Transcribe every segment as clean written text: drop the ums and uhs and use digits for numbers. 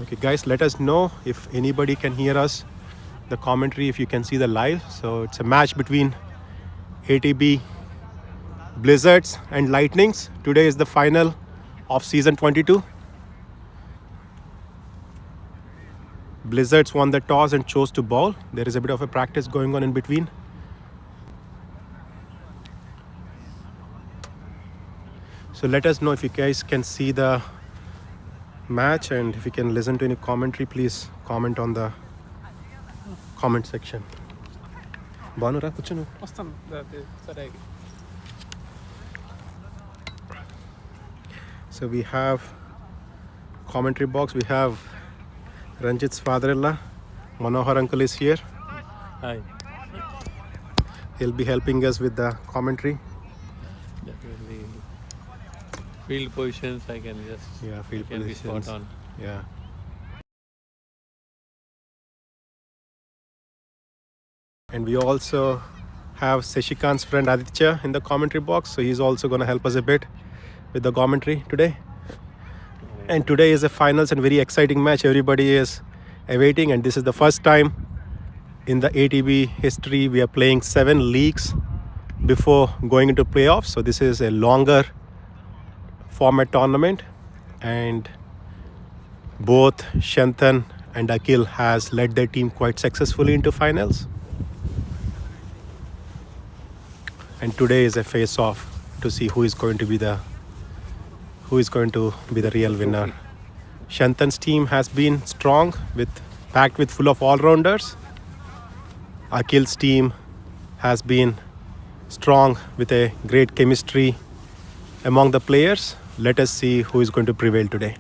Okay, guys, let us know if anybody can hear us, the commentary, if you can see the live. So it's a match between ATB Blizzards and Lightnings. Today is the final of season 22. Blizzards won the toss and chose to bowl. There is a bit of a practice going on in between. So let us know if you guys can see the match, and if you can listen to any commentary, please comment on the comment section. Banura, kuchunu. So we have commentary box. We have Ranjit's father-in-law, Manohar uncle is here. Hi. He'll be helping us with the commentary. Definitely. Field positions, I can just. Yeah, field can positions. be spot on. Yeah. And we also have Seshikant's friend Aditya in the commentary box. So he's also going to help us a bit with the commentary today. And today is a finals and very exciting match. Everybody is awaiting, and this is the first time in the ATB history we are playing 7 leagues before going into playoffs. So this is a longer format tournament, and both Shanthan and Akhil has led their team quite successfully into finals. And today is a face-off to see who is going to be the real winner. Shanthan's team has been strong, packed with full of all-rounders. Akhil's team has been strong with a great chemistry among the players. Let us see who is going to prevail today.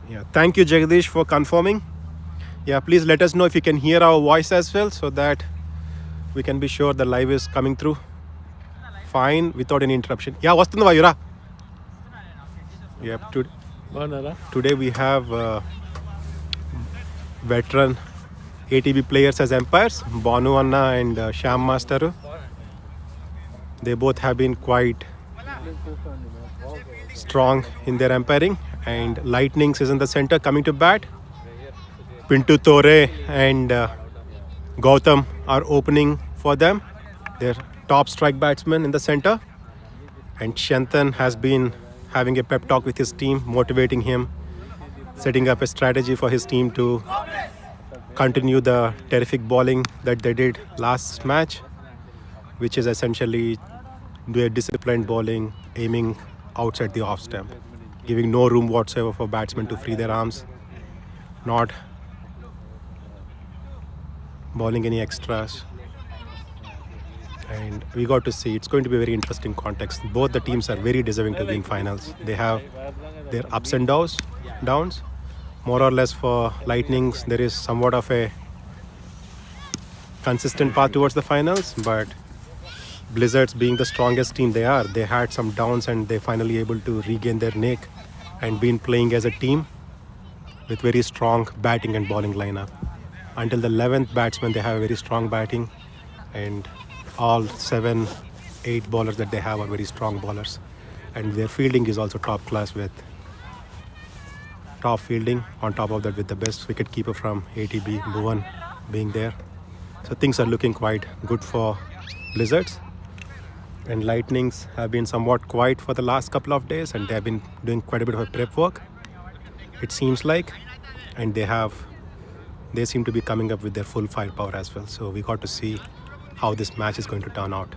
Yeah, thank you, Jagdish, for confirming. Yeah, please let us know if you can hear our voice as well, so that we can be sure the live is coming through fine without any interruption. Yeah, Vastunda Vayura. Yeah, today we have veteran ATB players as umpires, Banu Anna and Sham Masteru. They both have been quite strong in their umpiring. And Lightnings is in the center coming to bat. Pintu Tore and Gautam are opening for them. Their top strike batsmen in the center. And Shanthan has been having a pep talk with his team, motivating him, setting up a strategy for his team to continue the terrific bowling that they did last match, which is essentially do a disciplined bowling, aiming outside the off stump, giving no room whatsoever for batsmen to free their arms, not bowling any extras. And we got to see it's going to be a very interesting context. Both the teams are very deserving to win finals. They have their ups and downs. more or less for Lightnings, there is somewhat of a consistent path towards the finals, but Blizzards being the strongest team they are, they had some downs and they finally able to regain their nick and been playing as a team with very strong batting and bowling lineup. Until the 11th batsman, they have a very strong batting, and all 7, 8 bowlers that they have are very strong bowlers. And their fielding is also top class with top fielding. On top of that, with the best wicket keeper from ATB, Bhuvan, being there. So things are looking quite good for Blizzards. And Lightnings have been somewhat quiet for the last couple of days, and they have been doing quite a bit of prep work, it seems like. And they seem to be coming up with their full firepower as well. So we got to see how this match is going to turn out.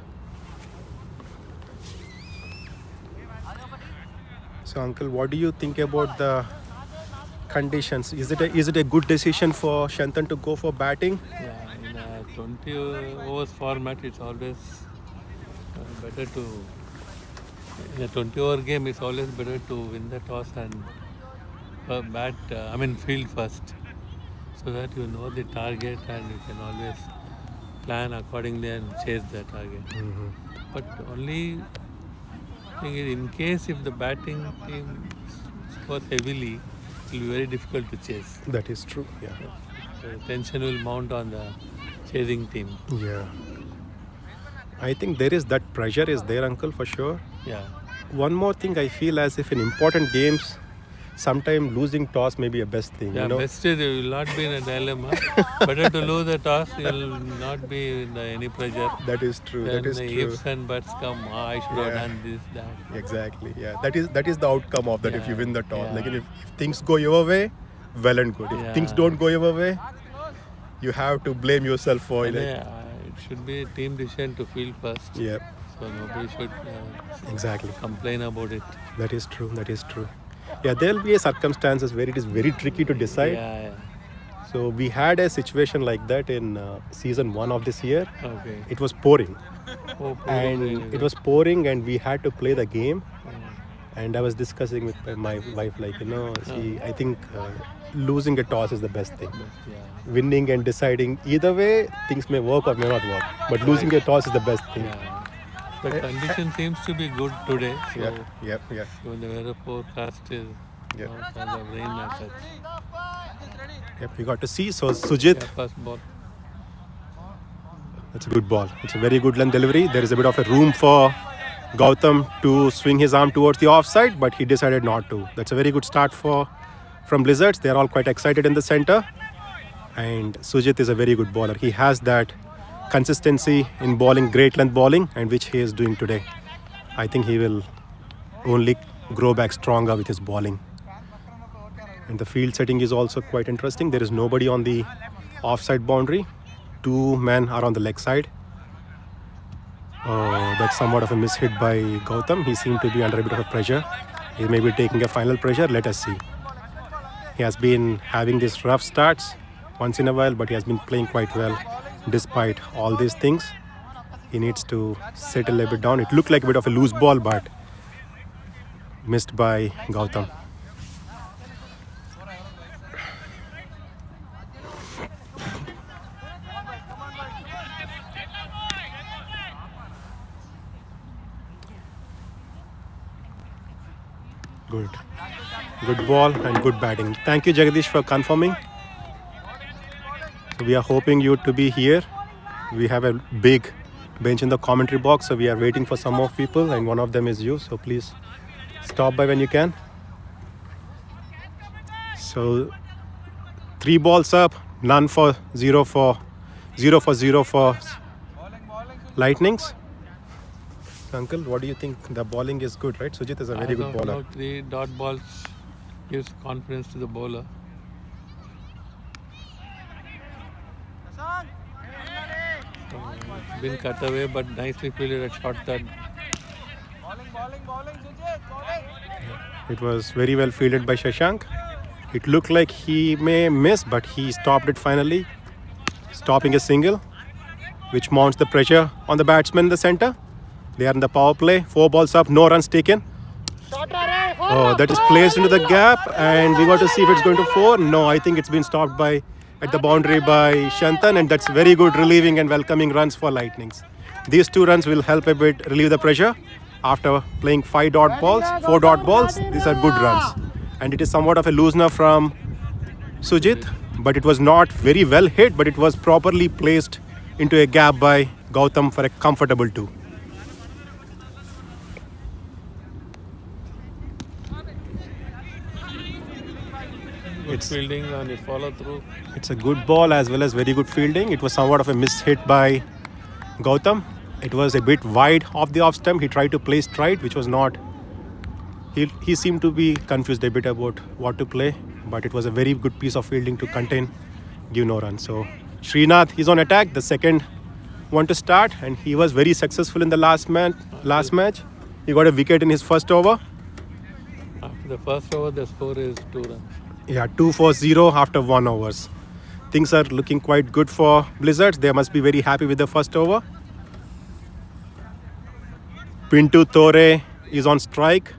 So Uncle, what do you think about the conditions? Is it a good decision for Shantan to go for batting? Yeah, in a 20 overs format, it's always better to. In a 20-over game, it's always better to win the toss and field first, so that you know the target and you can always plan accordingly and chase the target. But only thing is, in case if the batting team scores heavily, it will be very difficult to chase. That is true, yeah. The tension will mount on the chasing team. Yeah. I think there is that pressure is there, Uncle, for sure. Yeah. One more thing, I feel as if in important games, sometimes losing toss may be a best thing. Yeah, you know? best is you will not be in a dilemma. Better to lose the toss, you will not be in any pressure. That is true. Then That is the true. ifs and buts come, I should have done this, that. Exactly. Yeah. That is the outcome of that. If you Yeah, win the toss, yeah. like if things go your way, well and good. If Yeah. things don't go your way, you have to blame yourself for it. Yeah, it should be a team decision to field first. Yeah. So nobody should Exactly. complain about it. That is true. That is true. Yeah, there'll be a circumstances where it is very tricky to decide. Yeah. So we had a situation like that in season 1 of this year. Okay. It was pouring, Oh, and it was pouring, and we had to play the game. And I was discussing with my wife, like, I think losing a toss is the best thing. Yeah. Winning and deciding, either way, things may work or may not work. But losing a toss is the best thing. Yeah. The condition seems to be good today. So Yeah. even the weather forecast is not on the rain as such. Yep, we got to see. So Sujit, Yeah, first ball. that's a good ball. It's a very good length delivery. There is a bit of a room for Gautam to swing his arm towards the offside, but he decided not to. That's a very good start from Blizzards. They are all quite excited in the center. And Sujit is a very good bowler. He has that consistency in bowling, great length bowling, and which he is doing today. I think he will only grow back stronger with his bowling. And the field setting is also quite interesting. There is nobody on the offside boundary. 2 men are on the leg side. That's somewhat of a mishit by Gautam. He seemed to be under a bit of a pressure. He may be taking a final pressure. Let us see. He has been having these rough starts once in a while, but he has been playing quite well despite all these things. He needs to settle a bit down. It looked like a bit of a loose ball, but missed by Gautam. Good ball and good batting. Thank you, Jagadish, for confirming. So we are hoping you to be here. We have a big bench in the commentary box, so we are waiting for some more people, and one of them is you. So please stop by when you can. So 3 balls up, none for 0 for Lightnings. Uncle, what do you think? The bowling is good, right? Sujit is a very good bowler. 3 dot balls gives confidence to the bowler. It's been cut away, but nicely fielded at short third. It was very well fielded by Shashank. It looked like he may miss, but he stopped it finally, stopping a single, which mounts the pressure on the batsman in the center. They are in the power play. 4 balls up, no runs taken. Oh, that is placed into the gap, and we got to see if it's going to 4. No, I think it's been stopped by at the boundary by Shantan, and that's very good relieving and welcoming runs for Lightnings. These 2 runs will help a bit relieve the pressure after playing 5 dot balls, 4 dot balls. These are good runs, and it is somewhat of a loosener from Sujit, but it was not very well hit, but it was properly placed into a gap by Gautam for a comfortable 2. Good fielding and a follow through. It's a good ball as well as very good fielding. It was somewhat of a miss hit by Gautam. It was a bit wide off the off stump. He tried to play straight, which was not. He seemed to be confused a bit about what to play, but it was a very good piece of fielding to contain, give no run. So Srinath is on attack, the second one to start, and he was very successful in the last match. He got a wicket in his first over. After the first over, the score is 2 runs. Yeah, 2 for 0 after 1 overs. Things are looking quite good for Blizzards. They must be very happy with the first over. Pintu Tore is on strike,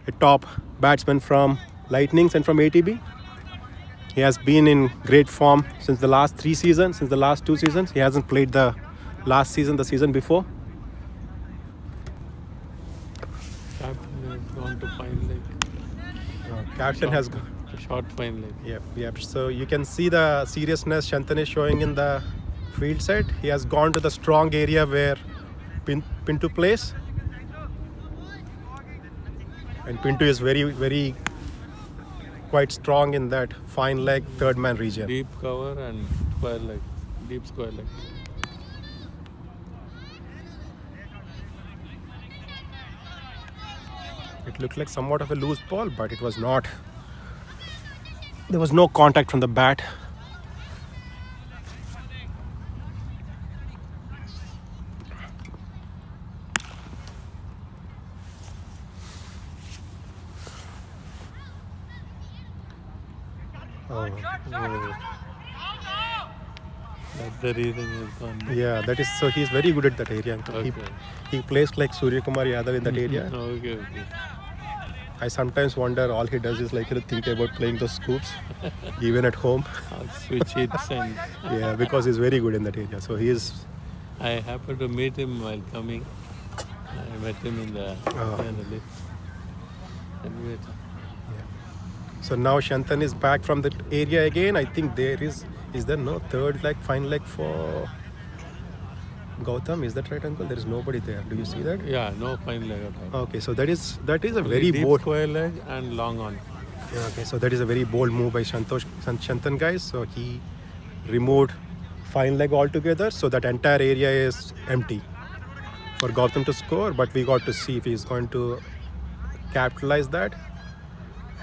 a top batsman from Lightnings and from ATB. He has been in great form since the last 3 seasons, since the last 2 seasons. He hasn't played the last season, the season before. Captain has gone to fine leg. Captain has gone. Short fine leg. Yep. So you can see the seriousness Shantan is showing in the field set. He has gone to the strong area where Pintu plays. And Pintu is very, very quite strong in that fine leg third man region. Deep cover and square leg. Deep square leg. It looked like somewhat of a loose ball, but it was not. There was no contact from the bat. That's the reason he's gone. Yeah, that is so. He's very good at that area. Okay. He plays like Surya Kumar Yadav in that area. Okay. I sometimes wonder all he does is think about playing those scoops, even at home. I'll switch hits and. Yeah, because he's very good in that area. So he is. I happened to meet him while coming. I met him in the lifts. Anyway, So now Shantan is back from that area again. I think there is there no third leg, fine leg for Gautam? Is that right, uncle? There is nobody there. Do you see that? yeah, no fine leg at all. Okay, so that is a Only very deep bold. square leg and long on. Yeah, okay, so that is a very bold move by Shantan guys. So he removed fine leg altogether. So that entire area is empty for Gautam to score. But we got to see if he's going to capitalize that.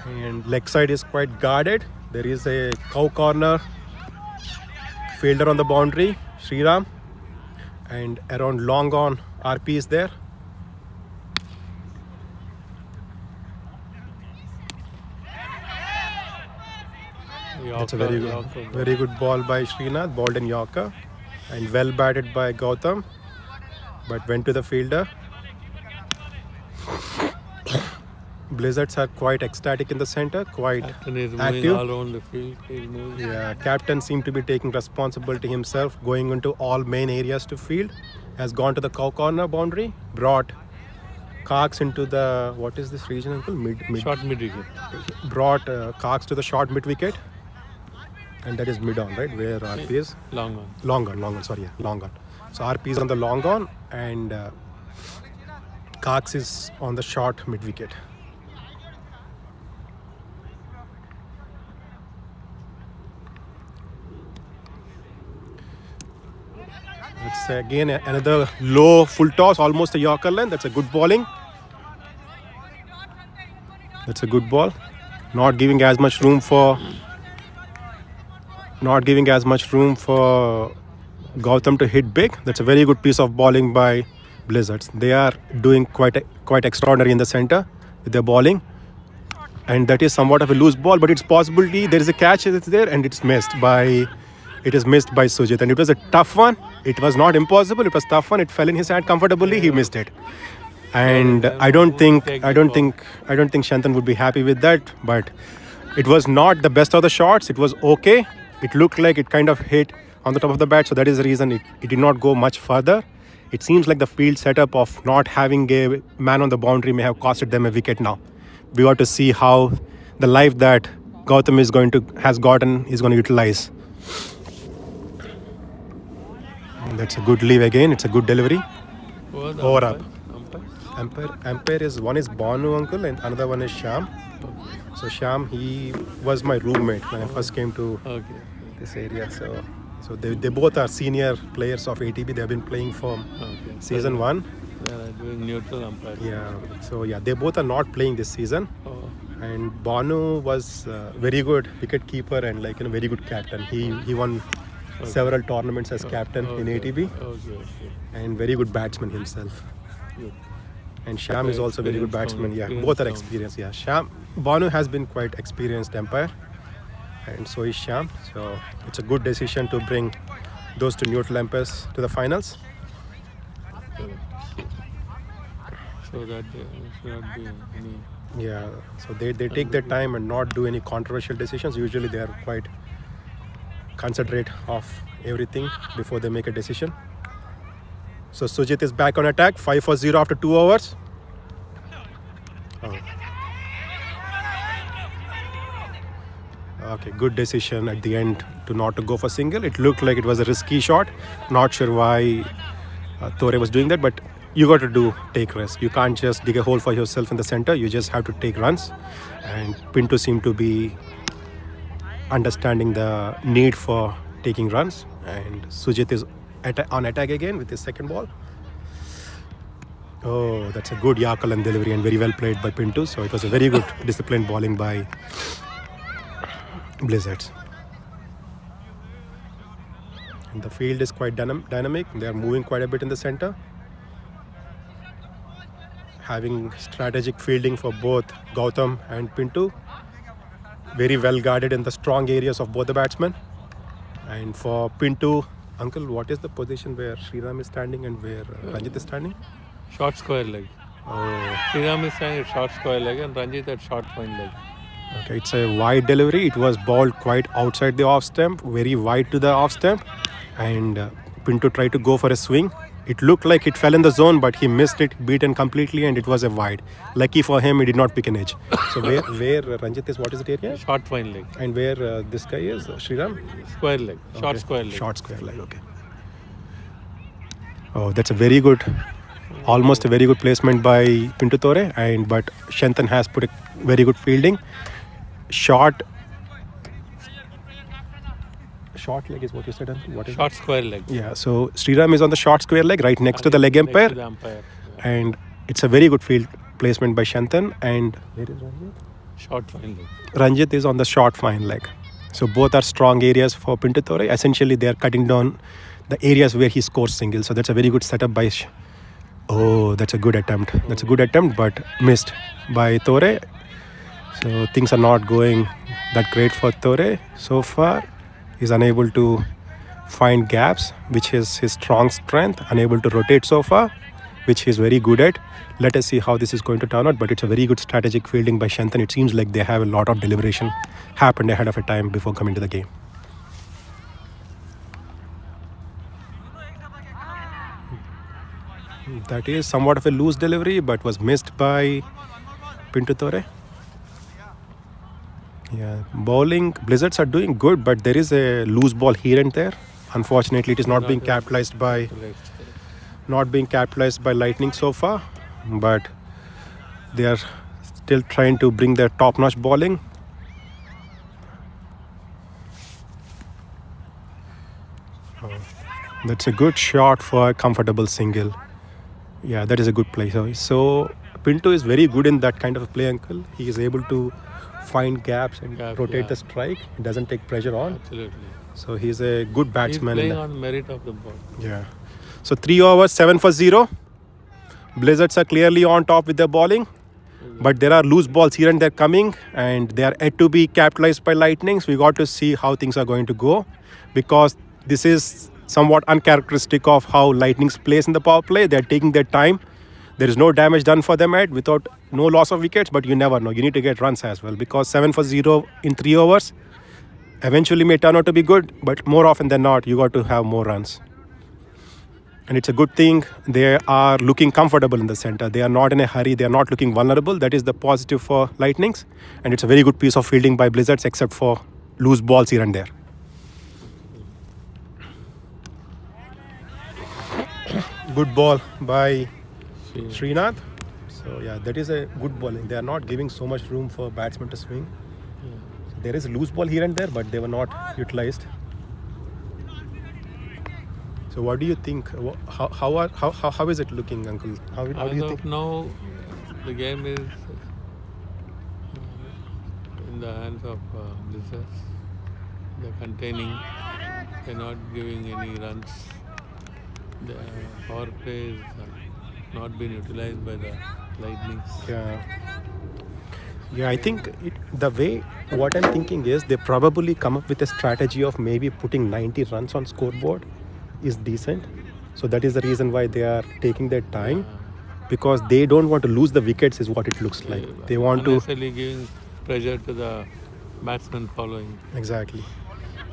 And leg side is quite guarded. There is a cow corner fielder on the boundary, Sriram, and around long on RP is there. That's a very good ball by Srinath, balled in Yorker, and well batted by Gautam, but went to the fielder. Blizzards are quite ecstatic in the center, quite Captain is moving active. all around the field. He's moving. Yeah, captain seemed to be taking responsibility himself, going into all main areas to field. Has gone to the cow corner boundary, brought Cox into the, what is this region, uncle? Mid. Short mid wicket. Brought Cox to the short mid wicket, and that is mid on, right? Where RP is Long on. long on. Long on. So RP is on the long on, and Cox is on the short mid wicket. It's again another low full toss, almost a Yorker length. That's a good bowling. That's a good ball. Not giving as much room for Gautam to hit big. That's a very good piece of bowling by Blizzards. They are doing quite extraordinary in the center with their bowling. And that is somewhat of a loose ball, but it's possibility there is a catch that's there, and it's missed by Sujit. And it was a tough one. It was not impossible. It was tough one. It fell in his hand comfortably. He missed it. And then I don't who think take I the don't call? think I don't think Shantan would be happy with that. But it was not the best of the shots. It was okay. It looked like it kind of hit on the top of the bat, so that is the reason it did not go much further. It seems like the field setup of not having a man on the boundary may have costed them a wicket now. We got to see how the life that Gautam has gotten is going to utilize. That's a good leave again. It's a good delivery. Who are the Over up. umpires? Umpire is one is Banu uncle and another one is Sham. Okay. So Sham, he was my roommate when I first came to Okay. this area. So they both are senior players of ATB. They have been playing for Okay. season 1. They are doing neutral umpire. Yeah. So yeah, they both are not playing this season. Oh, And Banu was very good wicket keeper and very good captain. He won several tournaments as captain in ATB Okay. and very good batsman himself. Good. And Sham is also very good batsman. Yeah, Experience both are counts. experienced. Yeah, Banu has been quite experienced umpire, and so is Sham. So it's a good decision to bring those two neutral umpires to the finals. Correct. So that there should not be any. Yeah, so they take their time and not do any controversial decisions. Usually they are quite considerate of everything before they make a decision. So Sujit is back on attack, 5 for 0 after 2 overs. Oh. Okay, good decision at the end to not to go for single. It looked like it was a risky shot. Not sure why Tore was doing that, but you got to take risk. You can't just dig a hole for yourself in the center. You just have to take runs. And Pinto seemed to be understanding the need for taking runs. And Sujit is on attack again with his second ball. Oh, that's a good Yakalan delivery and very well played by Pinto. So it was a very good disciplined bowling by Blizzards. And the field is quite dynamic. They are moving quite a bit in the center. Having strategic fielding for both Gautam and Pinto. Very well guarded in the strong areas of both the batsmen. And for Pinto, uncle, what is the position where Sriram is standing and where Ranjit is standing? Short square leg. Oh, Sriram is saying it's short square leg and Ranjit at short point leg. okay, it's a wide delivery. It was bowled quite outside the off stump, very wide to the off stump. And Pinto tried to go for a swing. It looked like it fell in the zone, but he missed it, beaten completely, and it was a wide. Lucky for him, he did not pick an edge. So where Ranjit is, what is the area? Short point leg. And where this guy is, Sriram? Square leg. Short Okay. square leg. Short square leg, okay. Oh, that's a very good, almost a very good placement by Pinto Tore. But Shantan has put a very good fielding. Short leg is what you said, uncle? What is Short square leg. Yeah, so Sriram is on the short square leg right next to the leg Next umpire. to the umpire. Yeah. And it's a very good field placement by Shantan. And where is Ranjit? Short fine leg. Ranjit is on the short fine leg. So both are strong areas for Pinto Tore. Essentially, they are cutting down the areas where he scores singles. So that's a very good setup by... Oh, that's a good attempt. That's a good attempt, but missed by Tore. So things are not going that great for Tore so far. He's unable to find gaps, which is his strong strength. Unable to rotate so far, which he's very good at. Let us see how this is going to turn out. But it's a very good strategic fielding by Shantan. It seems like they have a lot of deliberation happened ahead of a time before coming to the game. That is somewhat of a loose delivery, but was missed by Pinto Tore. Yeah, bowling, Blizzards are doing good, but there is a loose ball here and there. Unfortunately, it is not being capitalized by Lightning so far. But they are still trying to bring their top-notch bowling. Oh, that's a good shot for a comfortable single. Yeah, that is a good play. So Pinto is very good in that kind of a play, uncle. He is able to find gaps and rotate the strike. He doesn't take pressure on. Absolutely. So he's a good batsman. He's playing on merit of the ball. Yeah. So 3 overs, 7 for 0. Blizzards are clearly on top with their bowling. But there are loose balls here and there coming. And they are yet to be capitalized by Lightning. So we got to see how things are going to go. Because this is somewhat uncharacteristic of how Lightning's plays in the power play. They're taking their time. There is no damage done for them without no loss of wickets, but you never know. You need to get runs as well, because 7 for 0 in 3 overs eventually may turn out to be good, but more often than not, you got to have more runs. And it's a good thing they are looking comfortable in the center. They are not in a hurry. They are not looking vulnerable. That is the positive for Lightnings. And it's a very good piece of fielding by Blizzards, except for loose balls here and there. Good ball by Srinath. So yeah, that is a good bowling. They are not giving so much room for batsmen to swing. There is a loose ball here and there, but they were not utilized. So what do you think? How is it looking, Uncle? How do you think? Now the game is in the hands of Blizzards. They're containing. They're not giving any runs. The power play is not been utilized by the Lightnings. Yeah, I think the way what I'm thinking is they probably come up with a strategy of maybe putting 90 runs on scoreboard is decent. So that is the reason why they are taking their time, because they don't want to lose the wickets is what it looks like. They want to unnecessarily giving pressure to the batsman following. Exactly.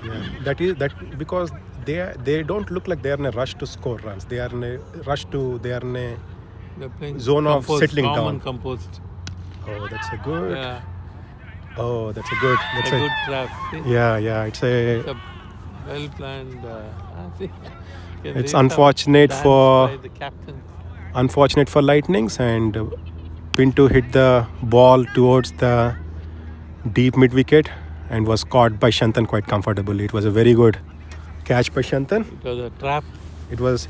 Yeah, that because they don't look like they are in a rush to score runs. They are in a rush to They're playing zone of settling calm down. and composed. Oh, that's a good. Yeah, Oh, that's a good. That's a good trap. See? Yeah. It's a. It's a well planned. It's unfortunate for by the captain. unfortunate for Lightnings, and Pinto hit the ball towards the deep mid wicket and was caught by Shantan quite comfortably. It was a very good catch by Shantan. It was a trap. It was.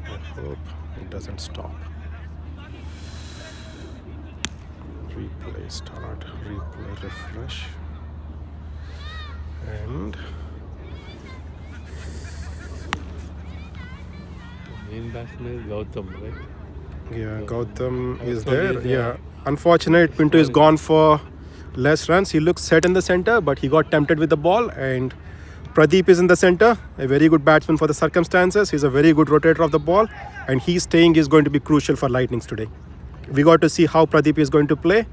I hope it doesn't stop. Replay start, replay refresh, and The main batsman is Gautam, right? yeah, Gautam is So there. he's, Yeah, unfortunate. Pinto is gone for less runs. He looks set in the center, but he got tempted with the ball. And Pradeep is in the center, a very good batsman for the circumstances. He's a very good rotator of the ball, and his staying is going to be crucial for Lightnings today. We got to see how Pradeep is going to play.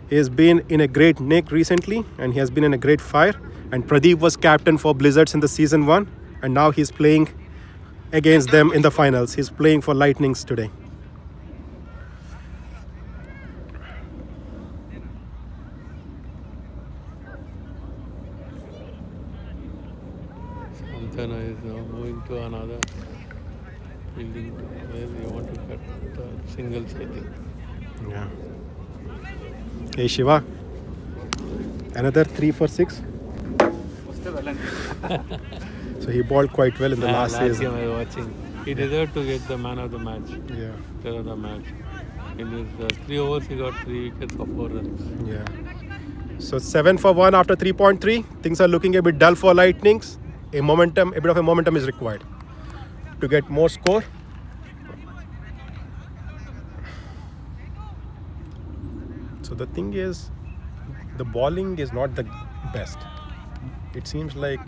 He has been in a great nick recently, and he has been in a great fire. And Pradeep was captain for Blizzards in the season 1, and now he's playing against them in the finals. He's playing for Lightnings today. Santana is now moving to another fielding where you want to cut singles, I think. Yeah. Hey Shiva, another 3 for 6. So he bowled quite well in the last season. game I was watching. He deserved to get the man of the match. Yeah. Player of the match. In his 3 overs, he got 3 wickets for 4 runs. Yeah. So 7 for 1 after 3.3. Things are looking a bit dull for Lightnings. A bit of a momentum is required to get more score. So the thing is, the bowling is not the best. It seems like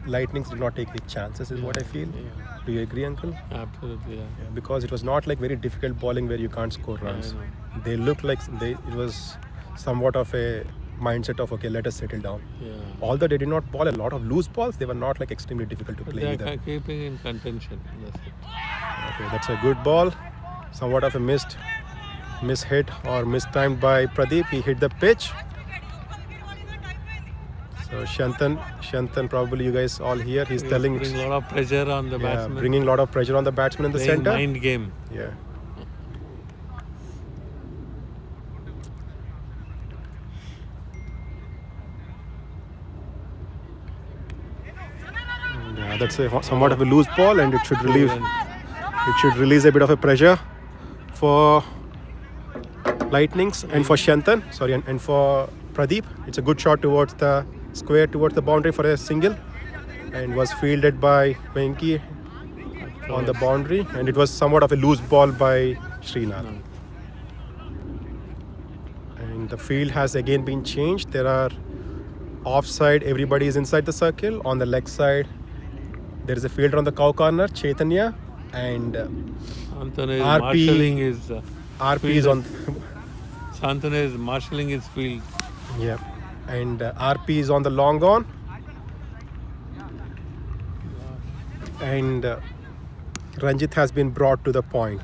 Lightnings did not take the chances, is what I feel. Yeah. Do you agree, Uncle? Absolutely, yeah. Yeah, because it was not like very difficult bowling where you can't score runs. know. They looked like it was somewhat of a mindset of, okay, let us settle down. Yeah. Although they did not bowl a lot of loose balls, they were not like extremely difficult to But play they either. are keeping in contention. That's it. Okay, that's a good ball. Somewhat of a miss hit or mistimed by Pradeep. He hit the pitch. So Shantan, probably you guys all here. He's telling, Putting a lot of pressure on the batsman. bringing a lot of pressure on the batsman in the Playing center. mind game. Yeah. Yeah, that's somewhat of a loose ball, and it should release a bit of a pressure for Lightnings and for Shantan. Sorry, and for Pradeep. It's a good shot towards the square, towards the boundary for a single, and was fielded by Venki on the boundary, and it was somewhat of a loose ball by Srinath. And the field has again been changed. There are offside, everybody is inside the circle. On the leg side, There is a fielder on the cow corner, Chaitanya, and Santanu is RP marshalling his RP is on. Santanu is marshalling his field. Yeah, and RP is on the long on, and Ranjit has been brought to the point.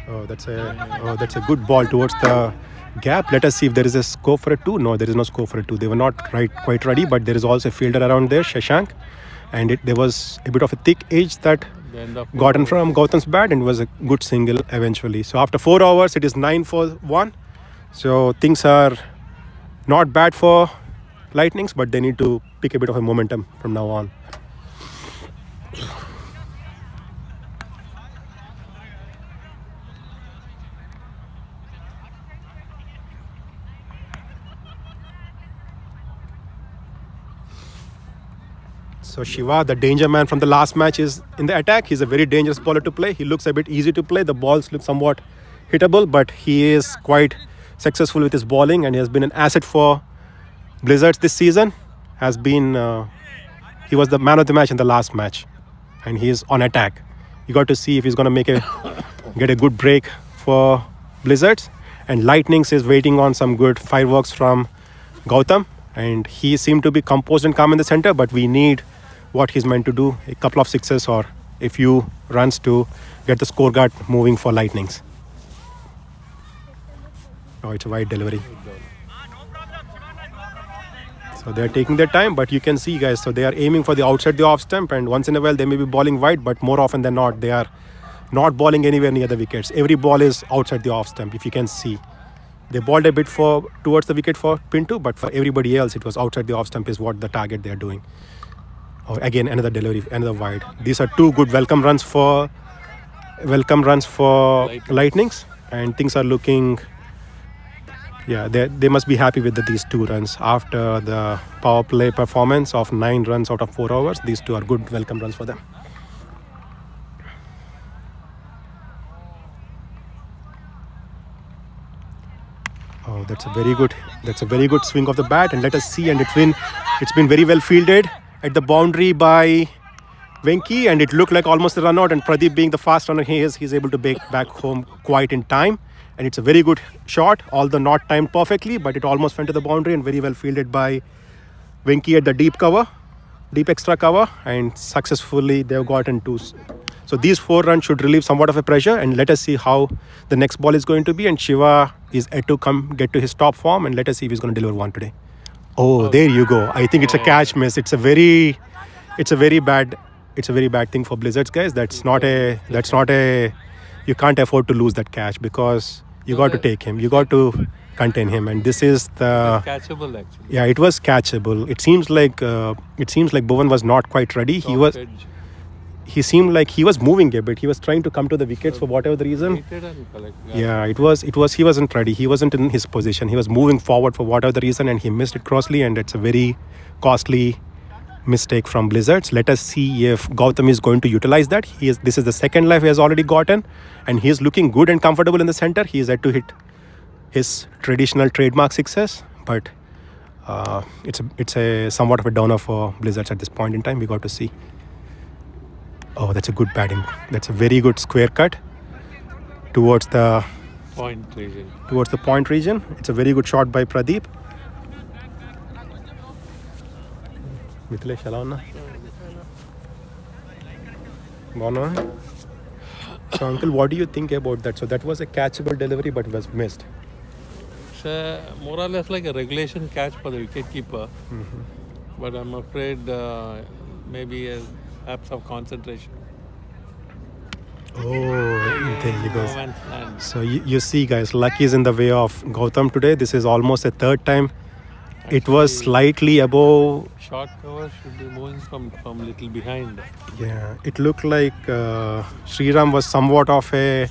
Oh, that's a good ball towards the gap. Let us see if there is a scope for a 2. No, there is no scope for a 2. They were not quite ready, but there is also a fielder around there, Shashank, and there was a bit of a thick edge that gotten from Gautam's bat, and was a good single eventually. So after 4 hours, it is 9-1. So things are not bad for Lightnings, but they need to pick a bit of a momentum from now on. So Shiva, the danger man from the last match, is in the attack. He's a very dangerous bowler to play. He looks a bit easy to play. The balls look somewhat hittable, but he is quite successful with his bowling, and he has been an asset for Blizzards this season. He was the man of the match in the last match, and he is on attack. You got to see if he's going to get a good break for Blizzards. And Lightnings is waiting on some good fireworks from Gautam, and he seemed to be composed and calm in the center, but we need what he's meant to do, a couple of sixes or a few runs to get the scorecard moving for Lightnings. Oh, it's a wide delivery. So they're taking their time, but you can see, guys, so they are aiming for the outside the off stump, and once in a while they may be bowling wide, but more often than not they are not bowling anywhere near the wickets. Every ball is outside the off stump, if you can see. They bowled a bit towards the wicket for Pinto, but for everybody else it was outside the off stump is what the target they are doing. Oh, again another delivery, another wide. These are 2 good welcome runs for Lightnings, and things are looking. Yeah, they must be happy with these 2 runs after the power play performance of 9 runs out of 4 overs. These 2 are good welcome runs for them. Oh, that's a very good swing of the bat, and let us see. And it's been very well fielded at the boundary by Venki, and it looked like almost a run out. And Pradeep, being the fast runner he is, he's able to back home quite in time. And it's a very good shot, although not timed perfectly, but it almost went to the boundary and very well fielded by Venki at the deep extra cover, and successfully they've gotten 2. So these 4 runs should relieve somewhat of a pressure, and let us see how the next ball is going to be. And Shiva is yet to get to his top form, and let us see if he's going to deliver one today. Oh, there you go. I think it's a catch miss. It's a very bad thing for Blizzards, guys. That's not a. You can't afford to lose that catch, because you got to take him. You got to contain him, and this is the catchable actually. Yeah, it was catchable. It seems like Bhuvan was not quite ready. He seemed like he was moving a bit. He was trying to come to the wickets for whatever the reason. Yeah, it was. He wasn't ready. He wasn't in his position. He was moving forward for whatever the reason, and he missed it crossly, and it's a very costly mistake from Blizzards. Let us see if Gautam is going to utilize that. This is the second life he has already gotten, and he is looking good and comfortable in the center. He is yet to hit his traditional trademark sixes, but it's a somewhat of a downer for Blizzards at this point in time. We got to see. Oh, that's a good batting. That's a very good square cut towards the point region. It's a very good shot by Pradeep. Mithilesh, allow na. So, Uncle, what do you think about that? So that was a catchable delivery, but was missed. It's more or less like a regulation catch for the wicket keeper. But I'm afraid maybe a lapse of concentration. Oh, there you go. So you see, guys, luck is in the way of Gautam today. This is almost a third time. Actually, it was slightly above. Short cover should be moving from little behind. Yeah, it looked like Sriram was somewhat of a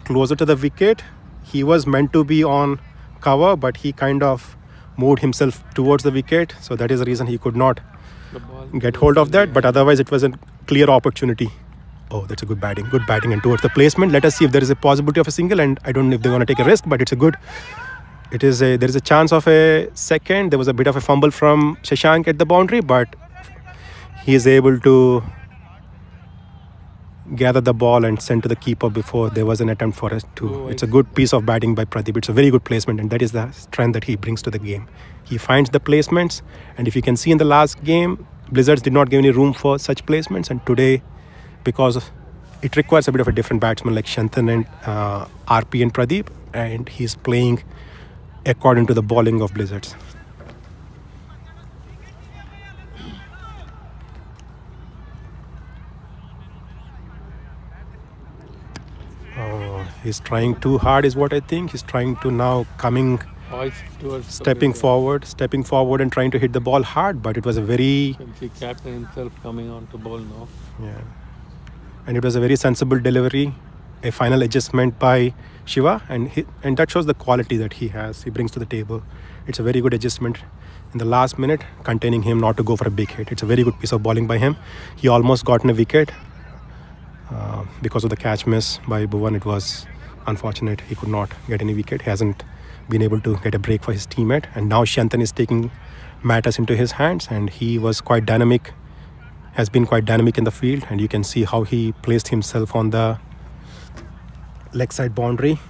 closer to the wicket. He was meant to be on cover, but he kind of moved himself towards the wicket. So that is the reason he could not get hold of that. But otherwise, it was a clear opportunity. Oh, that's a good batting. And towards the placement. Let us see if there is a possibility of a single. And I don't know if they're going to take a risk, but it's a good there is a chance of a second. There was a bit of a fumble from Shashank at the boundary, but he is able to gather the ball and send to the keeper before there was an attempt for us to. It's a good piece of batting by Pradeep. It's a very good placement, and that is the strength that he brings to the game. He finds the placements, and if you can see in the last game, Blizzards did not give any room for such placements, and today, because it requires a bit of a different batsman like Shantan and RP and Pradeep, and he's playing according to the bowling of Blizzards. He's trying too hard is what I think. He's trying to now stepping forward and trying to hit the ball hard, but it was a very... You can see captain himself coming on to bowl now. Yeah. And it was a very sensible delivery, a final adjustment by Shiva, and that shows the quality that he has, he brings to the table. It's a very good adjustment in the last minute, containing him not to go for a big hit. It's a very good piece of bowling by him. He almost gotten a wicket. Because of the catch miss by Bhuvan, it was unfortunate. He could not get any wicket. He hasn't been able to get a break for his teammate. And now Shantan is taking matters into his hands, and he was quite dynamic, has been quite dynamic in the field. And you can see how he placed himself on the leg side boundary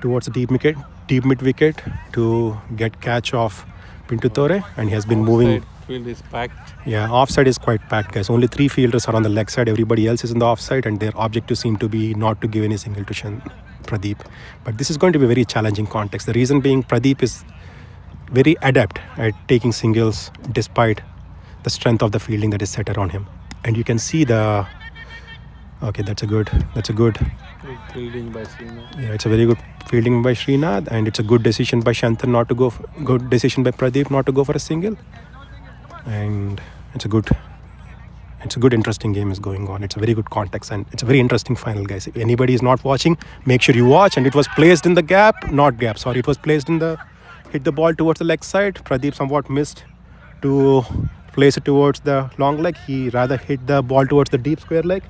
towards the deep mid wicket to get catch of Pintu Tore, and he has been moving. Field is packed. Yeah, offside is quite packed, guys. Only 3 fielders are on the leg side. Everybody else is in the offside, and their objective seem to be not to give any single to Pradeep. But this is going to be a very challenging context. The reason being, Pradeep is very adept at taking singles despite the strength of the fielding that is set around him. And you can see the... Okay, that's a good Fielding by Srinath. Yeah, it's a very good fielding by Srinath, and it's a good decision by Shantan not to go. Good decision by Pradeep not to go for a single. And it's a good interesting game is going on. It's a very good context, and it's a very interesting final, guys. If anybody is not watching, make sure you watch. And it was placed in the it was placed in the... hit the ball towards the leg side. Pradeep somewhat missed to place it towards the long leg. He rather hit the ball towards the deep square leg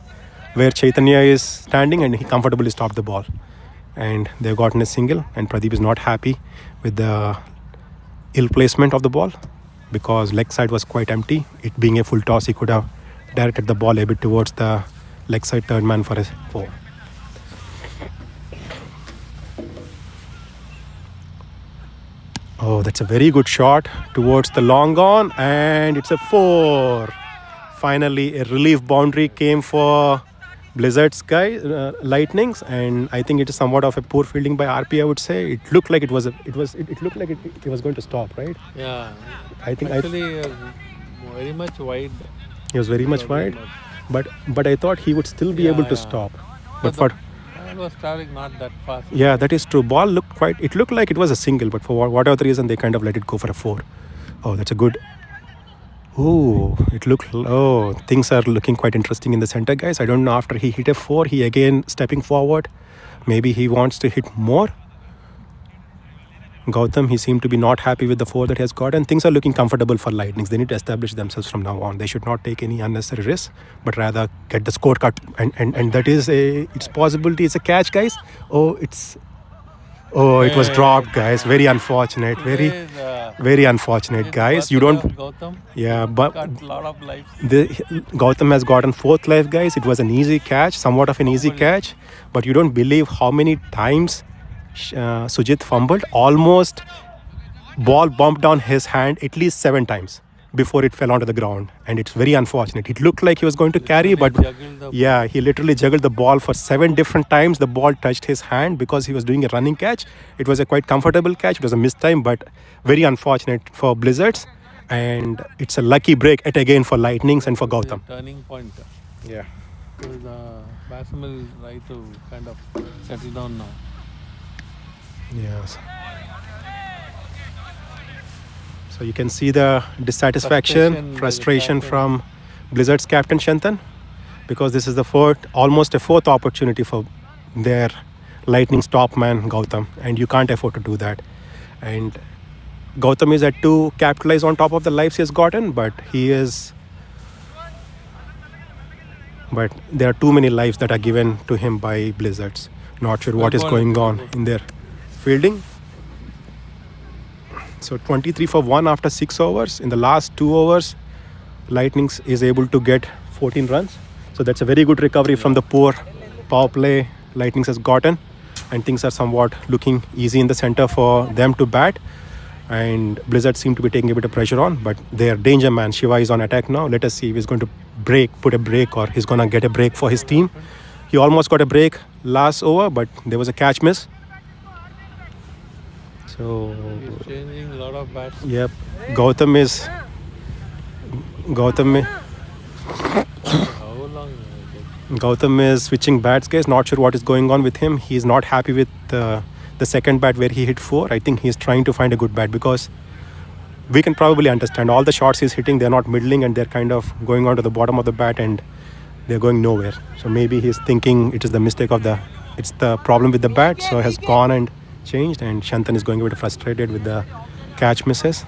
where Chaitanya is standing, and he comfortably stopped the ball. And they've gotten a single, and Pradeep is not happy with the ill placement of the ball, because leg side was quite empty. It being a full toss, he could have directed the ball a bit towards the leg side third man for a 4. Oh, that's a very good shot towards the long on, and it's a 4. Finally, a relief boundary came for Blizzard's Lightnings, and I think it is somewhat of a poor fielding by RP. I would say it looked like it was going to stop, right? Yeah, I think actually very much wide. He was very much wide, but I thought he would still be able to stop. But ball was traveling not that fast. Yeah, that is true. Ball looked it looked like it was a single, but for whatever the reason, they kind of let it go for a 4. Oh, that's a good. Things are looking quite interesting in the center, guys. I don't know, after he hit a 4, he again stepping forward. Maybe he wants to hit more. Gautam, he seemed to be not happy with the 4 that he has got, and things are looking comfortable for Lightnings. They need to establish themselves from now on. They should not take any unnecessary risks, but rather get the scorecard. And that is it's possibility. It's a catch, guys. It was dropped, guys. Very unfortunate. Very unfortunate, guys. You don't... Gautam. Yeah, but... Got a lot of life. Gautam has gotten 4th life, guys. It was an easy catch, somewhat of an easy catch. But you don't believe how many times Sujit fumbled. Almost ball bumped down his hand at least 7 times before it fell onto the ground. And it's very unfortunate. It looked like he was going to carry, but yeah, he literally juggled the ball for 7 different times. The ball touched his hand because he was doing a running catch. It was a quite comfortable catch. It was a missed time, but very unfortunate for Blizzards. And it's a lucky break again for Lightnings and for Gautam. Turning point. Yeah. So the batsman will try to kind of settle down now. Yes. So you can see the dissatisfaction, frustration from Blizzard's captain Shantan, because this is almost a 4th opportunity for their Lightning's top man Gautam, and you can't afford to do that. And Gautam is at to capitalize on top of the lives he has gotten, but there are too many lives that are given to him by Blizzards. Not sure what is going on in their fielding. So 23 for 1 after 6 overs. In the last 2 overs, Lightnings is able to get 14 runs. So that's a very good recovery from the poor power play Lightnings has gotten. And things are somewhat looking easy in the center for them to bat. And Blizzard seem to be taking a bit of pressure on. But their danger man, Shiva, is on attack now. Let us see if he's going to put a break, or he's going to get a break for his team. He almost got a break last over, but there was a catch miss. So, He's changing a lot of bats. yep, Gautam is. How long? Gautam is switching bats, guys. Not sure what is going on with him. He's not happy with the second bat where he hit 4. I think he's trying to find a good bat, because we can probably understand all the shots he's hitting, they're not middling and they're kind of going on to the bottom of the bat and they're going nowhere. So maybe he's thinking it is the mistake of it's the problem with the bat, so has gone and changed, and Shantan is going a bit frustrated with the catch misses.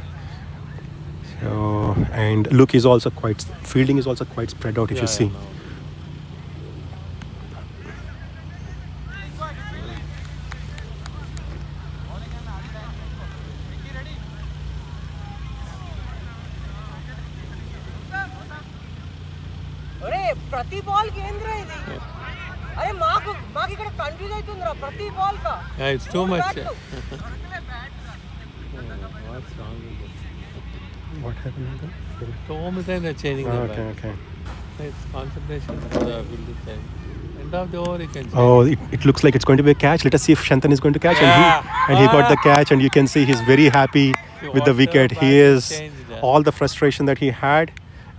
So, and look, is also fielding is also quite spread out if you see. No. ప్రతి ball కేంద్ర ఇది అరే మాకు ఇక్కడ confuse అవుతుందిరా ప్రతి ball కా Yeah, it's too much. What's wrong with it? What happened? So many times they're changing the bat. Okay. It's concentration for the fielding time. End of the over, you can change. Oh, it looks like it's going to be a catch. Let us see if Shantan is going to catch. Yeah. And he got the catch, and you can see he's very happy with the wicket. He is all the frustration that he had.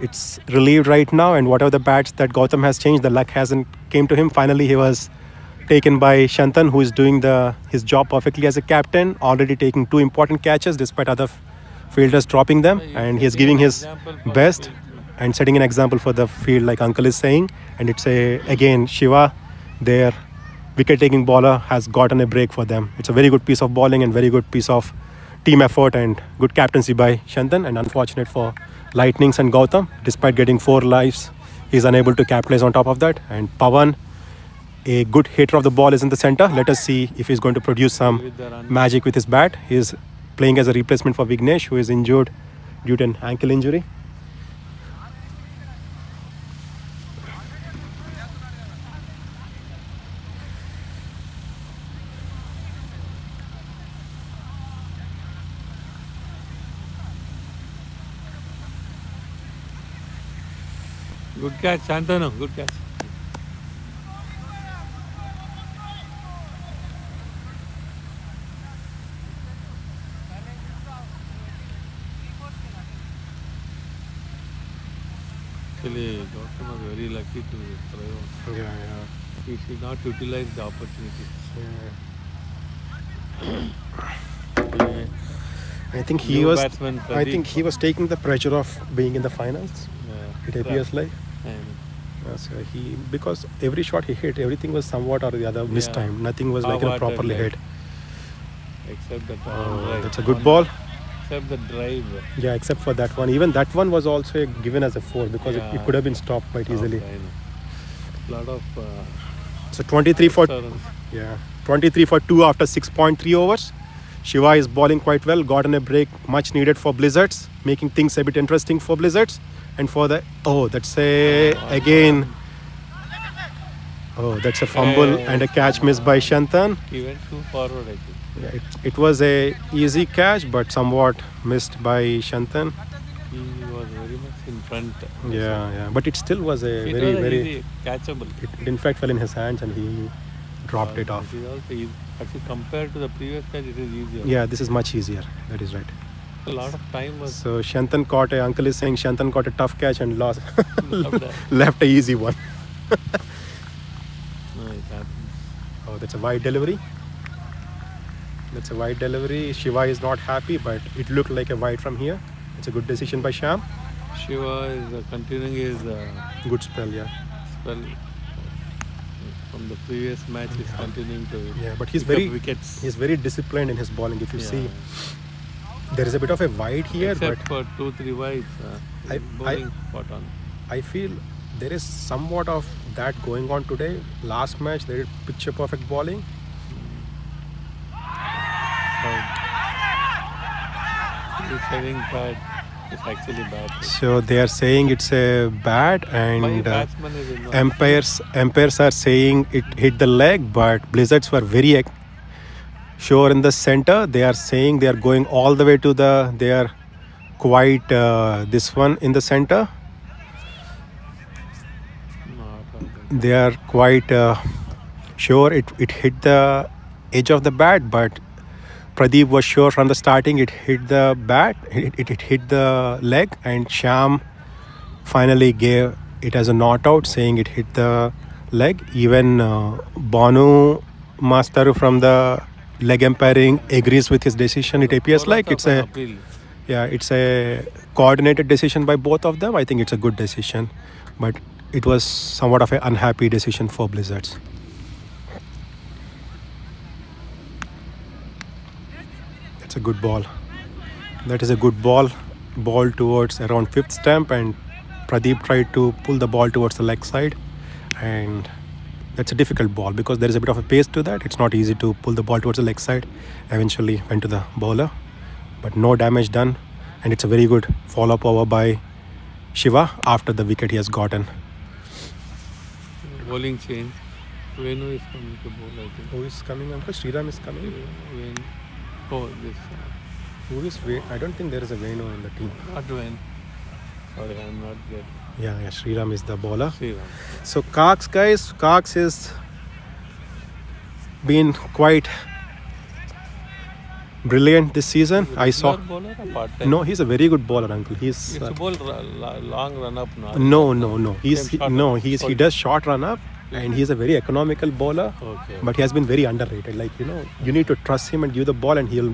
It's relieved right now, and whatever the bats that Gautam has changed, the luck hasn't came to him. Finally, he was taken by Shantan, who is doing his job perfectly as a captain, already taking 2 important catches despite other fielders dropping them, and he is giving his best and setting an example for the field, like Uncle is saying. And it's again Shiva, their wicket-taking bowler, has gotten a break for them. It's a very good piece of bowling and very good piece of team effort and good captaincy by Shantan, and unfortunate for Lightnings and Gautam. Despite getting 4 lives, he's unable to capitalize on top of that. And Pawan, a good hitter of the ball, is in the center. Let us see if he's going to produce some magic with his bat. He's playing as a replacement for Vignesh, who is injured due to an ankle injury. Good catch, Shantanu. Good catch. Actually, Gautam was very lucky to throw. Yeah. He should not utilize the opportunity. I think New batsman Pradeep. he was taking the pressure of being in the finals. It appears like. And So because every shot he hit, everything was somewhat or the other mistimed. Nothing was like properly hit. Except that That's a good ball. Except the drive. Yeah, except for that one. Even that one was also given as a 4, because it could have been stopped quite easily. I know. Lot of So 23 for 23 for 2 after 6.3 overs. Shiva is bowling quite well. Gotten a break, much needed for Blizzards, making things a bit interesting for Blizzards. And for the that's a fumble and a catch missed by Shantan. He went too forward, I think. Yeah, it was a easy catch, but somewhat missed by Shantan. He was very much in front. Yeah. But it still was a It very, was very. easy, catchable. It in fact fell in his hands and he dropped it off. It is also easy. Actually, compared to the previous catch, it is easier. Yeah, this is much easier. That is right. A lot of time was So Shantan Uncle is saying Shantan caught a tough catch and lost, left a easy one. no, it happens. Oh, that's a wide delivery. Shiva is not happy, but it looked like a wide from here. It's a good decision by Sham. Shiva is continuing his Good spell, yeah. spell from the previous match. He's continuing to But pick up wickets. he's very disciplined in his bowling. If you see, there is a bit of a wide here, Except but for 2-3 wides, bowling spot on. I feel there is somewhat of that going on today. Last match they did picture perfect bowling. He's saying bad. It's actually bad. So they are saying it's a bad, My and batsman is involved. umpires are saying it hit the leg, but Blizzards were very sure in the center. They are saying they are going all the way to the. They are quite this one in the center. They are quite sure it hit the edge of the bat, but Pradeep was sure from the starting it hit the bat, it hit the leg, and Sham finally gave it as a not out, saying it hit the leg. Even Banu Mastaru from the leg umpiring agrees with his decision. It appears like it's a coordinated decision by both of them. I think it's a good decision, but it was somewhat of an unhappy decision for Blizzards. That's a good ball. That is a good ball. Ball towards around 5th stump, and Pradeep tried to pull the ball towards the leg side, and that's a difficult ball because there is a bit of a pace to that. It's not easy to pull the ball towards the leg side. Eventually went to the bowler, but no damage done, and it's a very good follow-up over by Shiva after the wicket he has gotten. Bowling change. Venu is coming to bowl, I think. Who is coming, Uncle? Sriram is coming. When, oh, this. Who is I don't think there is a Venu in the team. Not when. Sorry, I'm not getting. Yeah, Sriram is the bowler. Sriram. So Cox, guys, Cox has been quite brilliant this season. I saw. Bowler or part-time? No, he's a very good bowler, Uncle. He's It's a ball long run up now. no. He Sorry. does short run up, and he's a very economical bowler. Okay. But he has been very underrated. Like, you need to trust him and give the ball, and he'll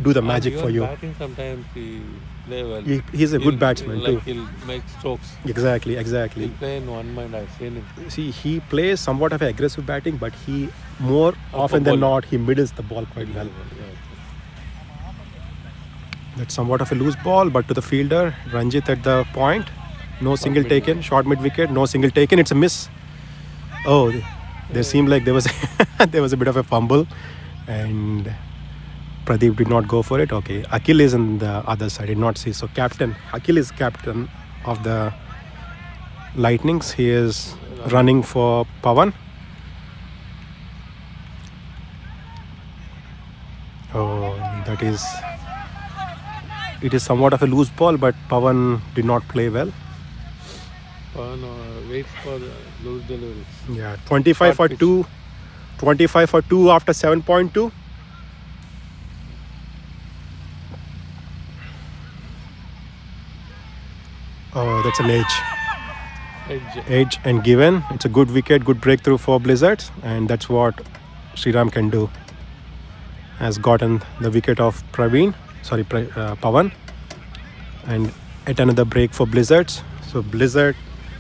do the magic Even for you. Batting sometimes he play well. He's a good batsman too. He'll make strokes. Exactly. He'll play in one mind. I've seen him. See, he plays somewhat of aggressive batting, but he more often than not he middles the ball quite well. That's somewhat of a loose ball, but to the fielder, Ranjit at the point. No single taken. Short mid wicket. No single taken. It's a miss. Oh, there seemed like there was there was a bit of a fumble, and Pradeep did not go for it. Okay, Akhil is on the other side. I did not see. So Akhil is captain of the Lightnings. He is running for Pawan. Oh, it is somewhat of a loose ball, but Pawan did not play well. Pawan waits for the loose deliveries. Yeah, 25 for Short 2. 25 for 2 after 7.2. Oh, that's an edge and given. It's a good wicket, good breakthrough for Blizzards, and that's what Sriram can do. Has gotten the wicket of Pawan, and at another break for Blizzards. So Blizzard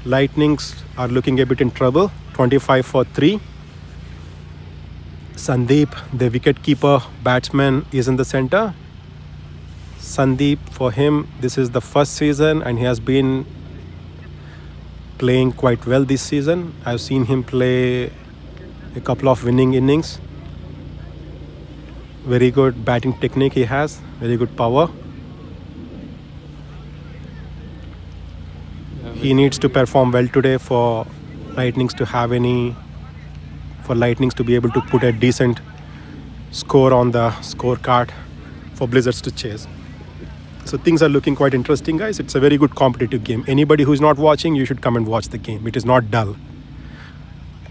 Lightnings are looking a bit in trouble. 25 for 3. Sandeep, the wicket-keeper batsman, is in the center. Sandeep, for him, this is the first season, and he has been playing quite well this season. I've seen him play a couple of winning innings. Very good batting technique he has, very good power. He needs to perform well today for Lightnings to be able to put a decent score on the scorecard for Blizzards to chase. So things are looking quite interesting, guys. It's a very good competitive game. Anybody who is not watching, you should come and watch the game. It is not dull.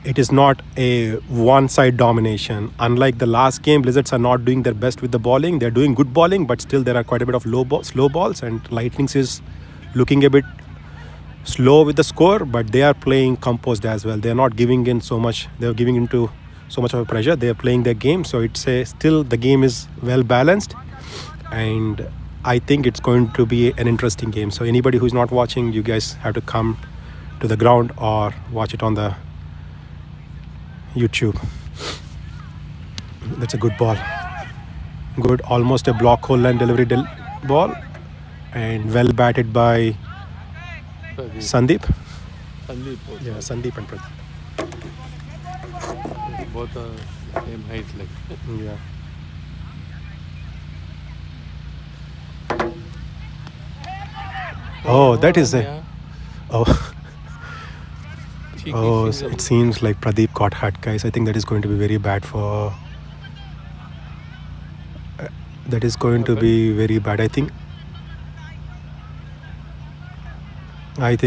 It is not a one-side domination. Unlike the last game, Blizzards are not doing their best with the bowling. They're doing good bowling, but still there are quite a bit of slow balls, and Lightnings is looking a bit slow with the score, but they are playing composed as well. They are not giving in so much. They are giving into so much of a pressure. They are playing their game, so still the game is well balanced, and I think it's going to be an interesting game. So anybody who's not watching, you guys have to come to the ground or watch it on the YouTube. That's a good ball. Good, almost a block hole line delivery ball, and well batted by Sandeep. Yeah, Sandeep and Pradeep. Both are same height, like. Yeah. Oh, that is yeah. Oh, Cheeky oh, single. it seems like Pradeep got hurt, guys. I think that is going to be very bad for. That is going to be very bad. I think What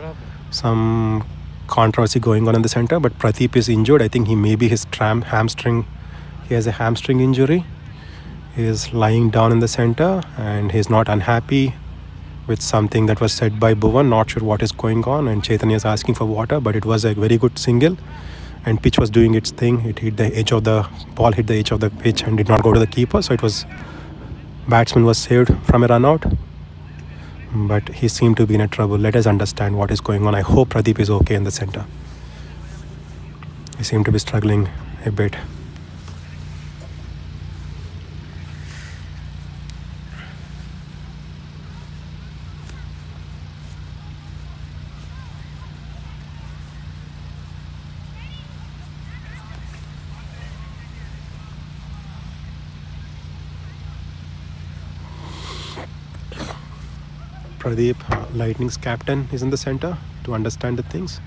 happened? some controversy going on in the center, but Pradeep is injured. I think he may be his hamstring. He has a hamstring injury. He is lying down in the center, and he's not unhappy with something that was said by Bhuvan. Not sure what is going on, and Chaitanya is asking for water, but it was a very good single, and pitch was doing its thing. It hit the edge of the ball, hit the edge of the pitch, and did not go to the keeper. So it was batsman was saved from a run out. But he seemed to be in a trouble. Let us understand what is going on. I hope Pradeep is okay in the center. He seemed to be struggling a bit. Pradeep, Lightning's captain, is in the center to understand the things.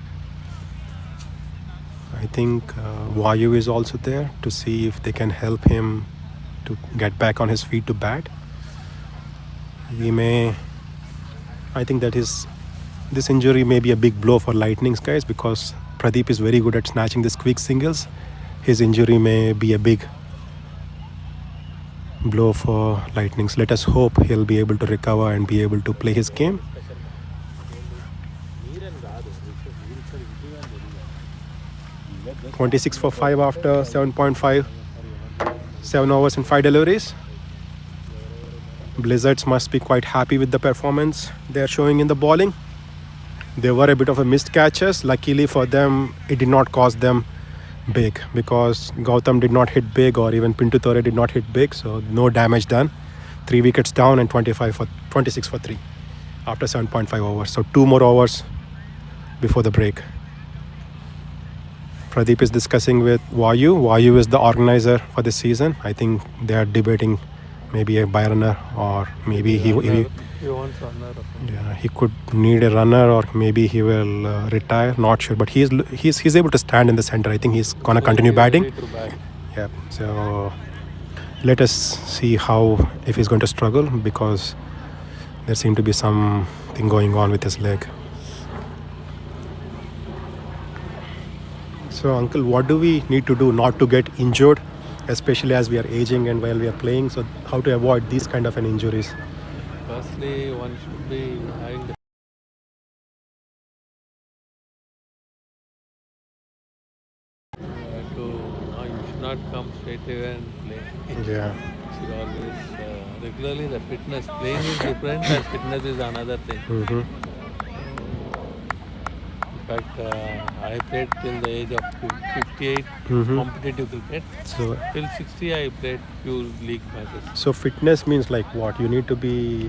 I think Vayu is also there to see if they can help him to get back on his feet to bat. I think that this injury may be a big blow for Lightning's guys, because Pradeep is very good at snatching these quick singles. His injury may be a big blow for Lightnings. Let us hope he'll be able to recover and be able to play his game. .26 for 5 after 7.5, 7 overs and 5 deliveries. Blizzards must be quite happy with the performance they're showing in the bowling. There were a bit of a missed catches. Luckily for them, it did not cost them big, because Gautam did not hit big, or even Pintu Tore did not hit big, so no damage done. 3 wickets down and 26 for 3 after 7.5 overs. So 2 more overs before the break. Pradeep is discussing with Vayu. Vayu is the organizer for this season. I think they are debating maybe a by runner, or maybe he wants runner. yeah, he could need a runner, or maybe he will retire. Not sure, but he's able to stand in the center. I think he's gonna continue batting. Yeah. So let us see if he's going to struggle, because there seemed to be something going on with his leg. So, Uncle, what do we need to do not to get injured, especially as we are aging and while we are playing? So, how to avoid these kind of injuries? Firstly, one should be having the you should not come straight away and play. Yeah. You should always regularly the fitness. Playing is different, and fitness is another thing. Mm-hmm. In fact, I played till the age of 58 competitive cricket. So, Till 60, I played few league matches. so fitness means like what? You need to be.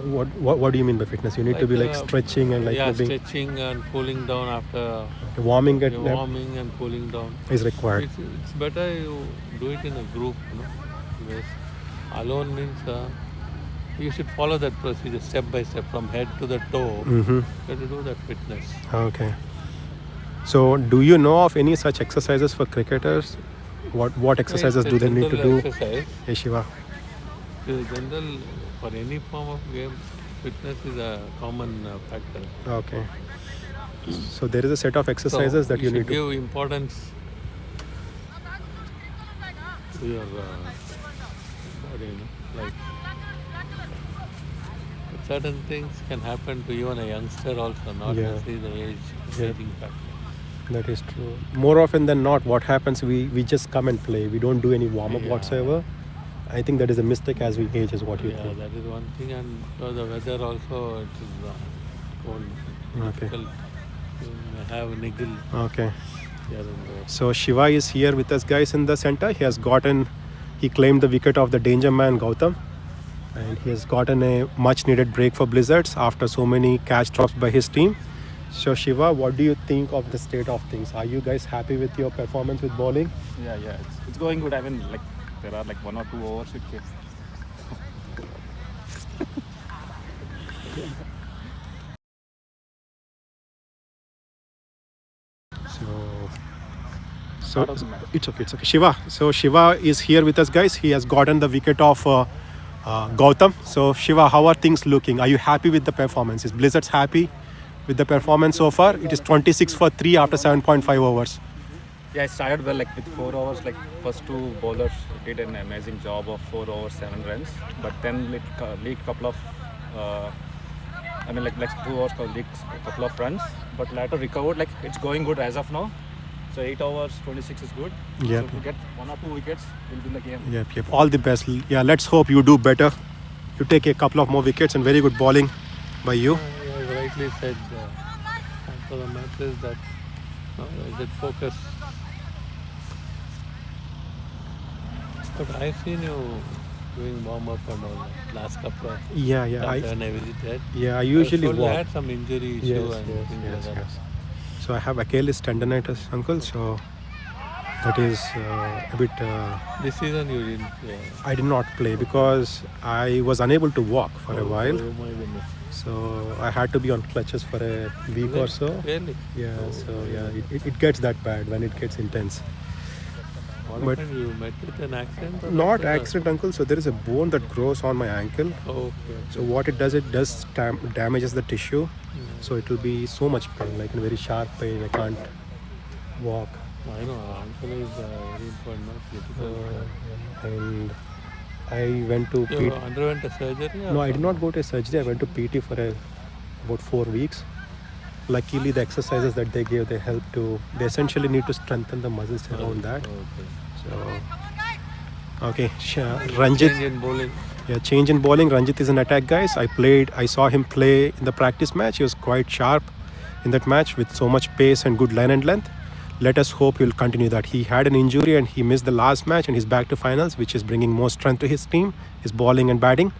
What do you mean by fitness? You need to be like stretching and like stretching and cooling down after warming warming and cooling down is required. It's better you do it in a group, Because alone means you should follow that procedure step by step from head to the toe. You have to do that fitness. Okay. So, do you know of any such exercises for cricketers? What exercises do they need to do? Exercise. Hey, Shiva. In general, for any form of game, fitness is a common factor. Okay. So there is a set of exercises that you need to give importance to your body, like certain things can happen to even a youngster also, not necessarily the aging factor. That is true. More often than not, what happens, we just come and play. We don't do any warm-up whatsoever. I think that is a mistake as we age, is what you think. Yeah, that is one thing, and the weather also, it is cold. Difficult. You may have a niggle. Okay. Here and there. So Shiva is here with us, guys, in the center. He claimed the wicket of the danger man Gautam, and he has gotten a much needed break for Blizzards after so many catch drops by his team. So Shiva, what do you think of the state of things? Are you guys happy with your performance with bowling? Yeah, it's going good. I mean, like there are like 1 or 2 overs which So it's okay. Shiva. So Shiva is here with us, guys. He has gotten the wicket of Gautam. So Shiva, how are things looking? Are you happy with the performance? Is Blizzards happy with the performance so far? It is 26 for 3 after 7.5 overs. Yeah, I started well, like with 4 overs. Like first two bowlers did an amazing job of 4 overs, 7 runs. But then leaked couple of, like 2 overs leaked a couple of runs. But later recovered. Like it's going good as of now. So 8 overs, 26 is good. Yep. So if we get 1 or 2 wickets, we'll win the game. Yep. All the best. Yeah, let's hope you do better. You take a couple of more wickets and very good bowling by you. You rightly said, for the matches that focus. But I've seen you doing warm up and all that last couple of Yeah. when I visited. I usually I walk. had some injury issue and things like that. Yes. So I have Achilles tendonitis, uncle. So that is a bit. This season you didn't. I did not play because I was unable to walk for a while. Oh my goodness. So I had to be on crutches for a week or so. Really? Yeah. So it gets that bad when it gets intense. What happened? You met with an accident? Or Not something? accident, uncle. So there is a bone that grows on my ankle. Okay. So what it does damages the tissue. So it will be so much pain, like a very sharp pain. I can't walk. I know, ankle is very important, not critical. And I went to You underwent a surgery? No, I did not go to surgery. I went to PT for about 4 weeks. Luckily, the exercises that they gave, they essentially need to strengthen the muscles around that. Okay, Ranjit. Change in bowling. Yeah, change in bowling. Ranjit is an attack, guys. I saw him play in the practice match. He was quite sharp in that match with so much pace and good line and length. Let us hope he'll continue that. He had an injury and he missed the last match and he's back to finals, which is bringing more strength to his team, his bowling and batting.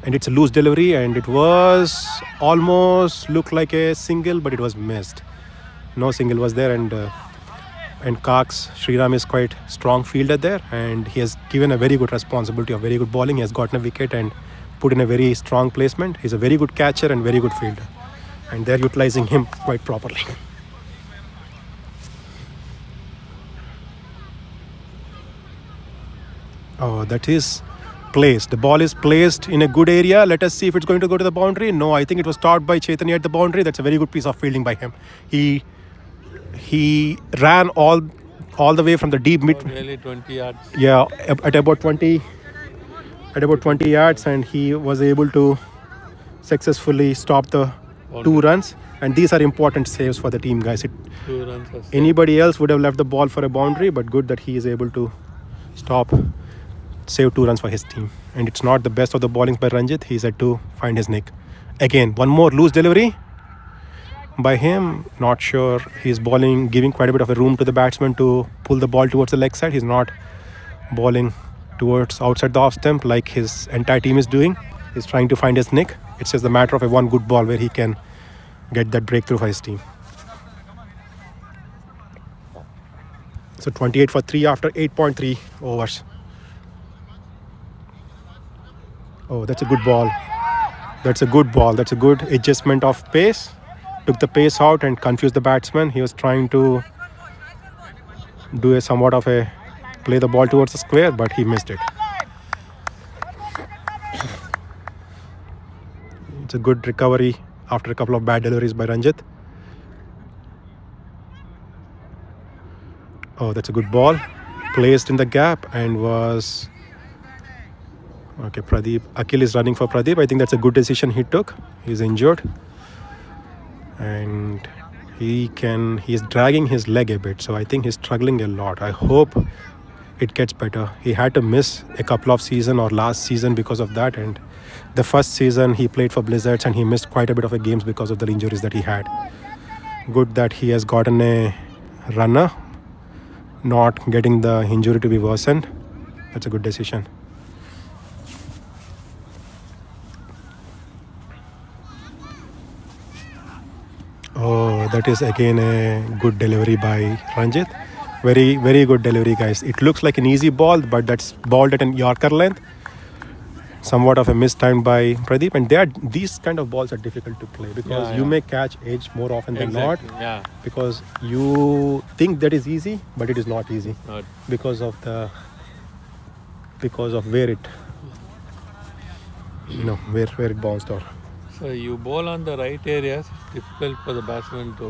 And it's a loose delivery and it was almost looked like a single, but it was missed. No single was there, and Cox, Sriram is quite strong fielder there, and he has given a very good responsibility of very good bowling. He has gotten a wicket and put in a very strong placement. He's a very good catcher and very good fielder, and they're utilizing him quite properly. Oh, that is placed. The ball is placed in a good area. Let us see if it's going to go to the boundary. No, I think it was stopped by Chaitanya at the boundary. That's a very good piece of fielding by him. He ran all the way from the deep mid. Really 20 yards. Yeah, at about 20 yards, and he was able to successfully stop the 2 runs. And these are important saves for the team, guys. 2 runs. Anybody else would have left the ball for a boundary, but good that he is able to save 2 runs for his team. And it's not the best of the bowlings by Ranjit. He's had to find his nick. Again, one more loose delivery by him. Not sure. He's bowling, giving quite a bit of a room to the batsman to pull the ball towards the leg side. He's not bowling towards outside the off stump like his entire team is doing. He's trying to find his nick. It's just a matter of a one good ball where he can get that breakthrough for his team. So 28 for 3 after 8.3 overs. Oh, that's a good ball. That's a good adjustment of pace. Took the pace out and confused the batsman. He was trying to do play the ball towards the square, but he missed it. It's a good recovery after a couple of bad deliveries by Ranjit. Oh, that's a good ball. Placed in the gap and was... Okay, Pradeep. Akhil is running for Pradeep. I think that's a good decision he took. He's injured. And he's dragging his leg a bit. So I think he's struggling a lot. I hope it gets better. He had to miss a couple of seasons or last season because of that. And the first season he played for Blizzards and he missed quite a bit of games because of the injuries that he had. Good that he has gotten a runner, not getting the injury to be worsened. That's a good decision. Oh, that is again a good delivery by Ranjit. Very, very good delivery, guys. It looks like an easy ball, but that's balled at an Yorker length. somewhat of a mistimed by Pradeep, and these kind of balls are difficult to play because Yeah, you yeah. may catch edge more often than not, Exactly. Yeah. because you think that is easy, but it is not easy Not. because of where it where it bounced off. So you bowl on the right areas, it's difficult for the batsman to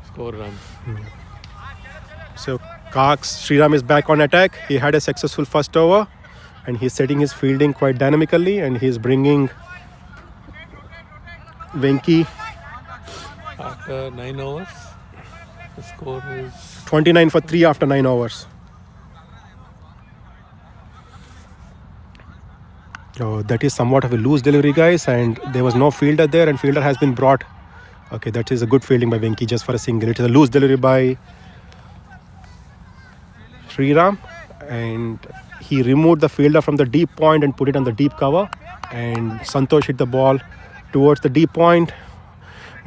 score runs. So Cox Sriram is back on attack. He had a successful first over, and he's setting his fielding quite dynamically, and he's bringing Venki After 9 overs, the score is 29 for 3 after 9 overs. Oh, that is somewhat of a loose delivery, guys, and there was no fielder there, and fielder has been brought. Okay, that is a good fielding by Venki just for a single. It is a loose delivery by Sriram, and he removed the fielder from the deep point and put it on the deep cover, and Santosh hit the ball towards the deep point,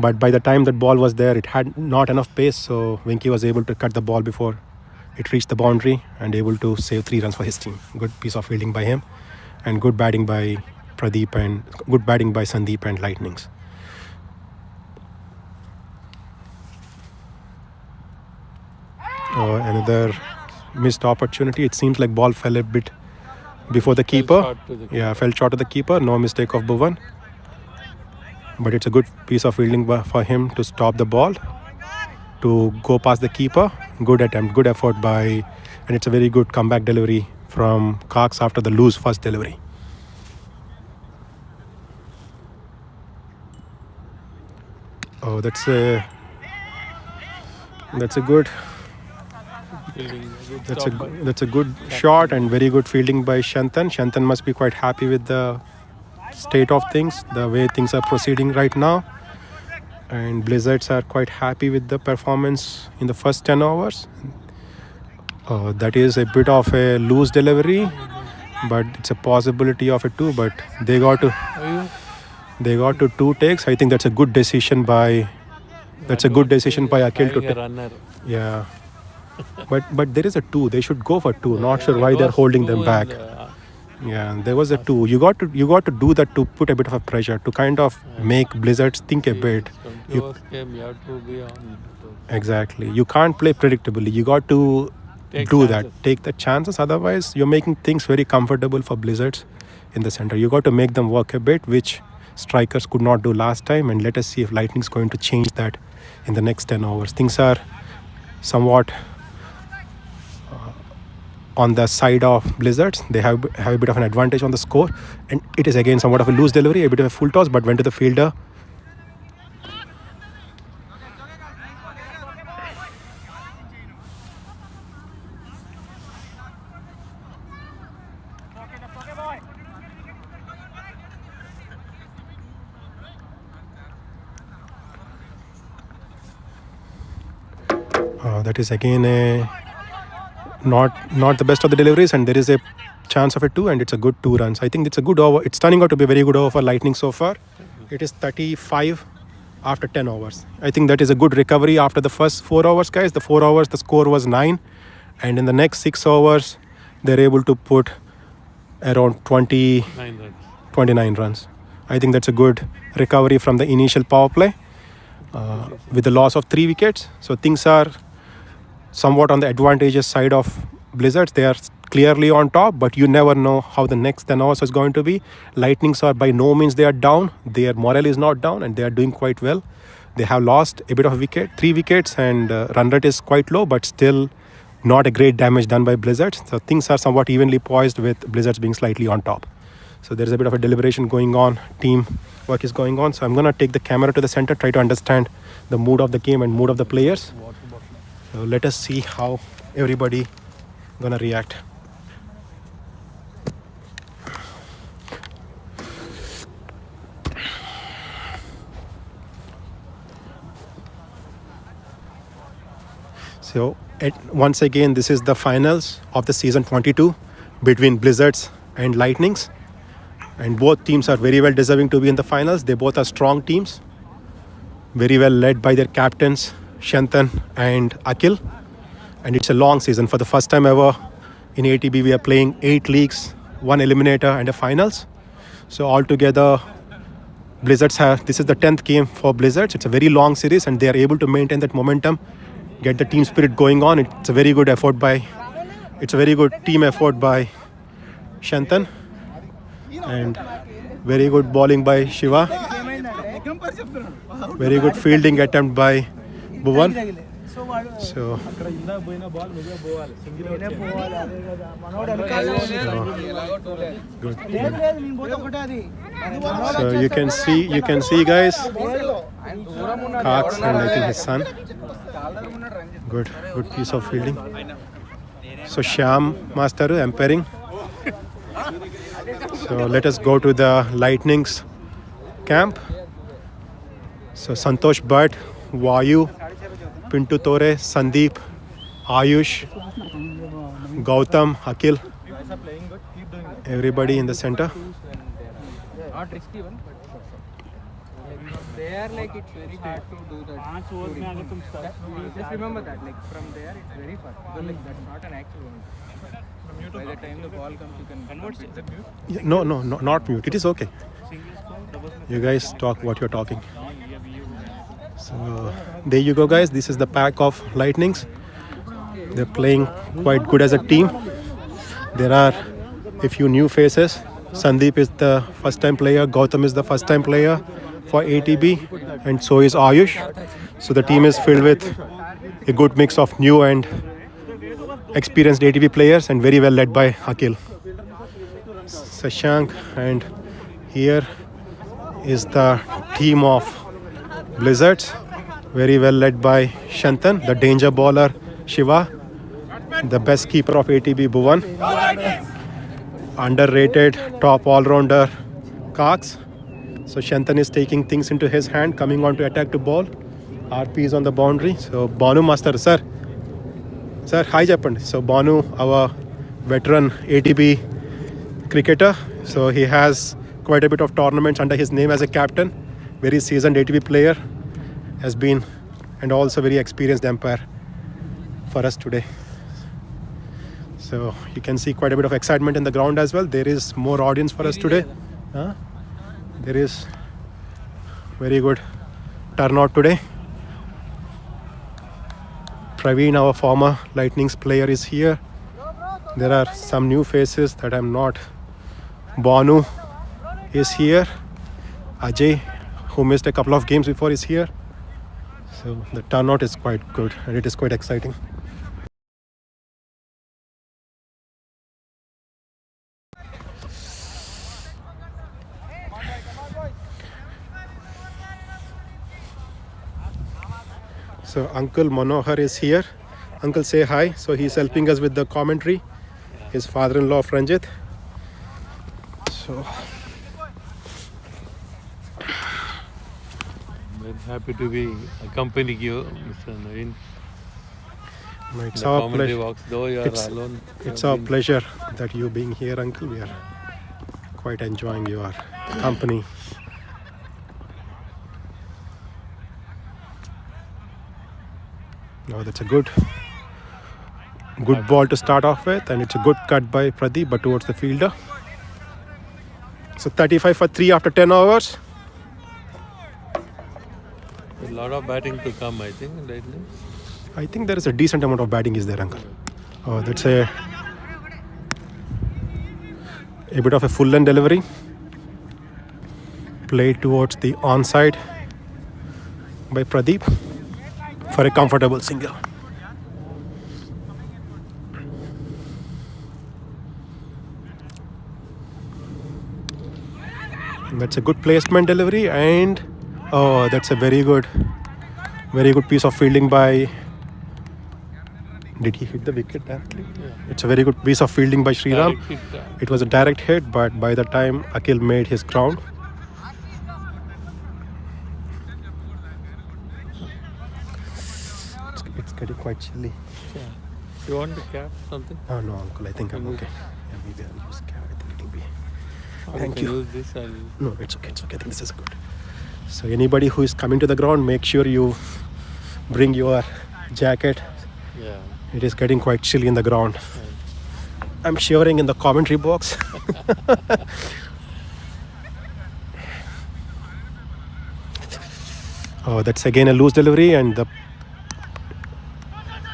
but by the time that ball was there, it had not enough pace, so Venki was able to cut the ball before it reached the boundary and able to save 3 runs for his team. Good piece of fielding by him, and good batting by Pradeep and good batting by Sandeep and Lightnings. Another missed opportunity. It seems like ball fell a bit before the keeper. short to the keeper. Yeah, fell short of the keeper. No mistake of Bhuvan. But it's a good piece of fielding for him to stop the ball, to go past the keeper. Good attempt, good effort by, and it's a very good comeback delivery from Cox after the loose first delivery. Oh, that's a good fielding. Good That's stop by- that's a good shot and very good fielding by Shantan. Shantan must be quite happy with the state of things, the way things are proceeding right now. And Blizzards are quite happy with the performance in the first 10 overs. That is a bit of a loose delivery, but it's a possibility of a 2. But they got to Are you 2 takes. I think that's a good decision by Akhil to having a take. runner? Yeah. But there is a 2. They should go for 2. Not sure It why they're was holding 2 them in back. Yeah, there was a 2. You got to do that to put a bit of a pressure to kind of make Blizzards think a bit. 20 overs game, you have to be on. Exactly. You can't play predictably. You got to Take do chances. that. Take the chances. Otherwise, you're making things very comfortable for Blizzards in the center. You got to make them work a bit, which strikers could not do last time. And let us see if Lightning's going to change that in the next 10 overs. Things are somewhat on the side of Blizzards. They have a bit of an advantage on the score, and it is again somewhat of a loose delivery, a bit of a full toss, but went to the fielder. That is again a not the best of the deliveries, and there is a chance of a 2, and it's a good 2 runs. I think it's a good over. It's turning out to be a very good over for Lightning so far. It is 35 after 10 overs. I think that is a good recovery after the first 4 overs, guys. The 4 overs, the score was 9, and in the next 6 overs, they're able to put around 9 runs. 29 runs. I think that's a good recovery from the initial power play with the loss of 3 wickets. So things are somewhat on the advantageous side of Blizzards. They are clearly on top, but you never know how the next 10 hours is going to be. Lightnings are by no means they are down. Their morale is not down, and they are doing quite well. They have lost a bit of a wicket, 3 wickets, and run rate is quite low, but still not a great damage done by Blizzards. So things are somewhat evenly poised with Blizzards being slightly on top. So there is a bit of a deliberation going on. Team work is going on. So I'm going to take the camera to the center, try to understand the mood of the game and mood of the players. So let us see how everybody gonna react. So once again, this is the finals of the season 22 between Blizzards and Lightnings, and both teams are very well deserving to be in the finals. They both are strong teams, very well led by their captains Shantan and Akhil, and it's a long season. For the first time ever, In ATB, we are playing 8 leagues, 1 eliminator, and a finals. So altogether, Blizzards have, this is the 10th game for Blizzards. It's a very long series, and they are able to maintain that momentum, get the team spirit going on. It's a very good effort by, it's a very good team effort by Shantan, and very good bowling by Shiva. Very good fielding attempt by Bhuvan. So good. So you can see guys, Cox and I think his son. Good piece of fielding. So Shyam Master umpiring. So let us go to the Lightning's camp. So Santosh Bhatt, Vayu, Pintu Tore, Sandeep, Ayush, Gautam, Akil, everybody in the center. Not risky one, but there, like, it's very hard to do that. Just remember that, like, from there it's very far. Because, like, that's not an actual one. By the time the ball comes, you can convert it. Yeah, no, not mute. It is okay. You guys talk what you're talking. So there you go, guys. This is the pack of Lightnings. They're playing quite good as a team. There are a few new faces. Sandeep is the first-time player. Gautam is the first-time player for ATB, and so is Ayush. So the team is filled with a good mix of new and experienced ATB players, and very well led by Akil. Sashank, and here is the team of Blizzards, very well led by Shantan, the danger bowler Shiva, the best keeper of ATB Bhuvan, underrated top all-rounder Cox. So Shantan is taking things into his hand, coming on to attack to ball. RP is on the boundary. So Banu Master, sir, hi Japan. So Banu, our veteran ATB cricketer. So he has quite a bit of tournaments under his name as a captain. Very seasoned ATB player, has been, and also very experienced umpire for us today. So you can see quite a bit of excitement in the ground as well. There is more audience for us today. There is very good turnout today. Praveen, our former Lightnings player, is here. There are some new faces that I'm not. Banu is here. Ajay, who missed a couple of games before, is here. So the turnout is quite good and it is quite exciting. So Uncle Manohar is here. Uncle, say hi. So he's helping us with the commentary. His father-in-law of Ranjit. So I'm happy to be accompanying you, Mr. Naveen. it's The our commentary pleasure. walks, though you are alone. It's our pleasure that you being here, Uncle. We are quite enjoying your company. Now that's a good ball to start off with, and it's a good cut by Pradeep, but towards the fielder. So 35 for 3 after 10 overs. A lot of batting to come, I think, right now. I think there is a decent amount of batting is there, Uncle. That's a bit of a full length delivery. Played towards the onside by Pradeep for a comfortable single. That's a good placement delivery, and that's a very good piece of fielding by. Did he hit the wicket directly? Yeah. It's a very good piece of fielding by Sriram. Direct hit, It was a direct hit, but by the time Akil made his ground, it's getting quite chilly. yeah. You want the cap something? Oh no, Uncle, I think I'm Can okay. Yeah, maybe I'll use cap. I think it'll be. Or Thank can you. Use this, I'll... No, it's okay. It's okay. I think this is good. So anybody who is coming to the ground, make sure you bring your jacket. Yeah. It is getting quite chilly in the ground. Right. I'm shivering in the commentary box. Oh, that's again a loose delivery, and the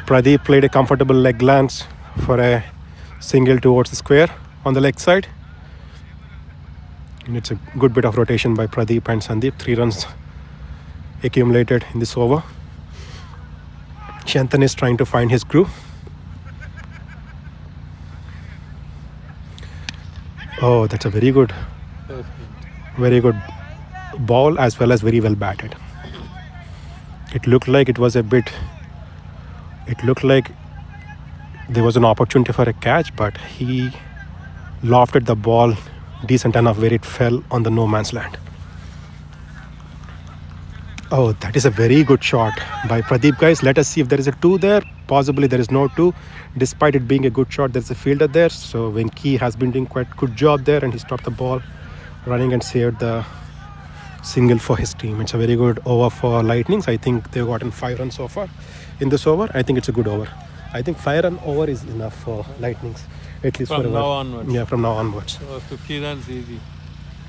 Pradeep played a comfortable leg glance for a single towards the square on the leg side. And it's a good bit of rotation by Pradeep and Sandeep. 3 runs accumulated in this over. Shantan is trying to find his groove. Oh, that's a very good ball, as well as very well batted. It looked like there was an opportunity for a catch, but he lofted the ball decent enough where it fell on the no man's land. Oh, that is a very good shot by Pradeep, guys. Let us see if there is a 2 there. Possibly there is no 2. Despite it being a good shot, there's a fielder there. So Venki has been doing quite good job there, and he stopped the ball running and saved the single for his team. It's a very good over for Lightnings. I think they've gotten 5 runs so far in this over. I think it's a good over. I think 5-run over is enough for Lightnings, at least From for a now while. onwards. Yeah, from now onwards. So 50 runs easy.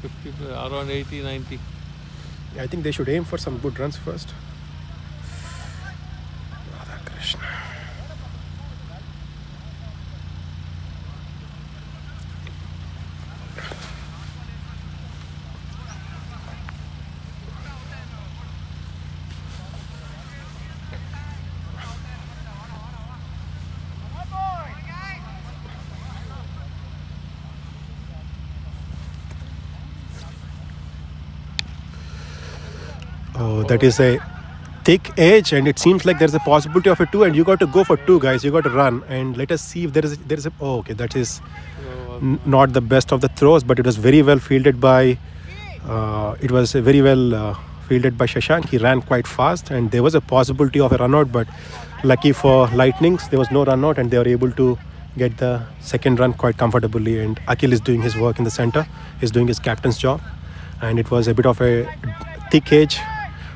50, around 80, 90. I think they should aim for some good runs first. Radha Krishna. Oh, that is a thick edge, and it seems like there's a possibility of a 2, and you got to go for 2, guys. You got to run, and let us see if there is a. Oh, okay, that is not the best of the throws, but it was very well fielded by. Fielded by Shashank. He ran quite fast, and there was a possibility of a run out, but lucky for Lightnings, there was no run out, and they were able to get the second run quite comfortably. And Akhil is doing his work in the center. He's doing his captain's job, and it was a bit of a thick edge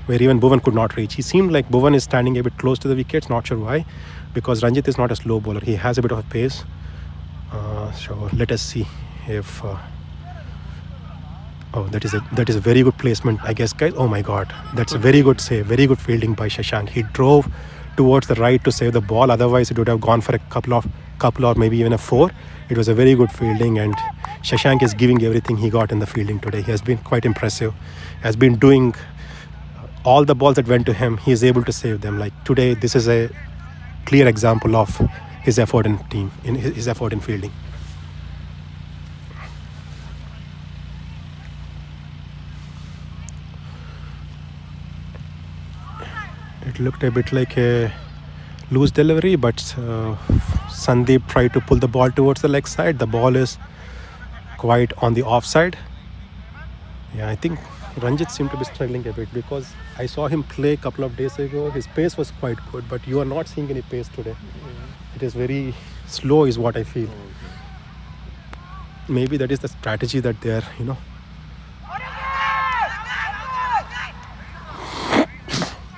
where even Bhuvan could not reach. He seemed like Bhuvan is standing a bit close to the wickets, not sure why, because Ranjit is not a slow bowler. He has a bit of a pace. So let us see if... Oh, that is a very good placement, I guess, guys. Oh my God, that's a very good save, very good fielding by Shashank. He drove towards the right to save the ball. Otherwise, it would have gone for a couple or maybe even a 4. It was a very good fielding, and Shashank is giving everything he got in the fielding today. He has been quite impressive. Has been doing all the balls that went to him. He is able to save them. Like today, this is a clear example of his effort in his effort in fielding. It looked a bit like a loose delivery, but Sandeep tried to pull the ball towards the leg side. The ball is quite on the offside. Yeah, I think Ranjit seemed to be struggling a bit, because I saw him play a couple of days ago. His pace was quite good, but you are not seeing any pace today. It is very slow is what I feel. Maybe that is the strategy that they are,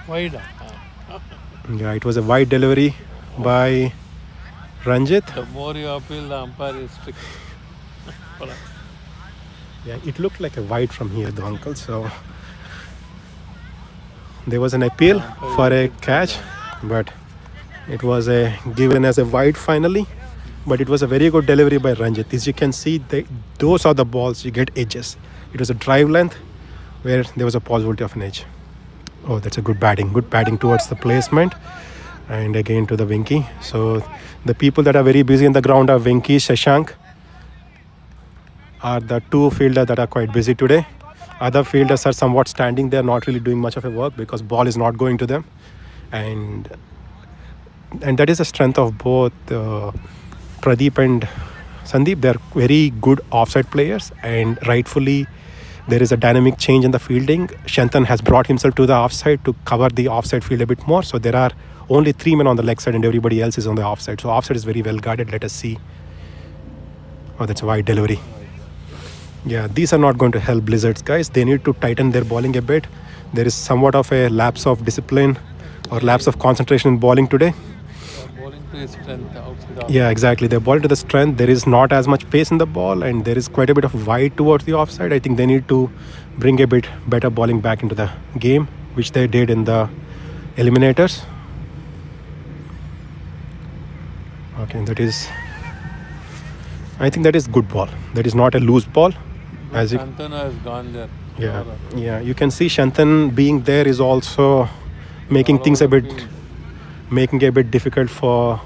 Wide. Yeah, it was a wide delivery by Ranjit. The more you appeal, the umpire is strict. Yeah, it looked like a wide from here, the uncle. So there was an appeal for a catch, but it was given as a wide finally. But it was a very good delivery by Ranjit. As you can see, those are the balls you get edges. It was a drive length where there was a possibility of an edge. Oh, that's a good batting towards the placement, and again to the Venki. So the people that are very busy in the ground are Venki, Shashank, are the 2 fielders that are quite busy today. Other fielders are somewhat standing there, not really doing much of a work because ball is not going to them, and that is the strength of both Pradeep and Sandeep. They're very good offside players, and rightfully there is a dynamic change in the fielding. Shantan has brought himself to the offside to cover the offside field a bit more. So there are only 3 men on the leg side and everybody else is on the offside. So offside is very well guarded. Let us see. Oh, that's a wide delivery. Yeah, these are not going to help Blizzards, guys. They need to tighten their bowling a bit. There is somewhat of a lapse of discipline or lapse of concentration in bowling today. Bowling to his strength outside off. Yeah, exactly. They're ball to the strength. There is not as much pace in the ball, and there is quite a bit of wide towards the offside. I think they need to bring a bit better bowling back into the game, which they did in the eliminators. Okay, that is. I think that is good ball. That is not a loose ball. As you, Shantanu has gone there. yeah, yeah. You can see Shantan being there is also making things a bit, making it a bit difficult for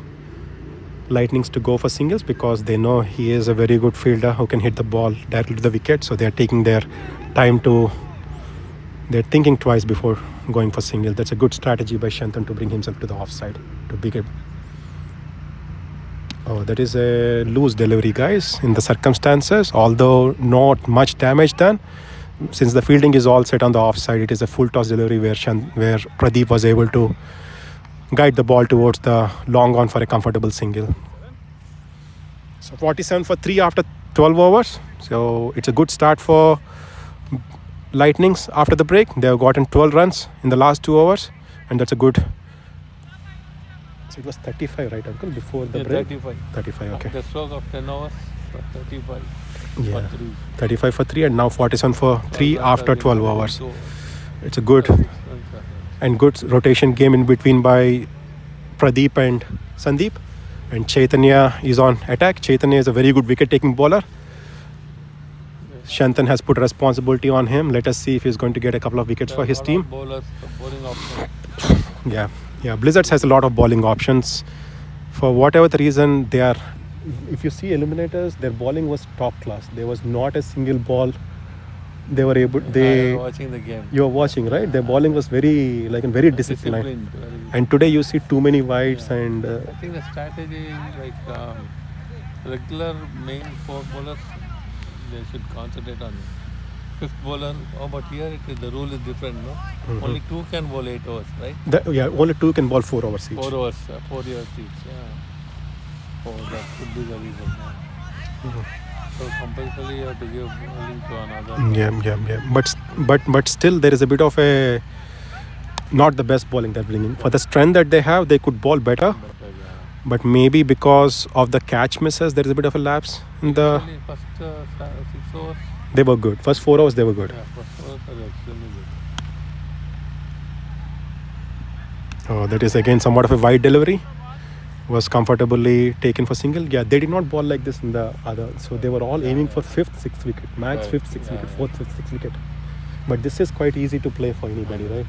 Lightnings to go for singles, because they know he is a very good fielder who can hit the ball directly to the wicket. So they are taking their time to. They're thinking twice before going for single. That's a good strategy by Shantan to bring himself to the offside to big it. Oh, that is a loose delivery, guys, in the circumstances. Although not much damage done, since the fielding is all set on the offside, it is a full toss delivery where Pradeep was able to guide the ball towards the long on for a comfortable single. So 47 for 3 after 12 overs. So it's a good start for Lightnings after the break. They have gotten 12 runs in the last 2 overs, and that's a good. So it was 35, right, Uncle, before the break? 35. 35, okay. The stroke of 10 overs, 35 Yeah, for 3. 35 for 3, and now 47 for 3 after 12 overs. So, It's a good and good rotation game in between by Pradeep and Sandeep. And Chaitanya is on attack. Chaitanya is a very good wicket-taking bowler. Shantan has put responsibility on him. Let us see if he's going to get a couple of wickets for his team. Bowlers, bowling option. Yeah. Blizzards has a lot of bowling options. For whatever the reason, they are. If you see eliminators, their bowling was top class. There was not a single ball. They were able. I was watching the game. You are watching, right? Their bowling was very disciplined. Very. And today you see too many wides and. I think the strategy is regular main 4 bowlers, they should concentrate on 5th bowler. Oh, but here the rule is different, no? Mm-hmm. Only 2 can bowl 8 overs, right? Only 2 can bowl 4 overs each. 4 overs, 4 years each. Yeah. Oh, that could be the reason. Yeah. So compulsorily you have to give bowling to another. Yeah. But still there is a bit of a not the best bowling they're bringing. For the strength that they have, they could bowl better. But maybe because of the catch misses, there is a bit of a lapse in the. First 6 overs. They were good. First 4 overs they were good. Yeah, first overs are extremely good. Oh, that is again somewhat of a wide delivery. Was comfortably taken for single. Yeah, they did not bowl like this in the other. So they were all aiming for 5th, 6th wicket. Max 5th, 6th wicket, 4th, 5th, 6th wicket. But this is quite easy to play for anybody, right?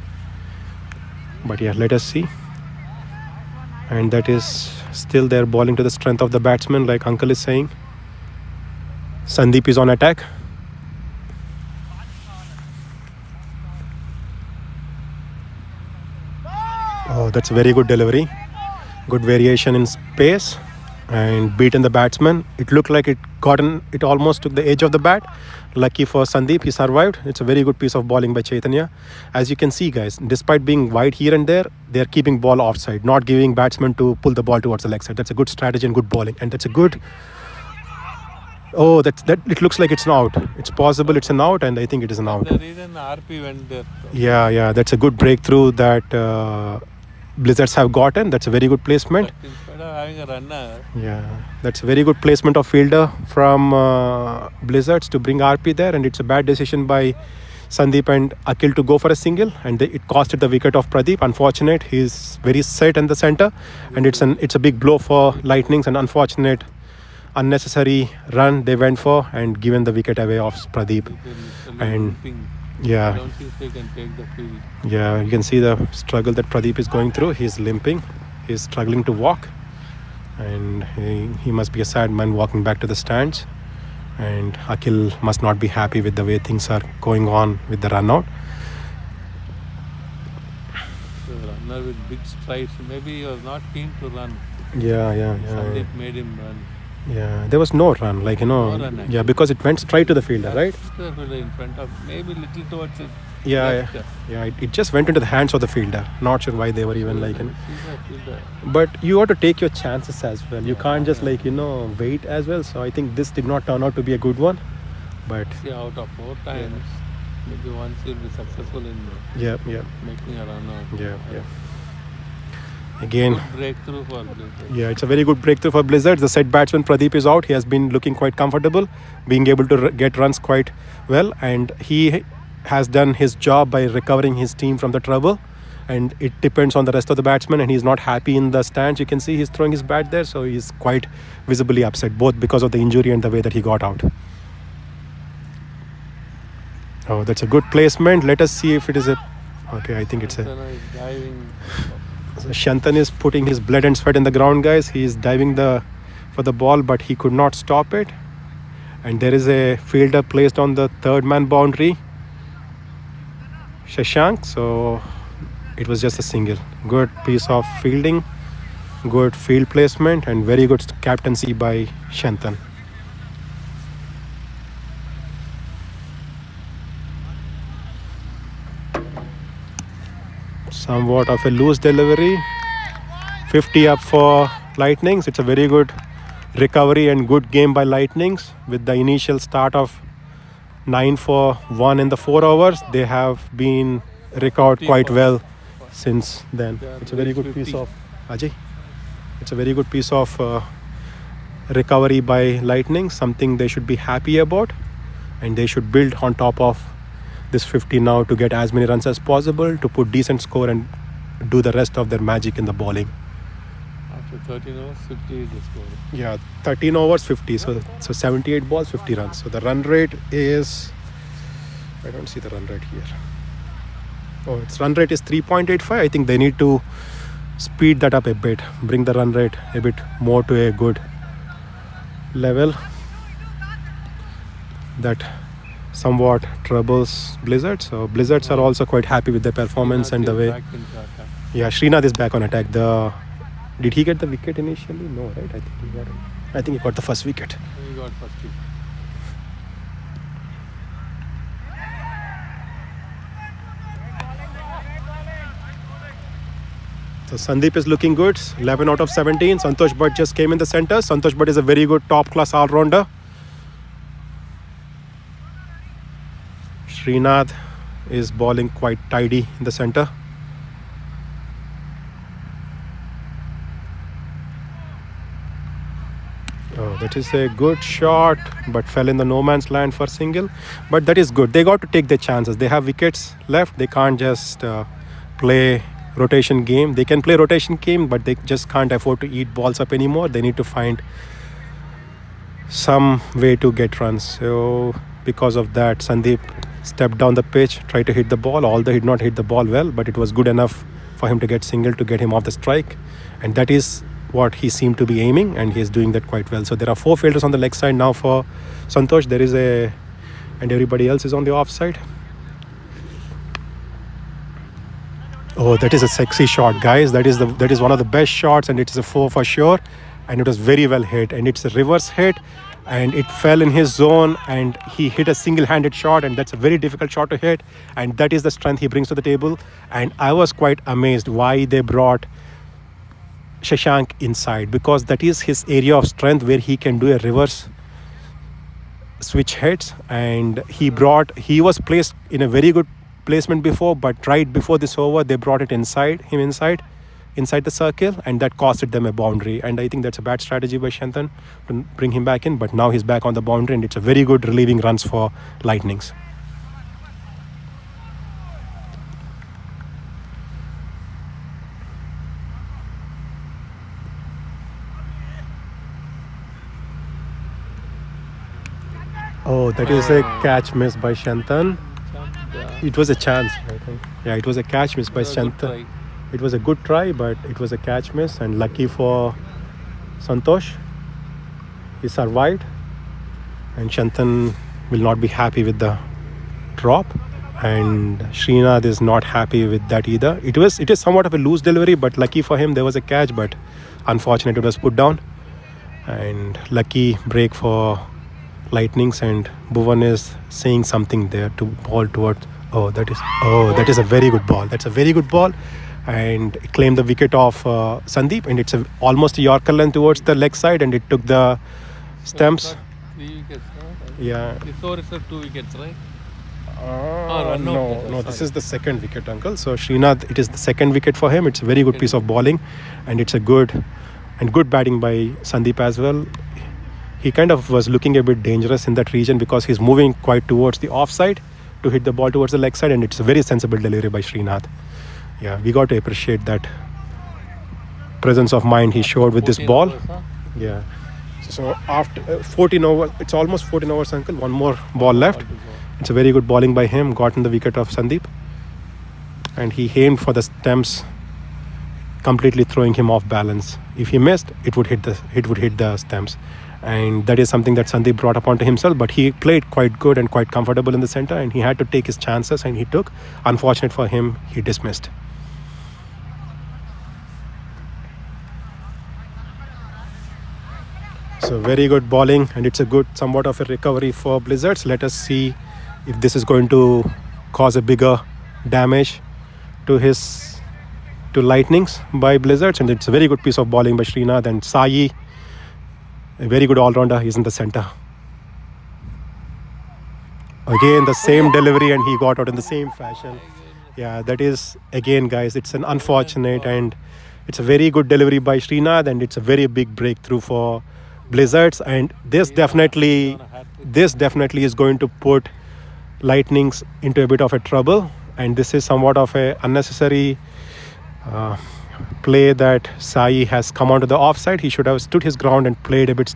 But yeah, let us see. And that is still they're bowling to the strength of the batsman, like Uncle is saying. Sandeep is on attack. Oh, that's a very good delivery. Good variation in space and beaten the batsman. It looked like it almost took the edge of the bat. Lucky for Sandeep, he survived. It's a very good piece of bowling by Chaitanya. As you can see, guys, despite being wide here and there, they're keeping ball offside, not giving batsmen to pull the ball towards the leg side. That's a good strategy and good bowling. And that's a good. Oh, that it looks like it's an out. It's possible it's an out, and I think it is an out. The reason RP went there. Yeah, that's a good breakthrough that Blizzards have gotten. That's a very good placement. But instead of having a runner, Yeah, that's a very good placement of fielder from Blizzards to bring RP there, and it's a bad decision by Sandeep and Akhil to go for a single, and it costed the wicket of Pradeep. Unfortunate, he's very set in the center, and it's a big blow for Lightnings, and unfortunate, unnecessary run they went for, and given the wicket away of Pradeep. And I yeah, don't think they can take the field. yeah, you can see the struggle that Pradeep is going through. He's limping, he's struggling to walk, and he must be a sad man walking back to the stands. And Akhil must not be happy with the way things are going on with the run out. The runner with big strides. Maybe he was not keen to run. Yeah. Sandeep made him run. Yeah, there was no run, No run, actually. yeah, because it went straight to the fielder, right? The fielder in front of, maybe little towards it. Yeah, it just went into the hands of the fielder. Not sure why they were even Fielder. But you have to take your chances as well. You can't just wait as well. So I think this did not turn out to be a good one. But See, out of 4 times, maybe once he'll be successful in yeah, making a run out. yeah. Again, Good breakthrough for Blizzard. yeah, it's a very good breakthrough for Blizzard. The set batsman Pradeep is out. He has been looking quite comfortable, being able to get runs quite well, and he has done his job by recovering his team from the trouble. And it depends on the rest of the batsmen, and he's not happy in the stands. You can see he's throwing his bat there, so he's quite visibly upset, both because of the injury and the way that he got out. Oh, that's a good placement. Let us see if it is a... Okay, I think it's a... Santana is diving. So Shantan is putting his blood and sweat in the ground, guys. He is diving for the ball, but he could not stop it. And there is a fielder placed on the third man boundary, Shashank. So it was just a single. Good piece of fielding, good field placement, and very good captaincy by Shantan. Somewhat of a loose delivery. 50 up for Lightnings. It's a very good recovery and good game by Lightnings. With the initial start of 9 for 1 in the 4 overs, they have been recovered quite well since then. It's a very good piece of Ajay. It's a very good piece of recovery by Lightning. Something they should be happy about, and they should build on top of this 50 now to get as many runs as possible, to put decent score and do the rest of their magic in the bowling. After 13 overs, 50 is the score. Yeah, 13 overs, 50. So 78 balls, 50 runs. So the run rate is... I don't see the run rate here. Oh, its run rate is 3.85. I think they need to speed that up a bit, bring the run rate a bit more to a good level. That somewhat troubles Blizzard. So Blizzards are also quite happy with their performance and the way... Back into attack. Yeah, Srinath is back on attack. Did he get the wicket initially? No, right? I think he got the first wicket. He got first wicket. So Sandeep is looking good. 11 out of 17. Santosh Bhatt just came in the center. Santosh Bhatt is a very good top-class all-rounder. Srinath is bowling quite tidy in the center. Oh, that is a good shot, but fell in the no man's land for single. But that is good. They got to take their chances. They have wickets left. They can't just play rotation game. They can play rotation game, but they just can't afford to eat balls up anymore. They need to find some way to get runs. So because of that, Sandeep stepped down the pitch, tried to hit the ball, although he did not hit the ball well, but it was good enough for him to get single, to get him off the strike. And that is what he seemed to be aiming, and he is doing that quite well. So there are 4 fielders on the leg side now for Santosh. There is and everybody else is on the offside. Oh, that is a sexy shot, guys. That is one of the best shots, and it is a 4 for sure. And it was very well hit, and it's a reverse hit, and it fell in his zone, and he hit a single-handed shot, and that's a very difficult shot to hit, and that is the strength he brings to the table. And I was quite amazed why they brought Shashank inside, because that is his area of strength, where he can do a reverse switch hits. And he was placed in a very good placement before, but right before this over they brought it inside the circle, and that costed them a boundary. And I think that's a bad strategy by Shantan to bring him back in, but now he's back on the boundary, and it's a very good relieving runs for Lightnings. Oh, that is a catch miss by Shantan. It was a chance, I think. Yeah, it was a catch miss by Shantan. It was a good try, but it was a catch miss, and lucky for Santosh, he survived. And Shantan will not be happy with the drop, and Srinath is not happy with that either. It is somewhat of a loose delivery, but lucky for him there was a catch, but unfortunate it was put down. And lucky break for Lightnings, and Bhuvan is saying something there to ball towards. That is a very good ball. That's a very good ball, and it claimed the wicket of Sandeep, and it's almost a Yorker length towards the leg side, and it took the stumps. 3 wickets, right? Yeah. This over is 2 wickets, right? run out that was, No, this is the second wicket, uncle. So Srinath, it is the second wicket for him. It's a very good piece of bowling, and it's a good batting by Sandeep as well. He kind of was looking a bit dangerous in that region because he's moving quite towards the offside to hit the ball towards the leg side, and it's a very sensible delivery by Srinath. Yeah, we got to appreciate that presence of mind he showed with this 14 ball. overs, huh? Yeah. So after 14 overs, it's almost 14 overs, uncle. One more ball left. It's a very good bowling by him. Gotten the wicket of Sandeep, and he aimed for the stumps, completely throwing him off balance. If he missed, it would hit the stumps, and that is something that Sandeep brought upon to himself. But he played quite good and quite comfortable in the center, and he had to take his chances, and he took. Unfortunate for him, he dismissed. So very good bowling, and it's a good somewhat of a recovery for Blizzards. Let us see if this is going to cause a bigger damage to Lightnings by Blizzards. And it's a very good piece of bowling by Srinath, and Sai, a very good all-rounder, is in the center. Again the same delivery, and he got out in the same fashion. Yeah, that is, again guys, it's an unfortunate, and it's a very good delivery by Srinath, and it's a very big breakthrough for Blizzards, and this definitely is going to put Lightnings into a bit of a trouble. And this is somewhat of a unnecessary play that Sai has come onto the offside. He should have stood his ground and played a bit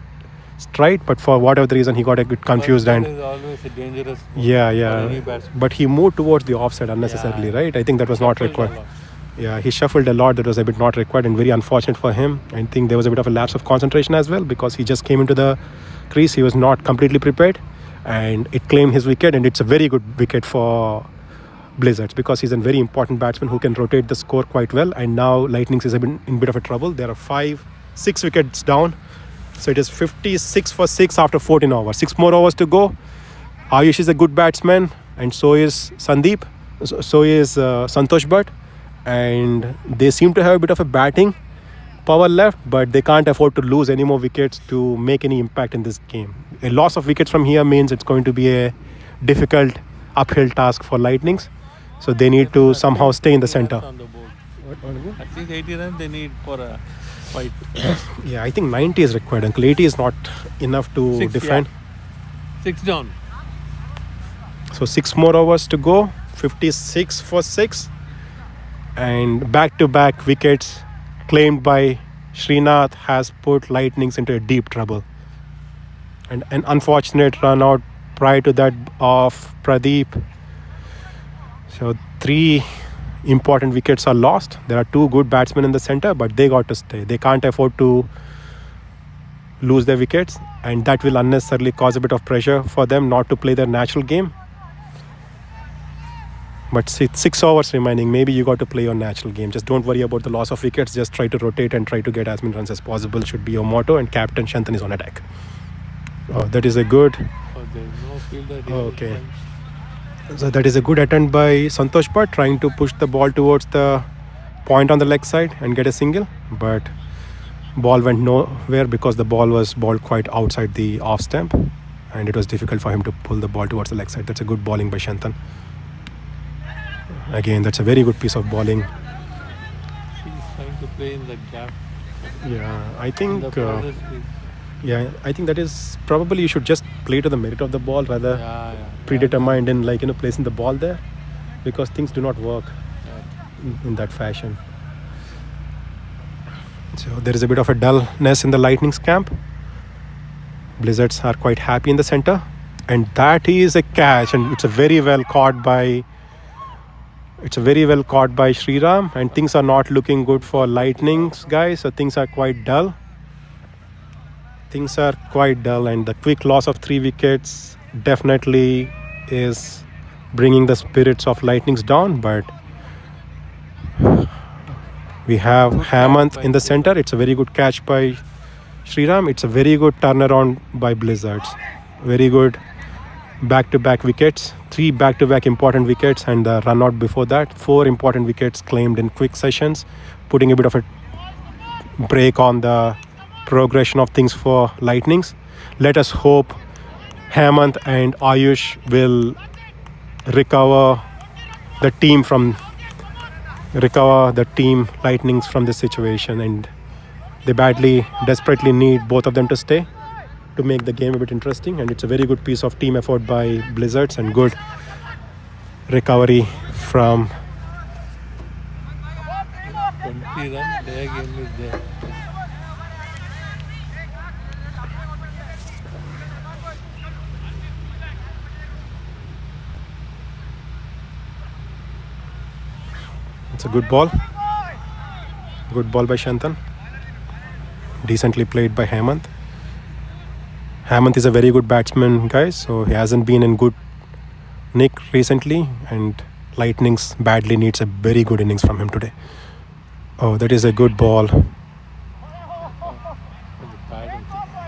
straight, but for whatever the reason he got a bit confused. That And is always a dangerous for any yeah, batsman. but he moved towards the offside unnecessarily, right? I think that was not Shuffled a required. lot. Yeah, he shuffled a lot. That was a bit not required, and very unfortunate for him. I think there was a bit of a lapse of concentration as well, because he just came into the crease. He was not completely prepared, and it claimed his wicket. And it's a very good wicket for Blizzards, because he's a very important batsman who can rotate the score quite well. And now Lightnings is in bit of a trouble. There are 6 wickets down, so it is 56 for 6 after 14 overs. 6 more overs to go. Ayush is a good batsman, and so is Sandeep. So is Santosh Bhatt. And they seem to have a bit of a batting power left, but they can't afford to lose any more wickets to make any impact in this game. A loss of wickets from here means it's going to be a difficult uphill task for Lightnings, so they need to somehow stay in the center. On the board. At least 80 runs they need for a fight. Yeah, I think 90 is required, uncle. 80 is not enough to 6, defend. yeah. 6 down. So 6 more overs to go. 56 for 6, and back-to-back wickets claimed by Srinath has put Lightnings into a deep trouble. And an unfortunate run out prior to that of Pradeep. So 3 important wickets are lost. There are 2 good batsmen in the center, but they got to stay. They can't afford to lose their wickets, and that will unnecessarily cause a bit of pressure for them not to play their natural game. But 6 overs remaining. Maybe you got to play your natural game. Just don't worry about the loss of wickets. Just try to rotate and try to get as many runs as possible should be your motto. And Captain Shantan is on attack. Oh, that is a good. Oh, there is no fielder. Okay. So that is a good attempt by Santosh Bhatt, trying to push the ball towards the point on the leg side and get a single. But ball went nowhere because the ball was balled quite outside the off stump, and it was difficult for him to pull the ball towards the leg side. That's a good bowling by Shantan. Again, that's a very good piece of bowling. He's trying to play in the gap. Yeah, I The think. progress is, I think that is probably you should just play to the merit of the ball rather yeah. predetermined in placing the ball there, because things do not work in that fashion. So there is a bit of a dullness in the Lightning's camp. Blizzards are quite happy in the center, and that is a catch, and it's a very well caught by Sriram, and things are not looking good for Lightnings, guys. So things are quite dull. And the quick loss of 3 wickets definitely is bringing the spirits of Lightnings down. But we have Hemant in the center. It's a very good catch by Sriram. It's a very good turnaround by Blizzards. Very good back-to-back wickets. 3 back-to-back important wickets, and the run out before that. 4 important wickets claimed in quick sessions, putting a bit of a break on the progression of things for Lightnings. Let us hope Hemant and Ayush will recover the team Lightnings from this situation, and they desperately need both of them to stay to make the game a bit interesting. And it's a very good piece of team effort by Blizzards and good recovery from 20 run, their game is there. It's a good ball by Shantan, decently played by Hemant. Hemant is a very good batsman, guys, so he hasn't been in good nick recently, and Lightnings badly needs a very good innings from him today. Oh, that is a good ball.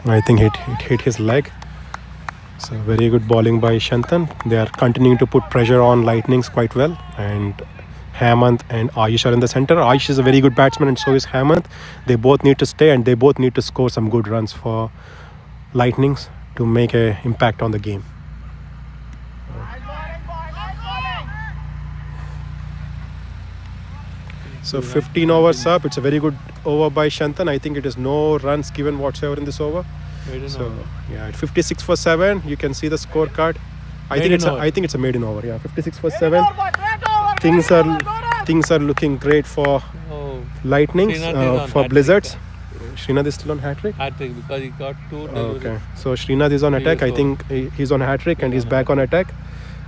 I think it hit his leg. So very good bowling by Shantan. They are continuing to put pressure on Lightnings quite well, and Hemant and Ayush are in the center. Ayush is a very good batsman and so is Hemant. They both need to stay and they both need to score some good runs for Lightnings to make an impact on the game. So 15 overs up. It's a very good over by Shantan. I think it is no runs given whatsoever in this over. So yeah, at 56 for 7, you can see the scorecard. I think it's a maiden over. Yeah, 56 for 7. Things are looking great for Lightnings, for Blizzards. Srinath is still on hat-trick? Hat-trick because he got 2 deliveries. Okay, so Srinath is on attack. I think he's on hat-trick and he's back on attack.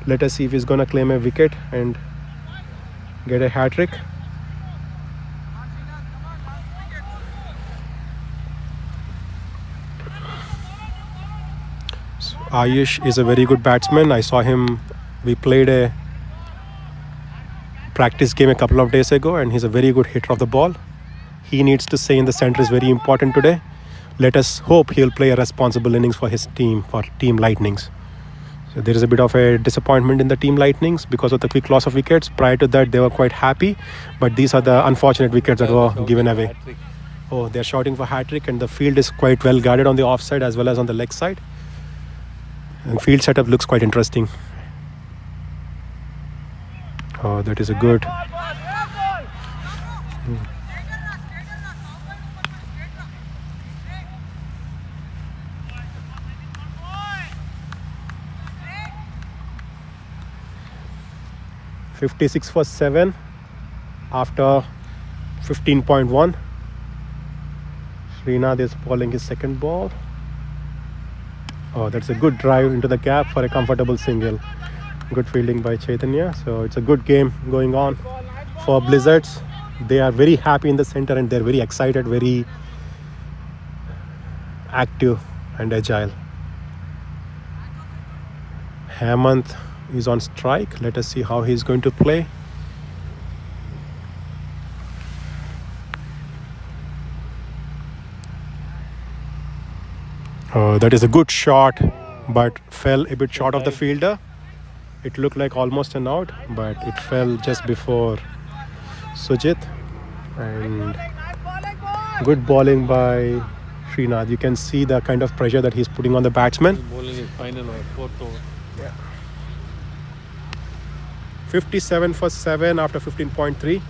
Let us see if he's going to claim a wicket and get a hat-trick. So Ayush is a very good batsman. I saw him, we played a practice game a couple of days ago and he's a very good hitter of the ball. He needs to stay in the center is very important today. Let us hope he'll play a responsible innings for his team, for Team Lightnings. So there is a bit of a disappointment in the Team Lightnings because of the quick loss of wickets. Prior to that, they were quite happy, but these are the unfortunate wickets that were given away. Oh, they're shouting for hat-trick and the field is quite well guarded on the offside as well as on the leg side. And field setup looks quite interesting. Oh, that is a good. 56 for 7 after 15.1. Srinath is bowling his second ball. Oh, that's a good drive into the gap for a comfortable single. Good fielding by Chaitanya. So it's a good game going on for Blizzards. They are very happy in the center and they're very excited, very active and agile. Hemant is on strike. Let us see how he's going to play. Oh, that is a good shot, but fell a bit short of the fielder. It looked like almost an out, but it fell just before Sujit. And good bowling by Srinath. You can see the kind of pressure that he's putting on the batsman. Bowling is final over, 4th over. Yeah. 57 for 7 after 15.3.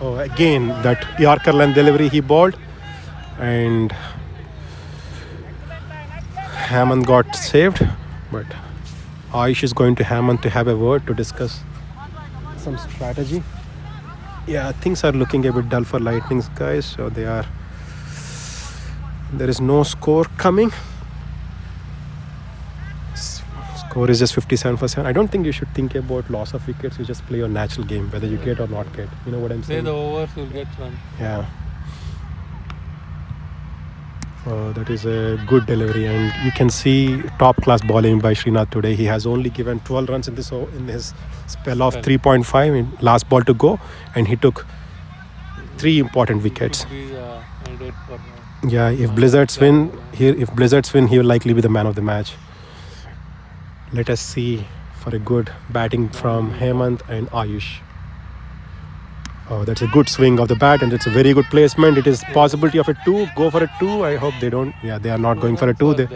Oh, again that Yorker length delivery he bowled, and Hemant got saved. But Ayush is going to Hemant to have a word to discuss some strategy. Yeah, things are looking a bit dull for Lightnings, guys. So there is no score coming. Score is just 57 for 7. I don't think you should think about loss of wickets. You just play your natural game, whether you get or not get. You know what I'm saying? Play the overs, you'll get run. Yeah. That is a good delivery, and you can see top class bowling by Srinath today. He has only given 12 runs in his spell of 3.5 in last ball to go, and he took 3 important wickets. Yeah, if Blizzards win, he will likely be the man of the match. Let us see for a good batting from Hemant and Ayush. Oh, that's a good swing of the bat, and it's a very good placement. It is possibility of a 2. Go for a 2. I hope they don't. Yeah, they are not going for a 2.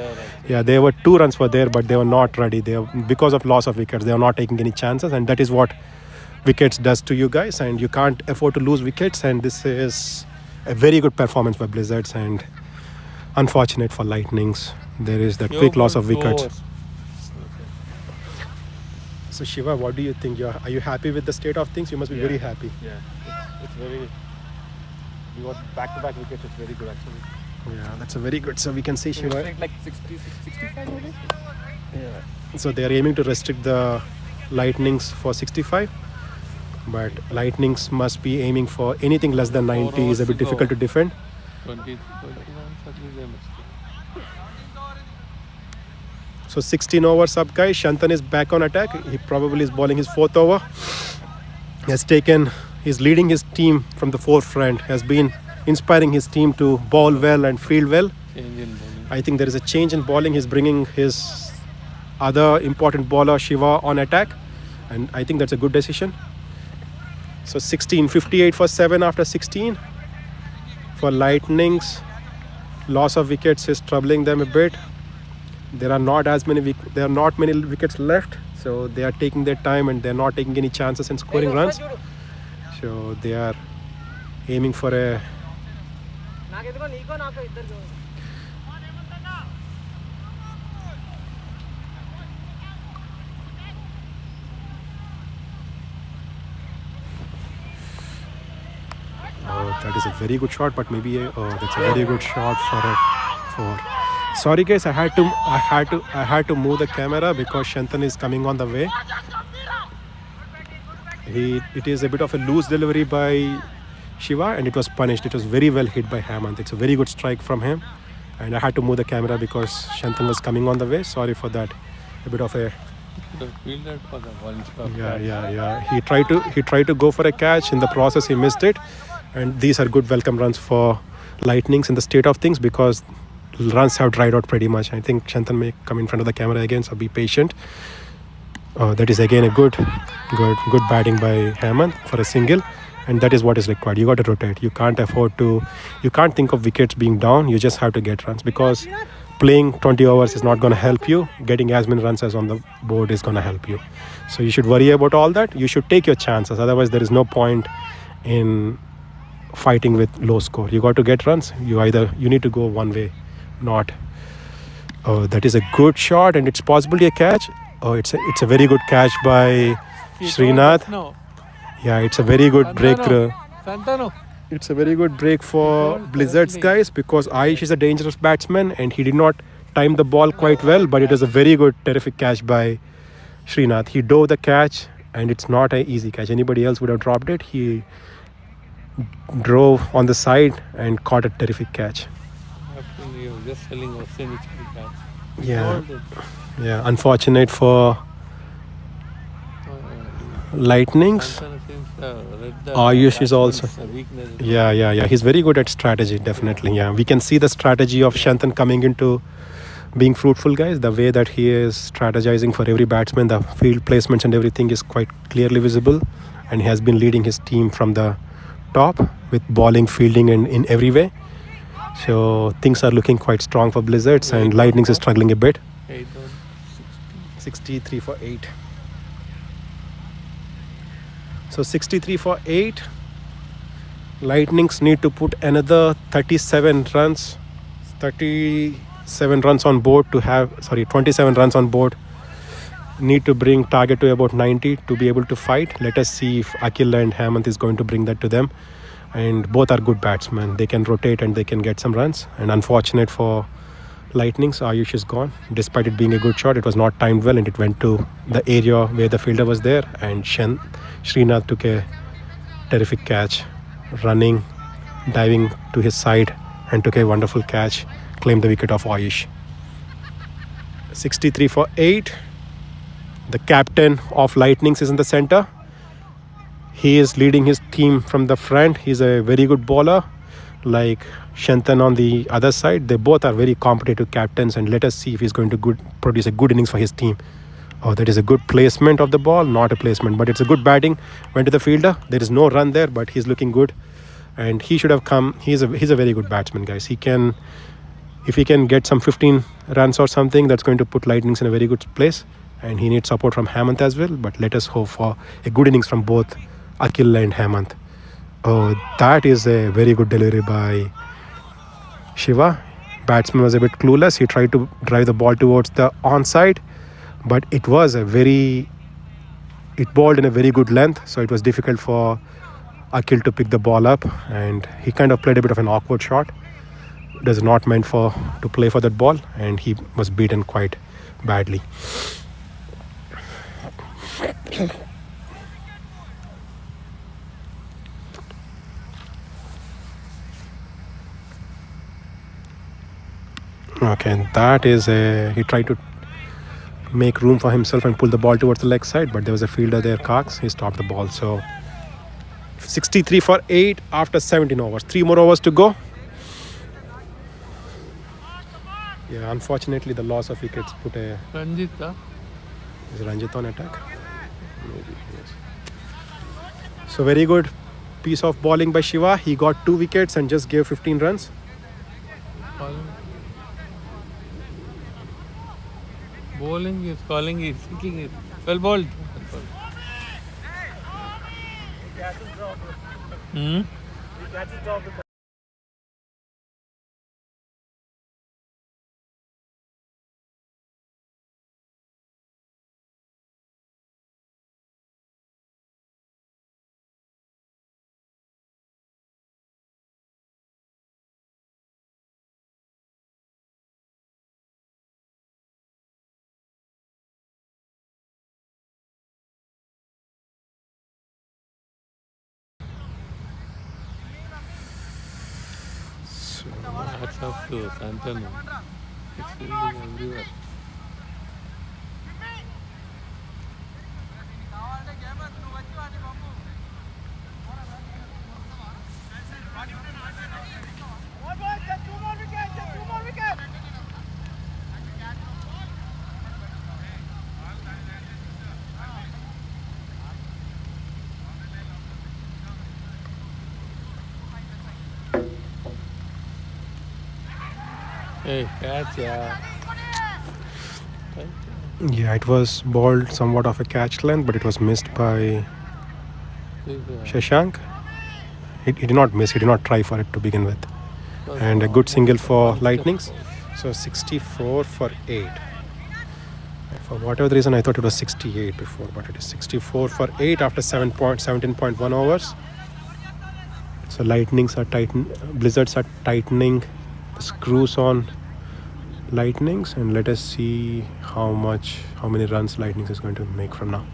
There were 2 runs for there, but they were not ready. Because of loss of wickets, they are not taking any chances, and that is what wickets does to you guys. And you can't afford to lose wickets. And this is a very good performance by Blizzards, and unfortunate for Lightnings. There is that quick loss of wickets. So Shiva, what do you think? Are you happy with the state of things? You must be very happy. Yeah, it's very. We got back-to-back wickets. It's very good actually. Yeah, that's a very good. So we can see Shiva. Like 65 maybe. Yeah. So they are aiming to restrict the Lightnings for 65, but Lightnings must be aiming for anything less than 90 is a bit difficult to defend. 20 runs at least they must. So 16 overs up, guys. Shantan is back on attack. He probably is bowling his 4th over. He's leading his team from the forefront. Has been inspiring his team to bowl well and field well. Change in bowling. I think there is a change in bowling. He's bringing his other important bowler Shiva on attack, and I think that's a good decision. So 16, 58 for 7 after 16. For Lightnings, loss of wickets is troubling them a bit. There are not many wickets left, so they are taking their time and they're not taking any chances in scoring runs. So they are aiming for a that is a very good shot, but maybe that's a very good shot for. Sorry guys, I had to move the camera because Shantan is coming on the way. It is a bit of a loose delivery by Shiva, and it was punished. It was very well hit by Hemant. It's a very good strike from him, and I had to move the camera because Shantan was coming on the way. Sorry for that. A bit of a The fielder for the one stop. yeah. He tried to go for a catch. In the process, he missed it, and these are good welcome runs for Lightnings in the state of things because runs have dried out pretty much. I think Shantan may come in front of the camera again, so be patient. That is again a good batting by Hemant for a single, and that is what is required. You got to rotate. You can't think of wickets being down. You just have to get runs because playing 20 overs is not going to help you. Getting as many runs as on the board is going to help you. So you should worry about all that. You should take your chances. Otherwise, there is no point in fighting with low score. You got to get runs. You need to go one way. Not that is a good shot, and it's possibly a catch. It's a very good catch by Srinath. No. Yeah, it's a very good breakthrough. Santanu. It's a very good break for Blizzards guys because Ayush is a dangerous batsman and he did not time the ball quite well, but it was a very good terrific catch by Srinath. He dove the catch and it's not an easy catch. Anybody else would have dropped it. He drove on the side and caught a terrific catch. You're just selling Austin catch. Yeah, unfortunate for Lightnings. Ayush is also yeah he's very good at strategy, definitely. Yeah, we can see the strategy of Shantan coming into being fruitful, guys. The way that he is strategizing for every batsman, the field placements and everything is quite clearly visible, and he has been leading his team from the top with bowling, fielding and in every way. So things are looking quite strong for Blizzards, and Lightnings is struggling a bit. 63 for 8. So 63 for 8. Lightnings need to put another 37 runs on board to have 27 runs on board. Need to bring target to about 90 to be able to fight. Let us see if Akhil and Hemant is going to bring that to them. And both are good batsmen. They can rotate and they can get some runs. And unfortunate for Lightnings, Ayush is gone. Despite it being a good shot, it was not timed well and it went to the area where the fielder was there. And Srinath took a terrific catch, running, diving to his side and took a wonderful catch, claimed the wicket of Ayush. 63 for 8. The captain of Lightnings is in the center. He is leading his team from the front. He's a very good bowler, like Shantan on the other side. They both are very competitive captains, and let us see if he's going to produce a good innings for his team. Oh, that is a good placement of the ball. Not a placement, but it's a good batting. Went to the fielder. There is no run there, but he's looking good. And he should have come. He's a very good batsman, guys. He can, if he can get some 15 runs or something, that's going to put Lightnings in a very good place. And he needs support from Hemant as well. But let us hope for a good innings from both Akhil and Hemant. Oh, that is a very good delivery by Shiva. Batsman was a bit clueless. He tried to drive the ball towards the onside, but it balled in a very good length, so it was difficult for Akhil to pick the ball up, and he kind of played a bit of an awkward shot. It was not meant to play for that ball, and he was beaten quite badly. Okay, and that is he tried to make room for himself and pull the ball towards the leg side, but there was a fielder there, Cox. He stopped the ball. So 63 for 8 after 17 overs. 3 more overs to go. Yeah, unfortunately the loss of wickets put a... Ranjita. Is Ranjit on attack? Maybe, yes. So very good piece of bowling by Shiva. He got 2 wickets and just gave 15 runs. Bowling is calling it, kicking it. Well bowled. Hats off to Santanu. It's fielding everywhere. Hey, catch, yeah. Yeah, it was bowled somewhat of a catch length, but it was missed by Shashank. He did not miss. He did not try for it to begin with. And a good single for Lightnings. So 64 for 8. For whatever the reason, I thought it was 68 before, but it is 64 for 8 after 17.1 overs. So Lightnings are Blizzards are tightening the screws on Lightnings, and let us see how many runs Lightnings is going to make from now.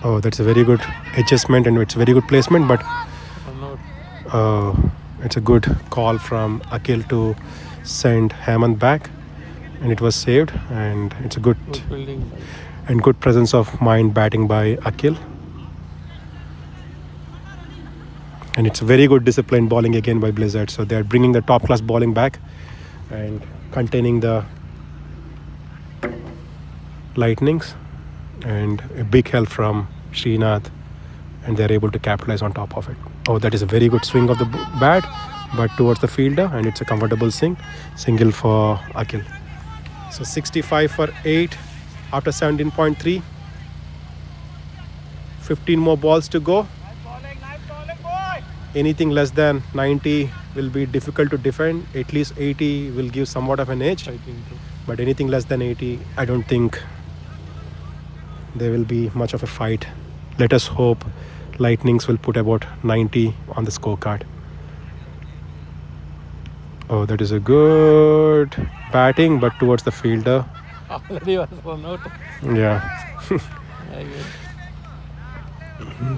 Oh, that's a very good adjustment and it's a very good placement, but it's a good call from Akhil to send Hemant back, and it was saved, and it's a good and good presence of mind batting by Akhil. And it's very good disciplined bowling again by Blizzard. So they're bringing the top class bowling back and containing the Lightnings, and a big help from Srinath, and they're able to capitalize on top of it. Oh, that is a very good swing of the bat, but towards the fielder, and it's a comfortable single for Akhil. So 65 for 8 after 17.3. 15 more balls to go. Anything less than 90 will be difficult to defend. At least 80 will give somewhat of an edge. But anything less than 80, I don't think there will be much of a fight. Let us hope Lightnings will put about 90 on the scorecard. Oh, that is a good batting, but towards the fielder. Already was one out. Yeah.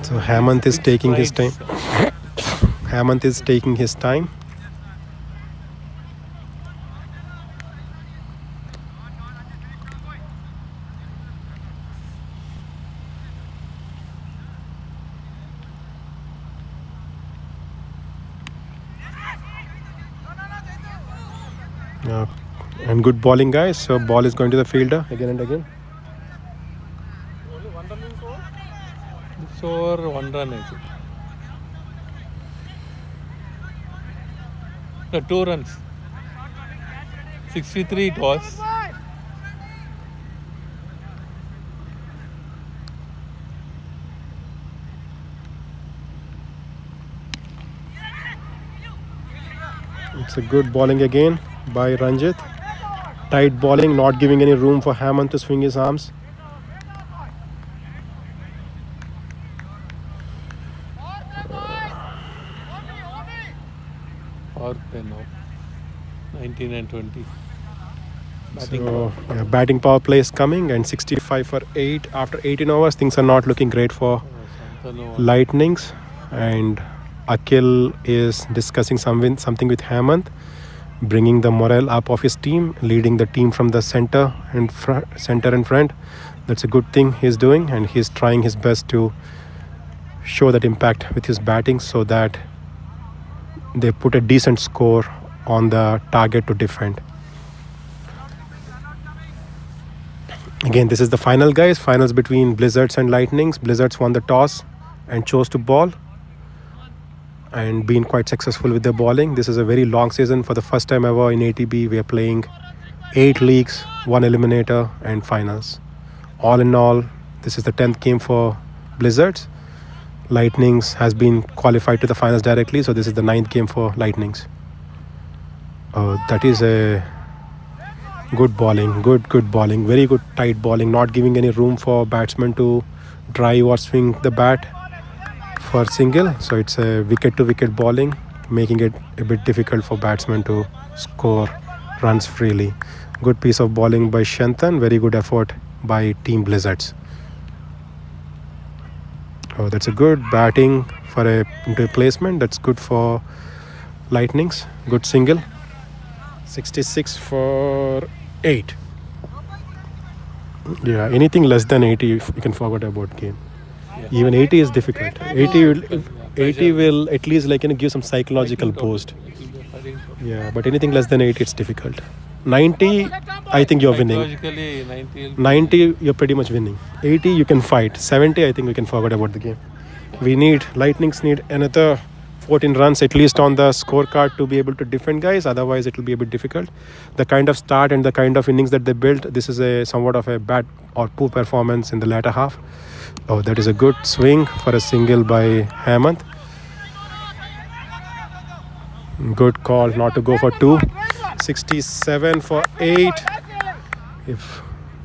So Hemant is taking his time. Hemant is taking his time. And good bowling, guys. So ball is going to the fielder again and again. It's over 1 run, I think. No, 2 runs. 63 it was. It's a good bowling again by Ranjit. Tight bowling, not giving any room for Hemant to swing his arms. Power play now. 19 and 20. Batting So yeah, batting power play is coming, and 65 for 8 after 18 overs. Things are not looking great for Lightnings, and Akhil is discussing something with Hemant, bringing the morale up of his team, leading the team from the center and front. That's a good thing he's doing, and he's trying his best to show that impact with his batting so that they put a decent score on the target to defend. Again, this is the final, guys. Finals between Blizzards and Lightnings. Blizzards won the toss and chose to ball and been quite successful with their bowling. This is a very long season. For the first time ever in ATB, we are playing 8 leagues, 1 eliminator and finals. All in all, this is the 10th game for Blizzards. Lightnings has been qualified to the finals directly, so this is the 9th game for Lightnings. That is a good bowling, good bowling, very good tight bowling, not giving any room for batsmen to drive or swing the bat for single. So it's a wicket to wicket bowling, making it a bit difficult for batsmen to score runs freely. Good piece of bowling by Shantan, very good effort by Team Blizzards. That's a good batting for a replacement. That's good for Lightnings. Good single. 66 for 8. Yeah, anything less than 80, you can forget about game. Yeah. Even 80 is difficult. 80 will at least give some psychological boost. Yeah, but anything less than 80, it's difficult. 90, I think you're winning. Psychologically, 90, you're pretty much winning. 80, you can fight. 70, I think we can forget about the game. Lightnings need another 14 runs at least on the scorecard to be able to defend, guys. Otherwise, it will be a bit difficult. The kind of start and the kind of innings that they built, this is a somewhat of a bad or poor performance in the latter half. That is a good swing for a single by Hemant. Good call not to go for 2. 67 for 8. If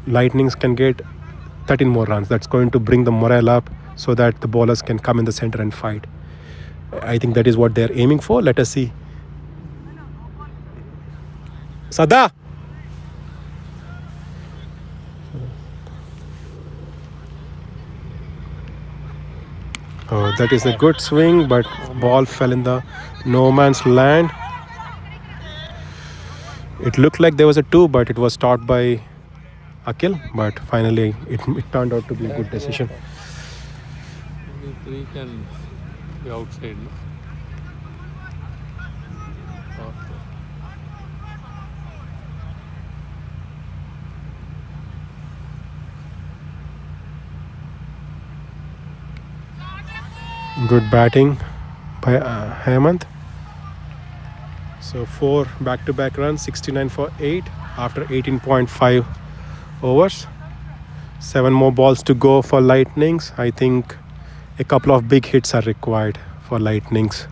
Lightnings can get 13 more runs, that's going to bring the morale up so that the bowlers can come in the center and fight. I think that is what they're aiming for. Let us see. Sada! That is a good swing, but ball fell in the no man's land. It looked like there was a 2, but it was stopped by Akhil. But finally, it turned out to be a good decision. only 3 can be outside. No? Good batting by Hemant. So 4 back-to-back runs, 69 for 8 after 18.5 overs. 7 more balls to go for Lightnings. I think a couple of big hits are required for Lightnings.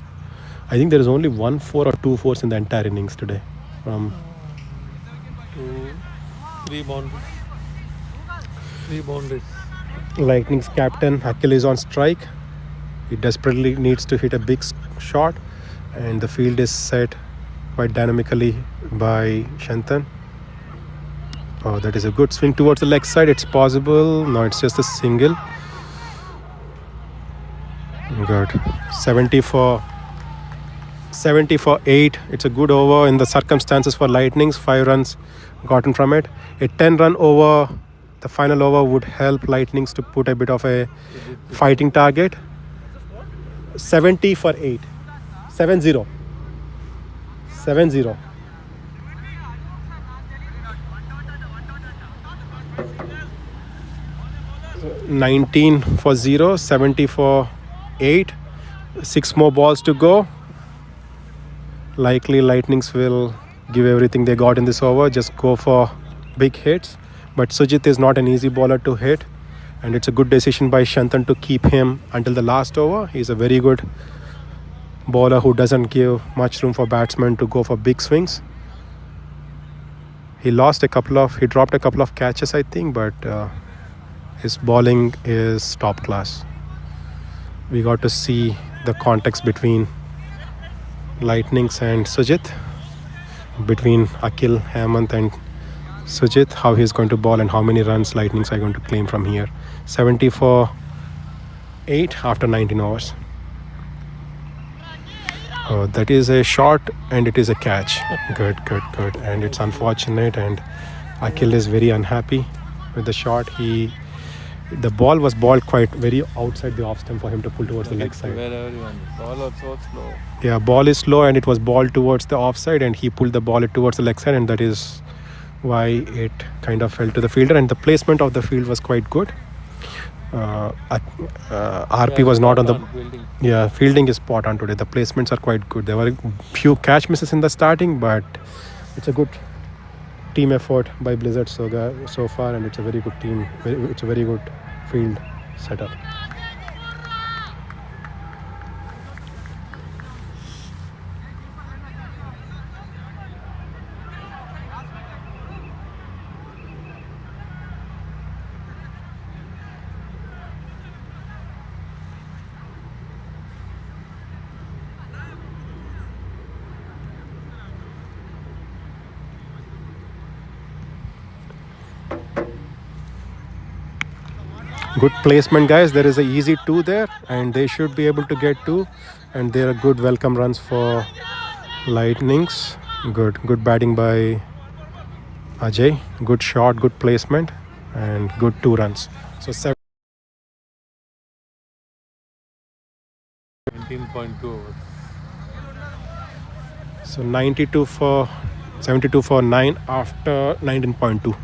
I think there is only 1 4 or 2 4s in the entire innings today. 3 boundaries. 3 boundaries. Lightning's captain Akhil is on strike. He desperately needs to hit a big shot, and the field is set quite dynamically by Shantan. That is a good swing towards the leg side. It's possible. No, it's just a single. Good. 70 for 8. It's a good over in the circumstances for Lightnings. 5 runs gotten from it. A 10-run over, the final over, would help Lightnings to put a bit of a fighting target. 70 for 8. 7-0. 19 for 0, 70 for 8. 6 more balls to go. Likely Lightnings will give everything they got in this over, just go for big hits. But Sujit is not an easy bowler to hit, and it's a good decision by Shantan to keep him until the last over. He's a very good bowler who doesn't give much room for batsmen to go for big swings. He dropped a couple of catches, I think, but his bowling is top class. We got to see the context between Lightnings and Sujit, between Akhil, Hemant and Sujit, how he's going to bowl and how many runs Lightnings are going to claim from here. 70 for 8 after 19 overs. Oh, that is a shot and it is a catch. Good. And it's unfortunate, and Akhil is very unhappy with the shot. The ball was balled quite very outside the off stump for him to pull towards the leg side. Wherever you want. Ball was so slow. Yeah, ball is slow and it was balled towards the offside, and he pulled the ball towards the leg side, and that is why it kind of fell to the fielder. And the placement of the field was quite good. RP was not on the Fielding. Yeah, fielding is spot on today. The placements are quite good. There were a few catch misses in the starting, but it's a good team effort by Blizzard so far, and it's a very good team. It's a very good field setup. Good placement, guys. There is a easy 2 there, and they should be able to get 2, and there are good welcome runs for Lightnings. Good batting by Ajay. Good shot, good placement, and good 2 runs. So 19.2 overs. So 72 for 9 after 19.2.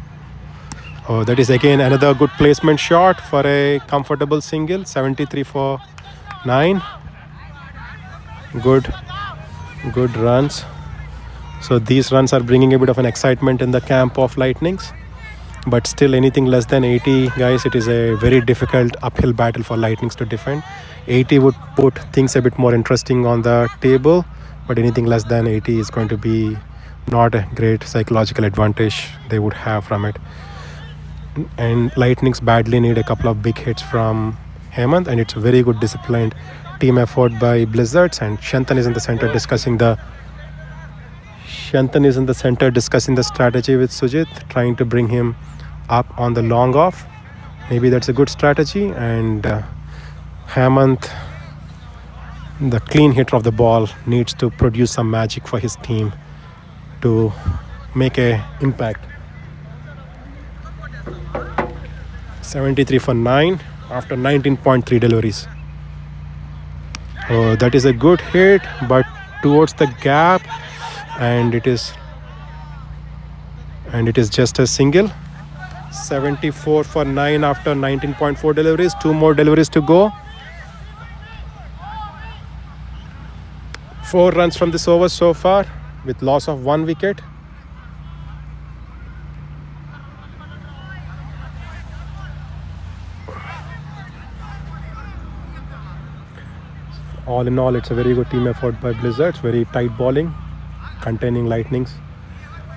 Oh, that is again another good placement shot for a comfortable single. 73 for 9. Good runs. So these runs are bringing a bit of an excitement in the camp of Lightnings. But still, anything less than 80, guys, it is a very difficult uphill battle for Lightnings to defend. 80 would put things a bit more interesting on the table, but anything less than 80 is going to be not a great psychological advantage they would have from it. And Lightnings badly need a couple of big hits from Hemant, and it's a very good disciplined team effort by Blizzards. And Shantan is in the center discussing the strategy with Sujit, trying to bring him up on the long off. Maybe that's a good strategy. And Hemant, the clean hitter of the ball, needs to produce some magic for his team to make a impact. 73 for 9 after 19.3 deliveries. Oh, that is a good hit, but towards the gap, and it is just a single. 74 for 9 after 19.4 deliveries. 2 more deliveries to go. 4 runs from this over so far, with loss of 1 wicket. All in all, it's a very good team effort by Blizzards. Very tight bowling, containing Lightnings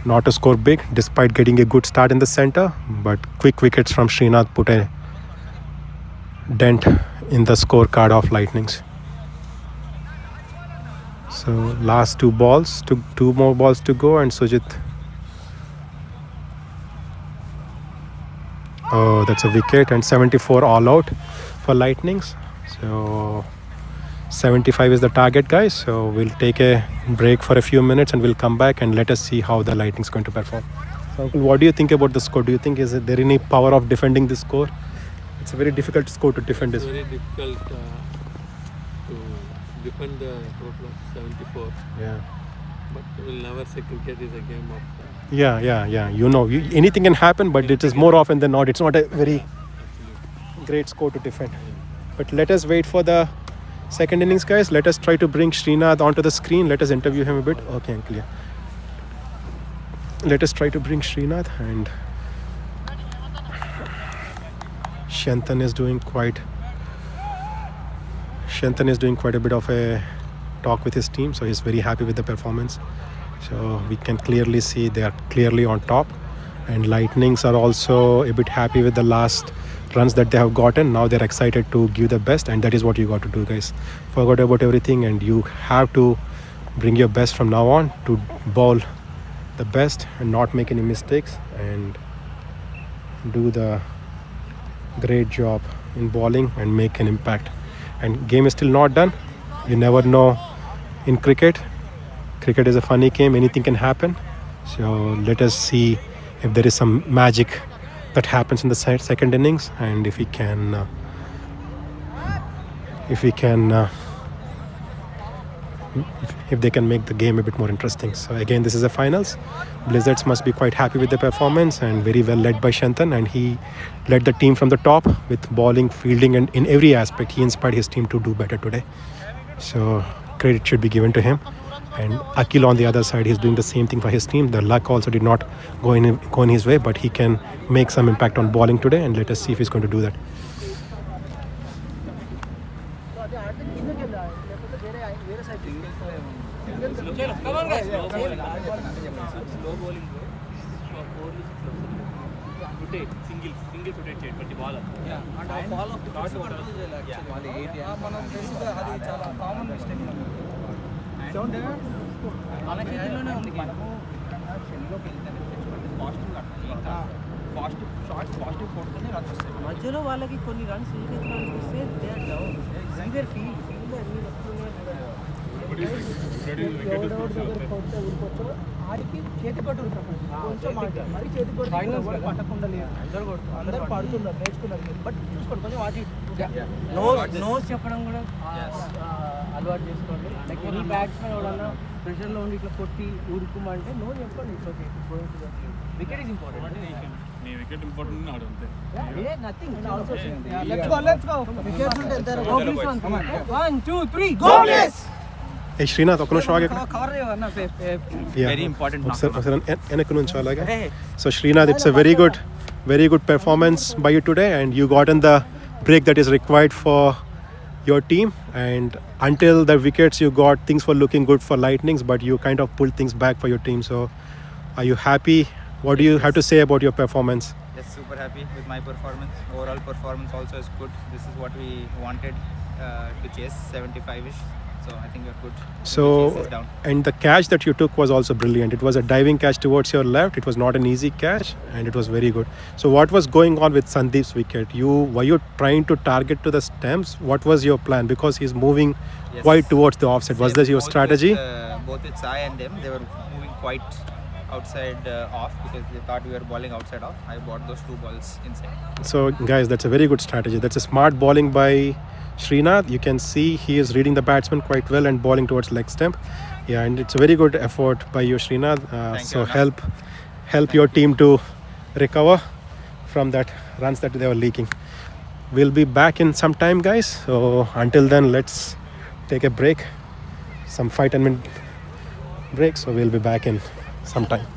not to score big despite getting a good start in the center, but quick wickets from Srinath put a dent in the scorecard of Lightnings. So last 2 more balls to go, and Sujit. Oh, that's a wicket, and 74 all out for Lightnings. So 75 is the target, guys. So we'll take a break for a few minutes and we'll come back and let us see how the Lightning's going to perform. So Uncle, what do you think about the score? Do you think is there any power of defending this score? It's a very difficult score to defend. It's very difficult to defend the total of 74. Yeah. But we'll never say cricket is a game of... Yeah. You know, anything can happen, but it is more often than not. It's not a very great score to defend. But let us wait for the second innings, guys. Let us try to bring Srinath onto the screen. Let us interview him a bit. Okay, clear. Let us try to bring Srinath, and Shantan is doing quite a bit of a talk with his team, so he's very happy with the performance. So we can clearly see they are clearly on top, and Lightnings are also a bit happy with the last runs that they have gotten. Now they're excited to give the best, and that is what you got to do, guys. Forget about everything, and you have to bring your best from now on to bowl the best and not make any mistakes, and do the great job in bowling and make an impact. And game is still not done. You never know in cricket. Cricket is a funny game, anything can happen. So let us see if there is some magic that happens in the second innings, and if they can make the game a bit more interesting. So again, this is the finals. Blizzards must be quite happy with the performance, and very well led by Shantan, and he led the team from the top with bowling, fielding, and in every aspect he inspired his team to do better today. So credit should be given to him. And Akil on the other side, he's doing the same thing for his team. The luck also did not go in his way, but he can make some impact on bowling today, and let us see if he's going to do that. Come on, guys. Slow bowling. Rotate, single rotate చేయండి ప్రతి ball. And a ball of the control చేయాలి actually. మనం చేసేది అది చాలా common mistake. మన చేతిలోనే ఉంది. మనము షెల్లోకి వెళ్తేనే ఫాస్ట్ షార్ట్ పాజిటివ్ కొడుతూనే రన్స్ వస్తాయి. మధ్యలో వాళ్ళకి కొన్ని రన్స్ ఈజీగా అనిపిస్తే దే ఆర్ డౌన్. ఈజర్ ఫీల్డ్లో అన్ని వస్తున్నాయి. ఆడికి చేతి పట్టు కొంచెం మరి చేతి పట్టు పట్టకుండా లేదు. అందరూ పడుతున్నారు, నేర్చుకున్నారు. బట్ చూసుకోండి కొంచెం వాటి నోస్ చెప్పడం కూడా అలవాటు చేసుకోండి. లైక్ ఎనీ బ్యాట్స్మెన్ ఎవడన్నా ప్రెషర్లో ఉండి ఇట్లా కొట్టి ఊరుకోమంటే నో చెప్పండి. It's okay, wicket is important. Me wicket important ఆడు అంతే. Nothing also let's go wickets ఉంటే ఎంత 1 2 3 గో ప్లీజ్. Hey Srinath, ఒక నిమిషం ఆగే. కవర్ చేయవన్నా వెరీ ఇంపార్టెంట్. వెనక నుంచి అలాగే. So Srinath, it's a very good performance by you today, and you got in the break that is required for your team, and until the wickets you got things for looking good for Lightnings, but you kind of pulled things back for your team. So are you happy? What do you have to say about your performance? Yes, super happy with my performance. Overall performance also is good. This is what we wanted to chase, 75ish. So I think we're good. So, and the catch that you took was also brilliant. It was a diving catch towards your left. It was not an easy catch, and it was very good. So what was going on with Sandeep's wicket? Were you trying to target to the stumps? What was your plan? Because he's moving quite towards the offside. Was this your strategy? Both with Sai and them, they were moving quite outside off because they thought we were bowling outside off. I bought those two balls inside. So guys, that's a very good strategy. That's a smart bowling by Srinath. You can see he is reading the batsman quite well and bowling towards leg stump. Yeah, and it's a very good effort by you, Srinath. So help your team to recover from that runs that they were leaking. We'll be back in some time, guys. So until then, let's take a break, some 5-10 minute break. So we'll be back in some time.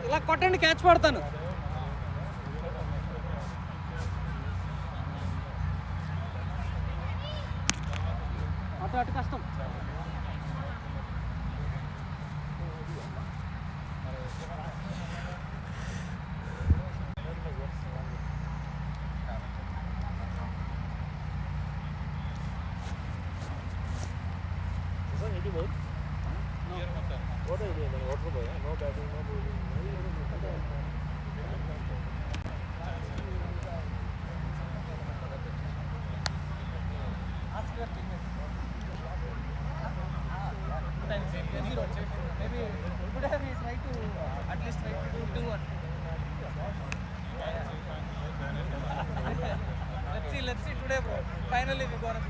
ఇలా కొట్టండి, catch పడతాను. అటు అటు కష్టం. Maybe could have he tried to at least try to do 2-1. Let's see today, bro. Finally we got a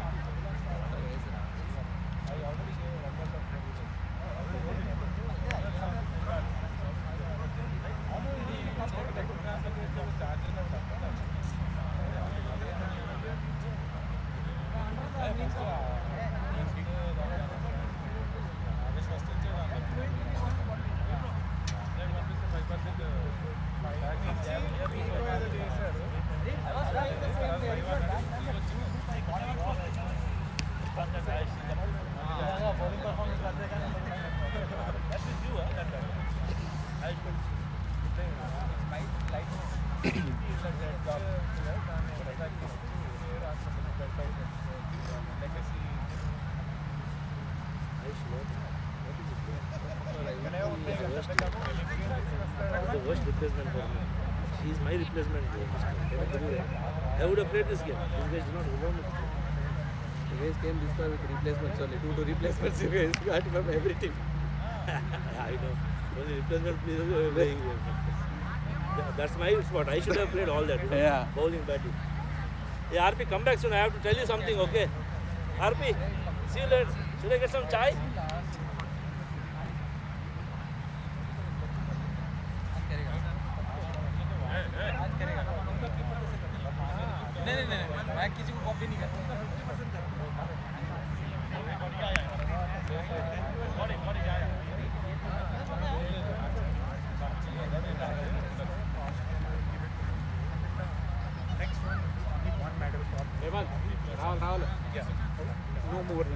the worst replacement for me. He is my replacement. I would have played this game. These guys do not belong with me. You guys came this far with replacements only. 2 replacements you guys got from every team. I know. Only replacement players were playing here. That's my spot. I should have played all that. Yeah. Bowling, batting. Hey, RP, come back soon. I have to tell you something, okay? RP, see you later. Should I get some chai? नहीं मैं किसी को copy नहीं करता. Rahul. No more.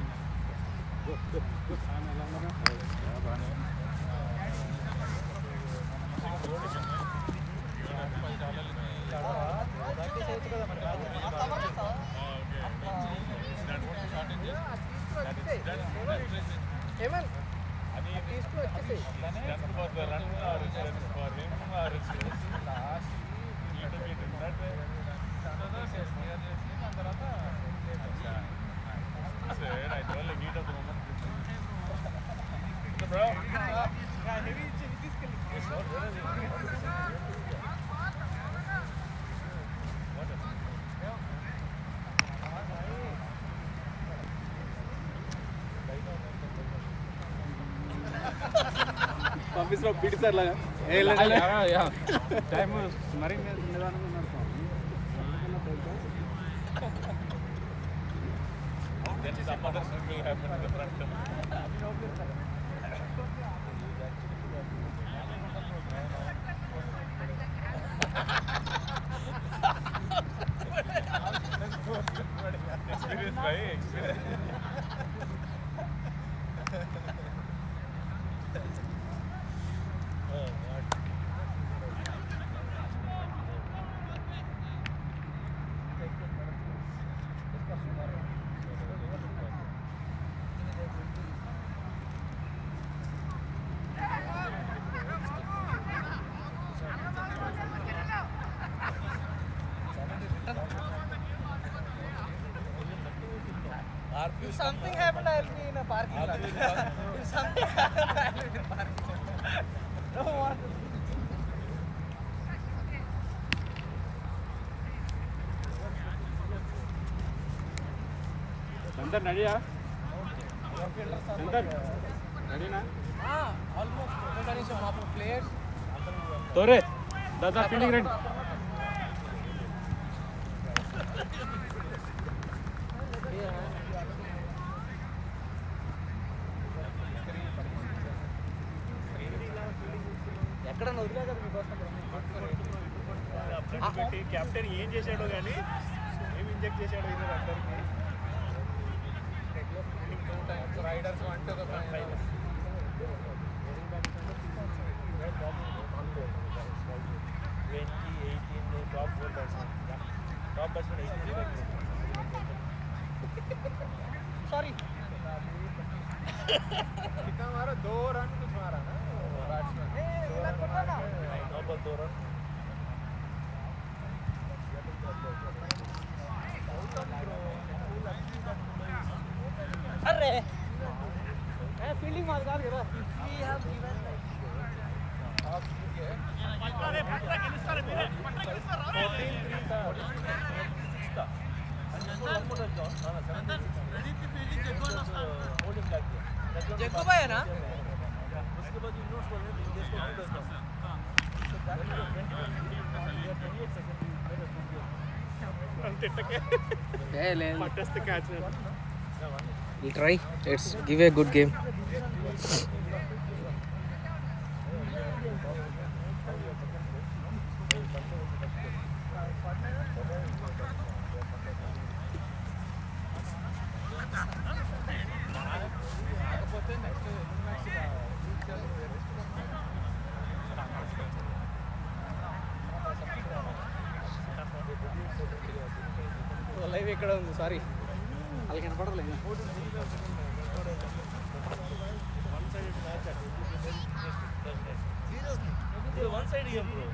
పంపిస్తాం PT sir లాగా time మరి నిదానంగా ఉన్నారు If something happened, I'll be in a parking lot. If something happened, I'll be in a parking lot. Don't want to. Center ready? Center ready na? Almost. There is some players. Tore, Dada fielding ready. ఎక్కడన్నా వదిలేదు మీకోసం పెట్టి captain ఏం చేశాడో కానీ ఏం inject చేశాడో ఇది అందరికి Riders want to go. 18 top 4 batsmen. Top batsman 18. Sorry. कितना मारा 2 रन कुछ मारा ना बैट्समैन No ball 2 run. अरे फील्डिंग मार काट गया we have given जग्गू भाई है ना उसके बाद इनोट्स बोल रहे हैं इसको काउंट करता We'll try. Let's give a good game. Live ఎక్కడ ఉంది సారీ వాళ్ళకి కనపడలేదు one side game bro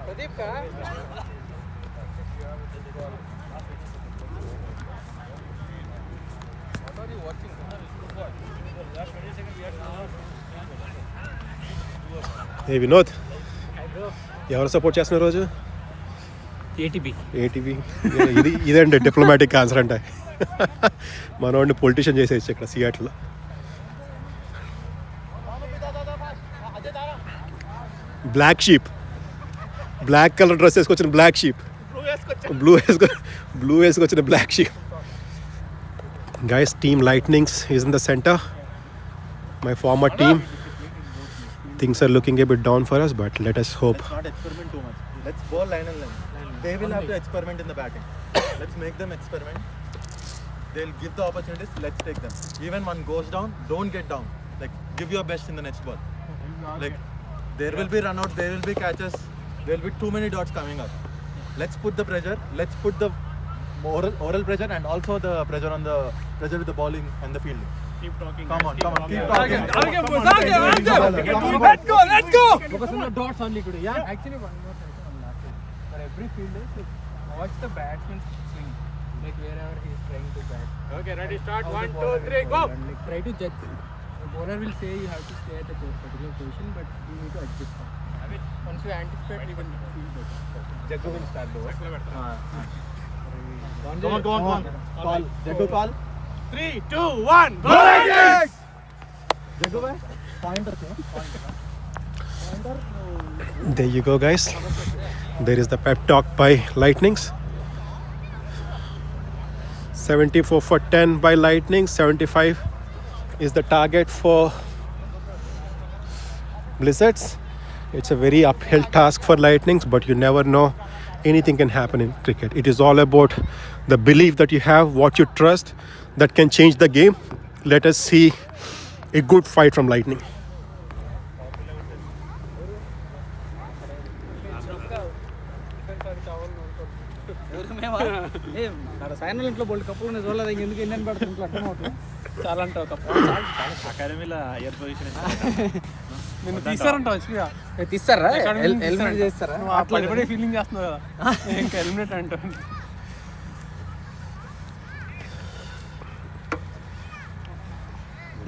Pradeep का ఏ వినోద్ ఎవరు సపోర్ట్ చేస్తున్నారు రోజు ATB. ఏటీవీ ఇదండి డిప్లొమాటిక్ ఆన్సర్ అంటే మనోడిని పొలిటీషియన్ చేసేయచ్చు ఇక్కడ సియాట్లో black sheep black colour dress వేసుకొచ్చిన బ్లాక్ షీప్ బ్లూ వేసుకొచ్చిన black sheep guys team lightnings is in the centre my former team things are looking a bit down for us but let us hope Let's not experiment too much. Let's ball line and line. They will have to experiment in the batting. Let's make them experiment. They'll give the opportunities. Let's take them. Even one goes down, don't get down. Like give your best in the next ball. Like there will be run outs, there will be catches, there will be too many dots coming up. Let's put the pressure. Let's put the oral pressure and also the pressure on the pressure with the bowling and the fielding. Come on, keep talking. Let's go. Focus on the dots only today. Yeah. Actually, one more thing on last week. For every fielder, watch the batsman swing, like wherever he is trying to bat. Okay, ready, start. How 1, the 2, bowler 3, will go. bowl and, like, try to judge. The bowler will say you have to stay at a particular position, but you need to adjust. Once you anticipate, you can feel better. Jaggu will start though. Come on. Call. Jaggu call. 3, 2, 1, go! Jaggu bhai. Pointer. There you go, guys. There is the pep talk by Lightnings. 74 for 10 by Lightning. 75 is the target for Blizzards. It's a very uphill task for Lightnings, but you never know. Anything can happen in cricket. It is all about the belief that you have, what you trust, that can change the game. Let us see a good fight from Lightning. సాయనాలు ఇంట్లో బోల్డ్ కప్పులు ఉన్నాయి చూడలేదు ఇంకెందుకు ఎన్ని పడుతుంది ఇంట్లో అర్థం అవుతుంది చాలా అంటావు కప్పు అకాడమీలో హయ్యర్ పొజిషన్ నేను తీస్తారంటావు యాక్చువల్గా తీస్తారా ఎలిమినేట్ చేస్తారా పడిపడే ఫీలింగ్ చేస్తున్నావు కదా ఇంకా ఎలిమినేట్ అంటావు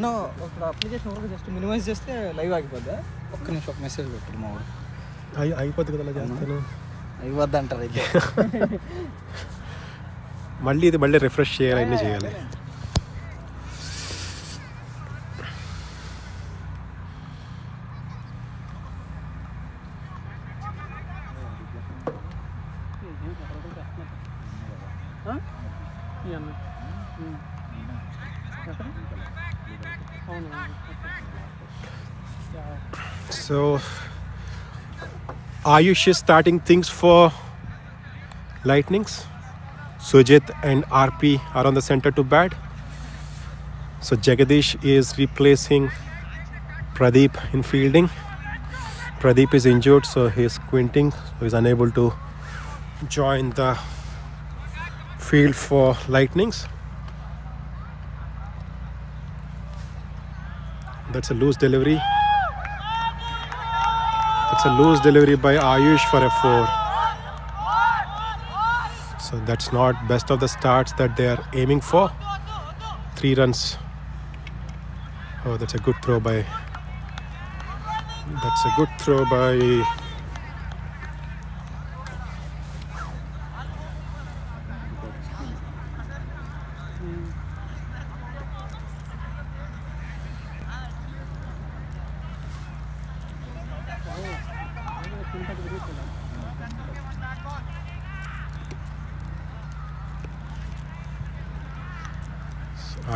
నో ఇప్పుడు అప్లికేషన్ వరకు జస్ట్ మినిమైజ్ చేస్తే లైవ్ ఆగిపోద్దా ఒక్క నిమిషం ఒక మెసేజ్ పెట్టు మా వాడు అయిపోద్ది కదా చేస్తాను అయిపోద్దంటారు అయితే మళ్ళీ రిఫ్రెష్ చేయాలి, అన్నీ చేయాలి. So Ayush is starting things for Lightnings. Sujit and RP are on the center to bat. So Jagadish is replacing Pradeep in fielding. Pradeep is injured, so he is squinting, so he is unable to join the field for Lightnings. That's a loose delivery. That's a loose delivery by Ayush for a 4. So that's not best of the starts that they are aiming for. 3 runs. Oh, that's a good throw by. That's a good throw by.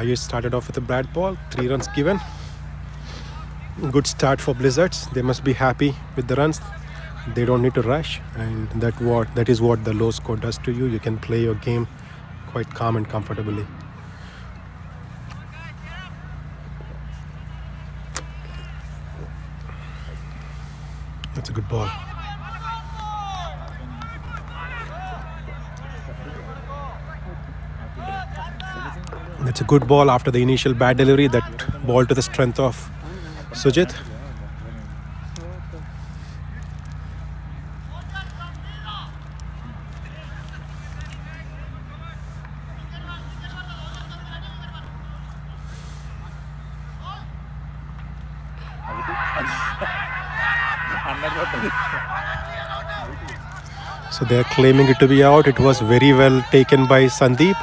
Ayush started off with a bad ball, 3 runs given. Good start for Blizzards. They must be happy with the runs. They don't need to rush, and that is what the low score does to you. You can play your game quite calm and comfortably. That's a good ball. That's a good ball after the initial bad delivery. That ball to the strength of Sujit. So they are claiming it to be out. It was very well taken by Sandeep,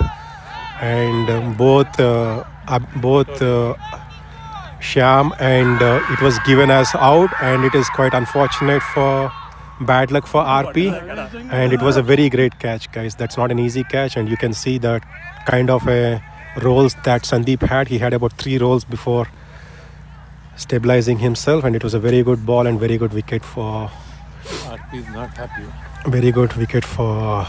and both Shyam and it was given as out, and it is quite unfortunate for bad luck for RP, and it was a very great catch, guys. That's not an easy catch, and you can see the kind of rolls that Sandeep had. He had about 3 rolls before stabilizing himself, and it was a very good ball and very good wicket for RP is not happy. very good wicket for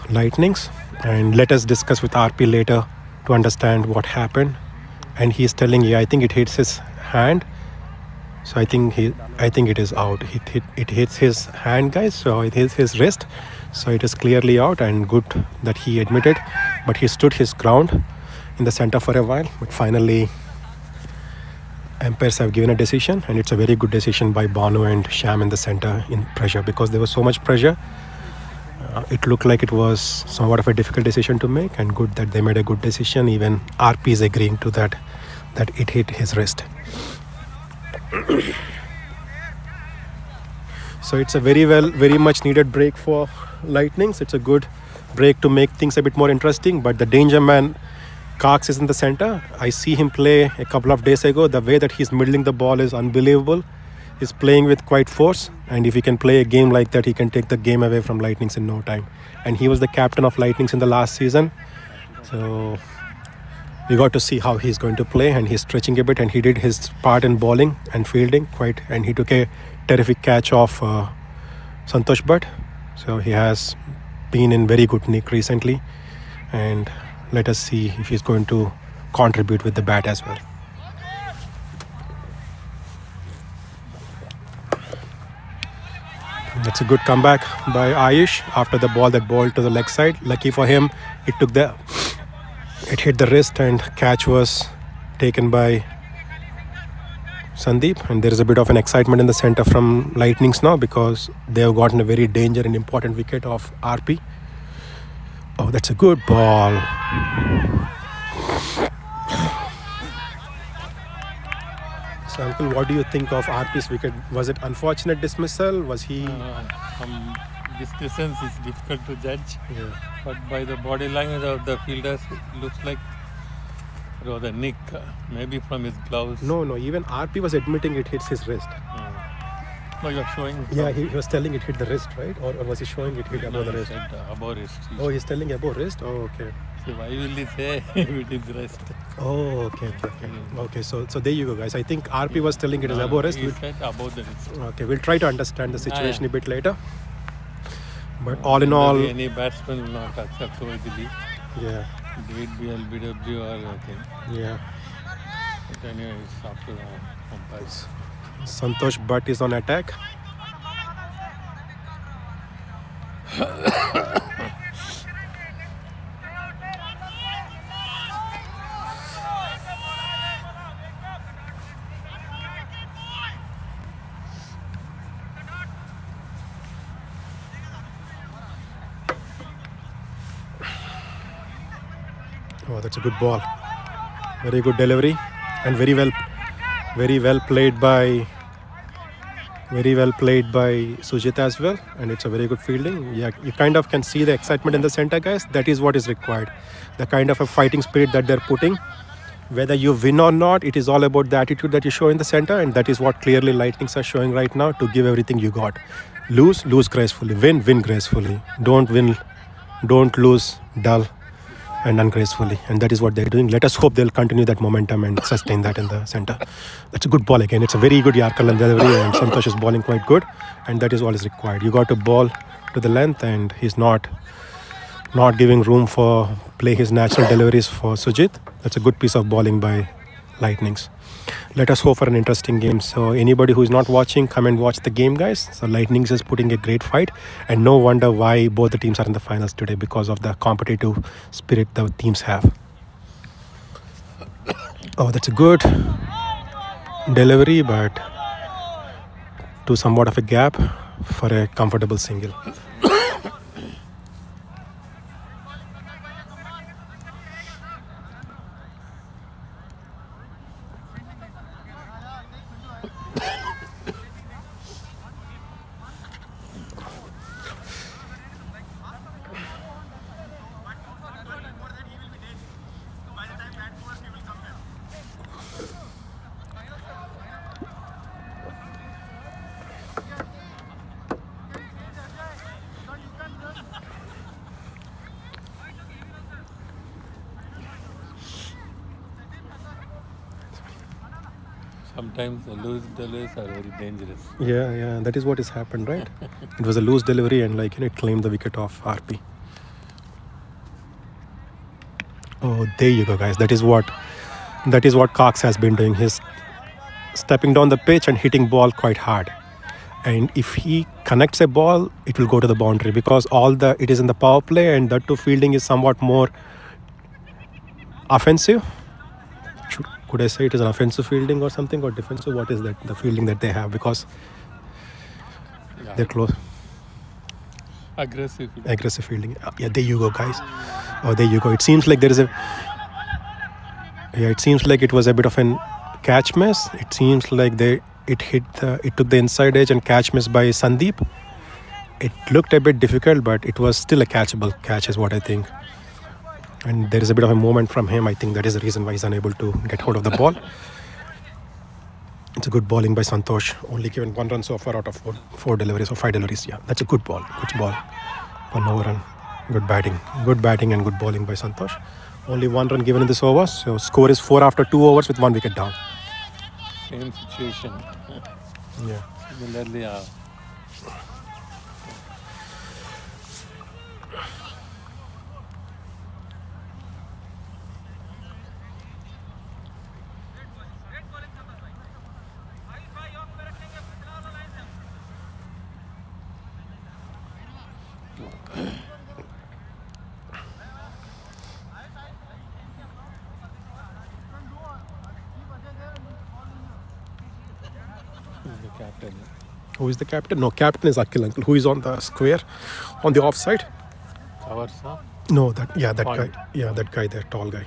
Lightnings. And let us discuss with RP later to understand what happened. And he's telling you, I think it hits his hand. So I think it is out. It hits his hand, guys. So it hits his wrist. So it is clearly out, and good that he admitted. But he stood his ground. in the center for a while, but finally umpires have given a decision, and it's a very good decision by Banu and Sham in the center in pressure, because there was so much pressure. It looked like it was somewhat of a difficult decision to make, and good that they made a good decision. Even RP is agreeing to that it hit his wrist. So it's a very much needed break for Lightnings. It's a good break to make things a bit more interesting, but the danger man Cox is in the center. I see him play a couple of days ago. The way that he's middling the ball is unbelievable. He's playing with quite force, and if he can play a game like that, he can take the game away from Lightnings in no time. And he was the captain of Lightnings in the last season, so we got to see how he's going to play, and he's stretching a bit, and he did his part in bowling and fielding and he took a terrific catch off Santosh Bhatt. So he has been in very good nick recently, and let us see if he's going to contribute with the bat as well. That's a good comeback by Ayush after the ball that bowled to the leg side. Lucky for him, it hit the wrist, and catch was taken by Sandeep. And there is a bit of an excitement in the center from Lightnings now, because they have gotten a very dangerous and important wicket of RP. Oh, that's a good ball. So, Uncle, what do you think of RP's wicket? Was it unfortunate dismissal? Was he... From this distance, it's difficult to judge. Yeah. But by the body language of the fielders, it looks like it was a nick, maybe from his gloves. No, even RP was admitting it hits his wrist. No, you're showing. Yeah, he was telling it hit the wrist, right? Or was he showing it hit above the wrist? Above wrist. Oh, he's telling above wrist? Oh, okay. So why will he say it is wrist? Oh, okay. Okay, so there you go, guys. I think RP was telling it is above wrist. He said above the wrist. Okay, we'll try to understand the situation a bit later. But all in all... Any batsman will not accept so easily. Yeah. Be it LBW or anything. Yeah. But anyway, it's up to the umpires. Santosh Bhatt is on attack. Oh, that's a good ball. Very good delivery, and very well played by Sujit as well, and it's a very good fielding. Yeah, you kind of can see the excitement in the center, guys. That is what is required. The kind of a fighting spirit that they're putting. Whether you win or not, it is all about the attitude that you show in the center, and that is what clearly Lightnings are showing right now, to give everything you got. Lose gracefully. Win gracefully. Don't lose dull and ungracefully, and that is what they're doing. Let us hope they'll continue that momentum and sustain that in the center. That's a good ball again. It's a very good Yarkar delivery, and Santosh is bowling quite good, and that is all is required. You got to ball to the length, and he's not giving room for play his natural deliveries for Sujit. That's a good piece of bowling by Lightnings. Let us hope for an interesting game. So anybody who is not watching, come and watch the game, guys. So Lightnings is putting a great fight, and no wonder why both the teams are in the finals today, because of the competitive spirit the teams have. Oh, that's a good delivery, but to somewhat of a gap for a comfortable single. Sometimes the loose deliveries are very dangerous. Yeah, that is what has happened, right? It was a loose delivery, and it claimed the wicket of RP. Oh, there you go, guys. That is what Cox has been doing. He's stepping down the pitch and hitting ball quite hard. And if he connects a ball, it will go to the boundary, because it is in the power play, and that too fielding is somewhat more offensive. Could I say it is an offensive fielding or something, or defensive? What is that? The fielding that they have, because they're close. Aggressive. Aggressive fielding. Yeah, there you go, guys. Oh, there you go. It seems like there is a. Yeah, it seems like it was a bit of an catch miss. It seems like it took the inside edge and catch miss by Sandeep. It looked a bit difficult, but it was still a catchable catch, is what I think. And there is a bit of a movement from him. I think that is the reason why he's unable to get hold of the ball. It's a good bowling by Santosh. Only given 1 run so far out of 4 deliveries or 5 deliveries. Yeah, that's a good ball. Good ball for no run. Good batting. Good batting and good bowling by Santosh. Only 1 run given in this over. So score is 4 after 2 overs with 1 wicket down. Same situation. Yeah. Similarly, the captain. Who is the captain? No, captain is Akhil uncle. Who is on the square, on the offside? Covers, huh? No, that Point. guy. Yeah, that guy there, tall guy.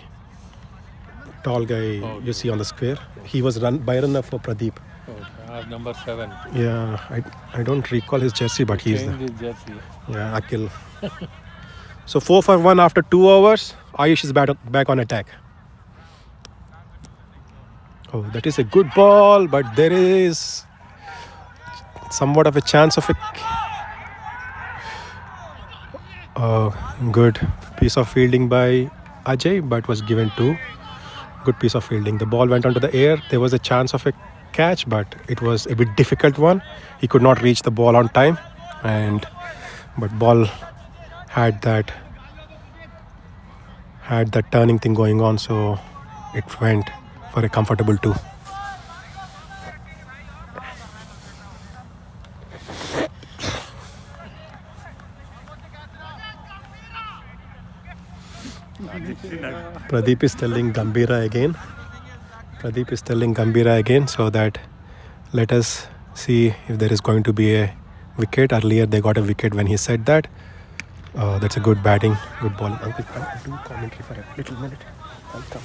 Tall guy Oh. you see on the square. He was by runner for Pradeep. Okay. Number 7. Yeah, I don't recall his jersey, but he's Change his jersey. yeah, Akhil. So 4 for 1 after 2 overs. Ayush is back on attack. Oh, that is a good ball, but there is somewhat of a chance of a good piece of fielding by Ajay, but was given to good piece of fielding. The ball went onto the air. There was a chance of a catch, but it was a bit difficult one. He could not reach the ball on time, but ball had that turning thing going on, so it went for a comfortable 2. Pradeep is telling Gambhira again. So that let us see if there is going to be a wicket. Earlier they got a wicket when he said that. That's a good batting, good bowling. Uncle, I'll do commentary for a little minute. I'll come.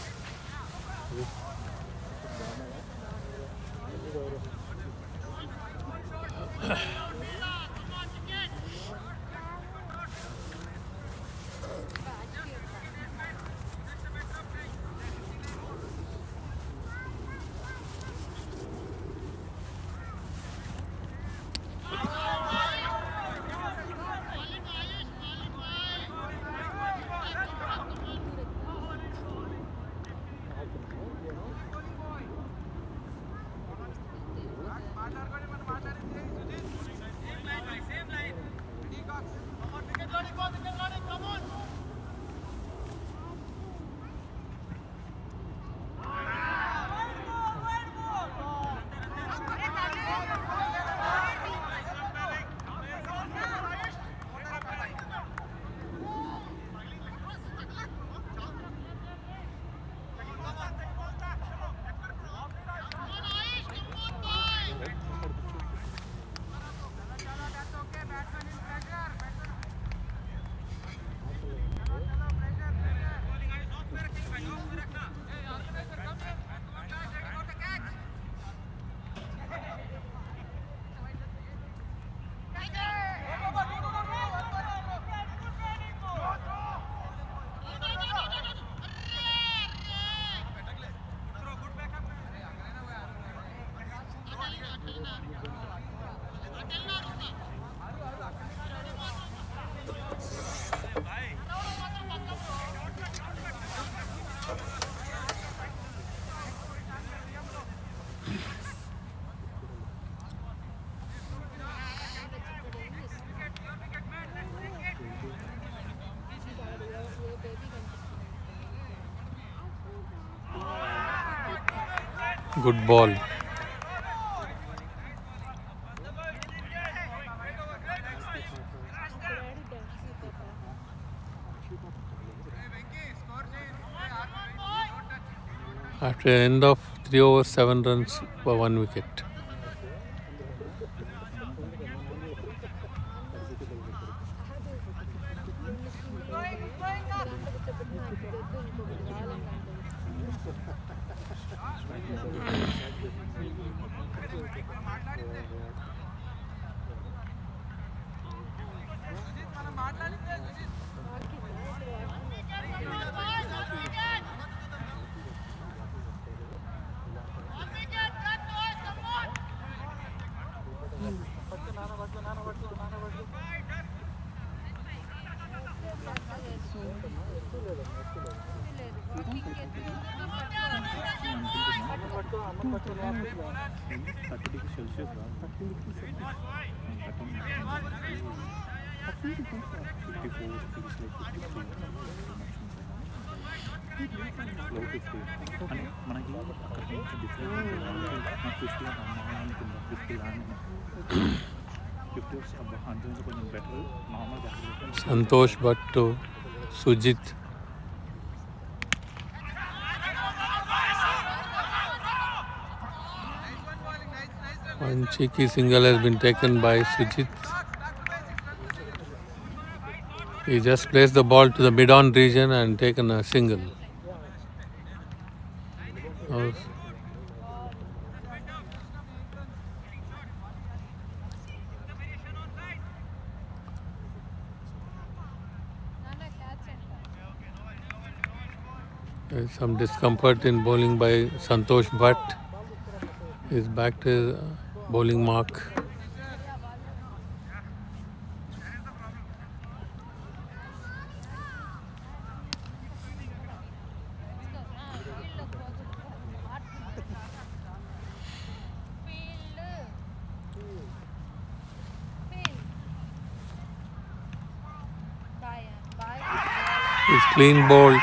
Good ball. After the end of 3 overs, 7 runs for 1 wicket. Santosh Bhatt to Sujit. One cheeky single has been taken by Sujit. He just placed the ball to the mid-on region and taken a single. Now, there's some discomfort in bowling by Santosh Bhatt. He's back to bowling mark. He's clean bowled.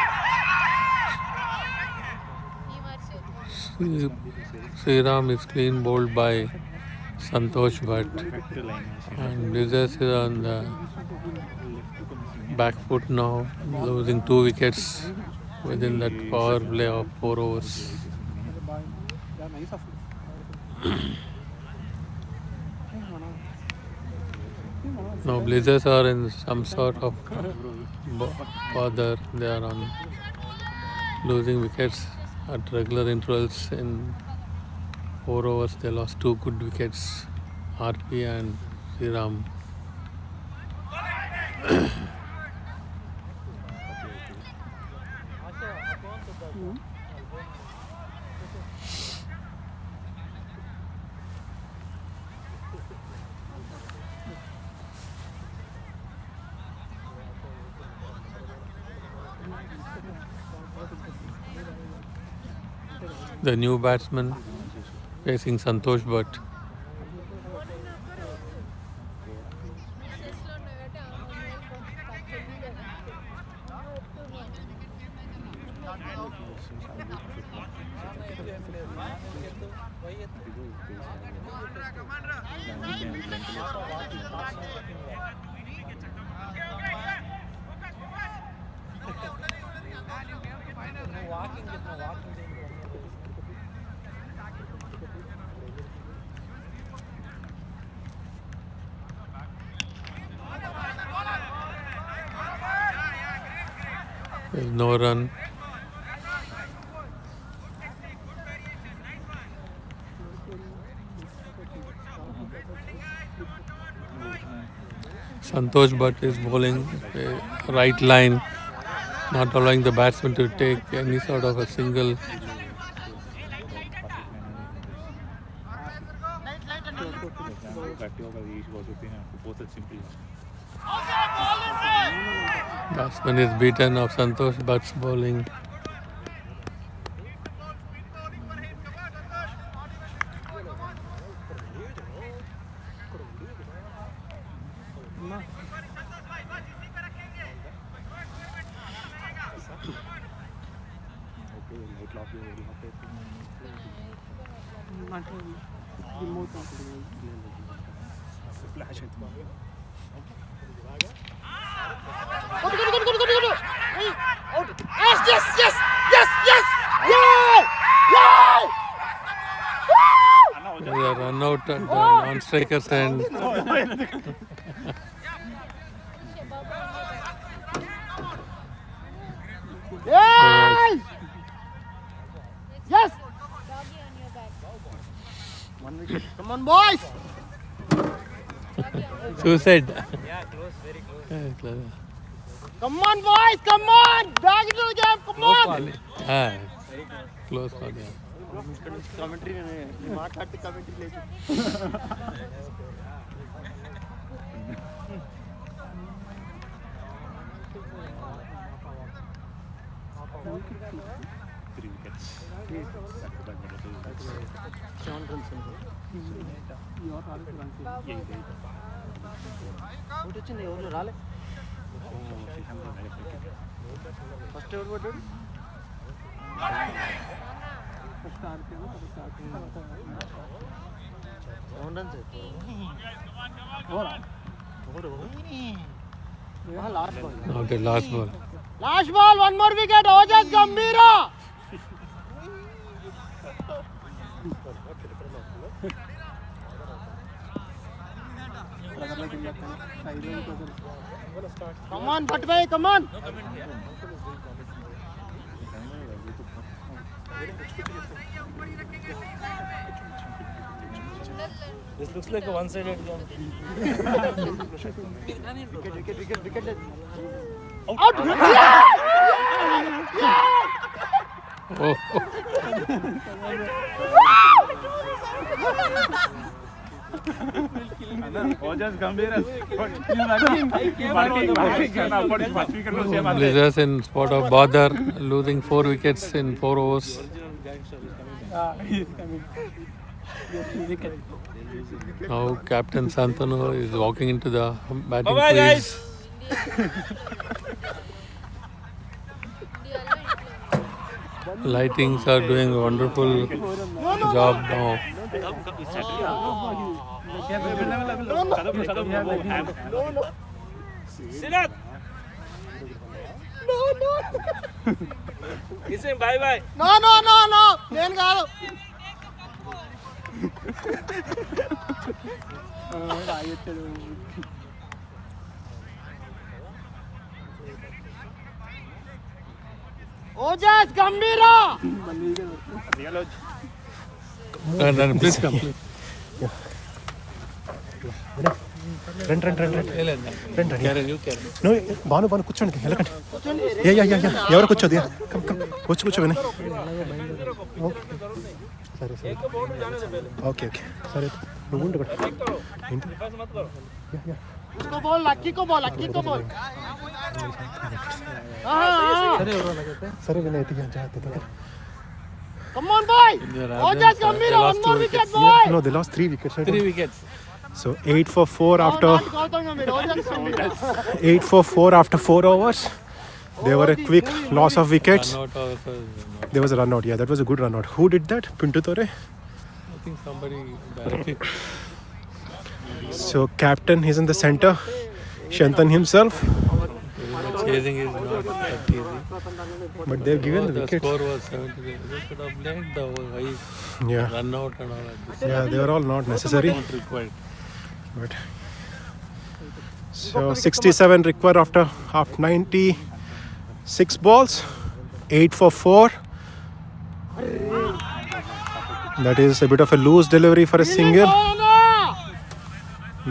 Sriram is clean bowled by Santosh Bhatt, and Blizzard is on the back foot now, losing 2 wickets within that power play of 4 overs. Now Blizzards are in some sort of bother. They are on losing wickets at regular intervals. In 4 overs, they lost 2 good wickets, RP and Sriram. The new batsman facing Santosh Bhatt. There's no run. Santosh Bhatt is bowling a right line, not allowing the batsman to take any sort of a single. Batsman is beaten of Santosh Bhatt's bowling. Yes! Yes! Yes! Yes! Yes! Yeah! a run out at the non-strikers end. Yes! Yes! One wicket. Come on, boys! Suicide. Yeah, close, very close. Clever. Come on, boys! Come on! Back into the game! Come on! Close call, yeah. Commentary మాట్లాడితే commentary లేదు. Three wickets. ఒకటి వచ్చింది ఎవరు రాలే first ఎవరు పడ్డాడు Okay, last ball. Last ball, one more wicket. Ojas Gambhira. Come on, Bhatbhai, come on. This looks like a one-sided game. Wicket. Out! Oh. Ojas Gambhira. Blizzards in spot of bother, losing 4 wickets in 4 overs. Now Captain Santanu is walking into the batting Bye-bye, crease. Lightings are doing a wonderful job now. Sirat! He's saying bye-bye. No. నేను కాదు Ojas Gambhira. Please complete. రండి Carry, you carry. No Banu కూర్చోండి వెళ్ళకండి yeah ఎవరు కూర్చోది come కూర్చో వినయ్ సరే okay సరే నువ్వు ఉండు కూడా ఏంటి उसको बोल लक्की को बोल సరే వినయ్ జాగ్రత్త Come on, boy. Ojas Gambhira, one more wicket, boy. No, they lost 3 wickets. 3 wickets. So 8 for 4 after Gautam Gambhir, Ojas Gambhira. 8 for 4 after 4 overs. There were a quick loss of wickets. Run out also is not. There was a run out. Yeah, that was a good run out. Who did that? Pintu Tore. I think somebody directly. So captain is in the center. Shantan himself. Chasing is not that easy. But they've given the The wicket. score was 73. They should have played the high Yeah. run out and all that. Yeah, they were all not necessary. Not required. But so 67 required after half 96 balls. 8 for 4. That is a bit of a loose delivery for a single.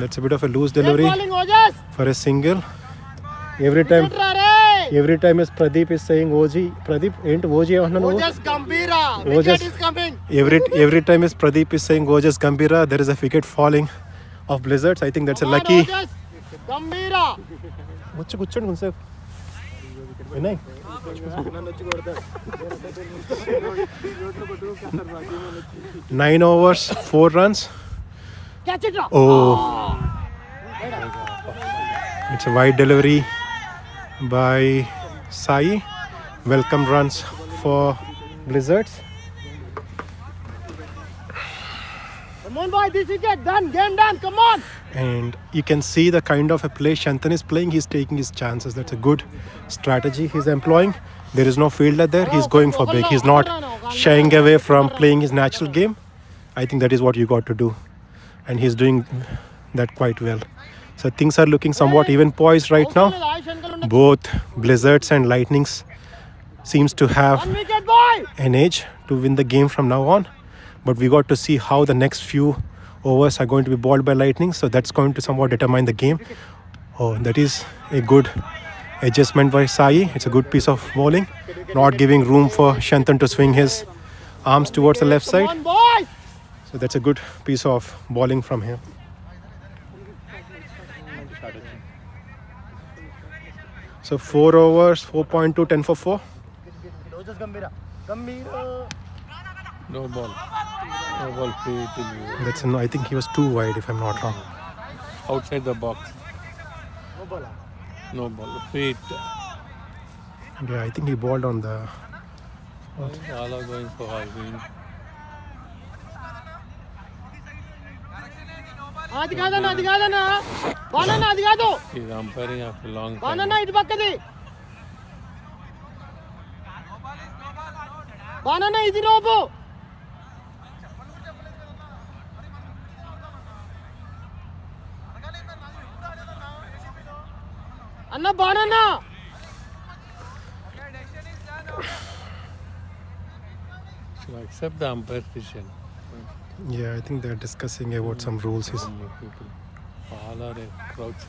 That's a bit of a loose delivery Ojas. for a single. Every time as Pradeep is saying OG, Pradeep ain't OG ananu. Ojas Gambhira. Ojas. Wicket is coming. Every time as Pradeep is saying Ojas Gambhira, there is a wicket falling of Blizzards. I think that's a lucky. Ojas Gambhira. వచ్చి కూర్చోండి కొంచెంసేపు Vinay 9 overs 4 runs. Catch it. Oh, it's a wide delivery by Sai. Welcome runs for Blizzards. Come on, boy. This wicket done. Game done. Come on. And you can see the kind of a play Shantan is playing. He's taking his chances. That's a good strategy he's employing. There is no fielder there. He's going for big. He's not shying away from playing his natural game. I think that is what you got to do, and he's doing that quite well. So things are looking somewhat even poised right now. Both blizzards and lightnings seems to have an edge to win the game from now on. But we got to see how the next few overs are going to be bowled by lightning. So that's going to somewhat determine the game. Oh, that is a good adjustment by Sai. It's a good piece of bowling, not giving room for Shantan to swing his arms towards the left side. So that's a good piece of bowling from him. So 4 overs, 4.2, 10 for 4. No ball. No ball free till That's I think he was too wide, if I'm not wrong. outside the box. No ball. Free. Yeah, I think he bowled on the. All are going for high. అది కాదన్నా అది కాదన్నా బానన్నా అది కాదు He's umpiring after a long time. బానన్నా ఇటు పక్కది బానన్నా ఇది లోపు అన్న బానన్నా So accept the umpire's decision. Yeah, I think they're discussing about some rules. People. All are crowds.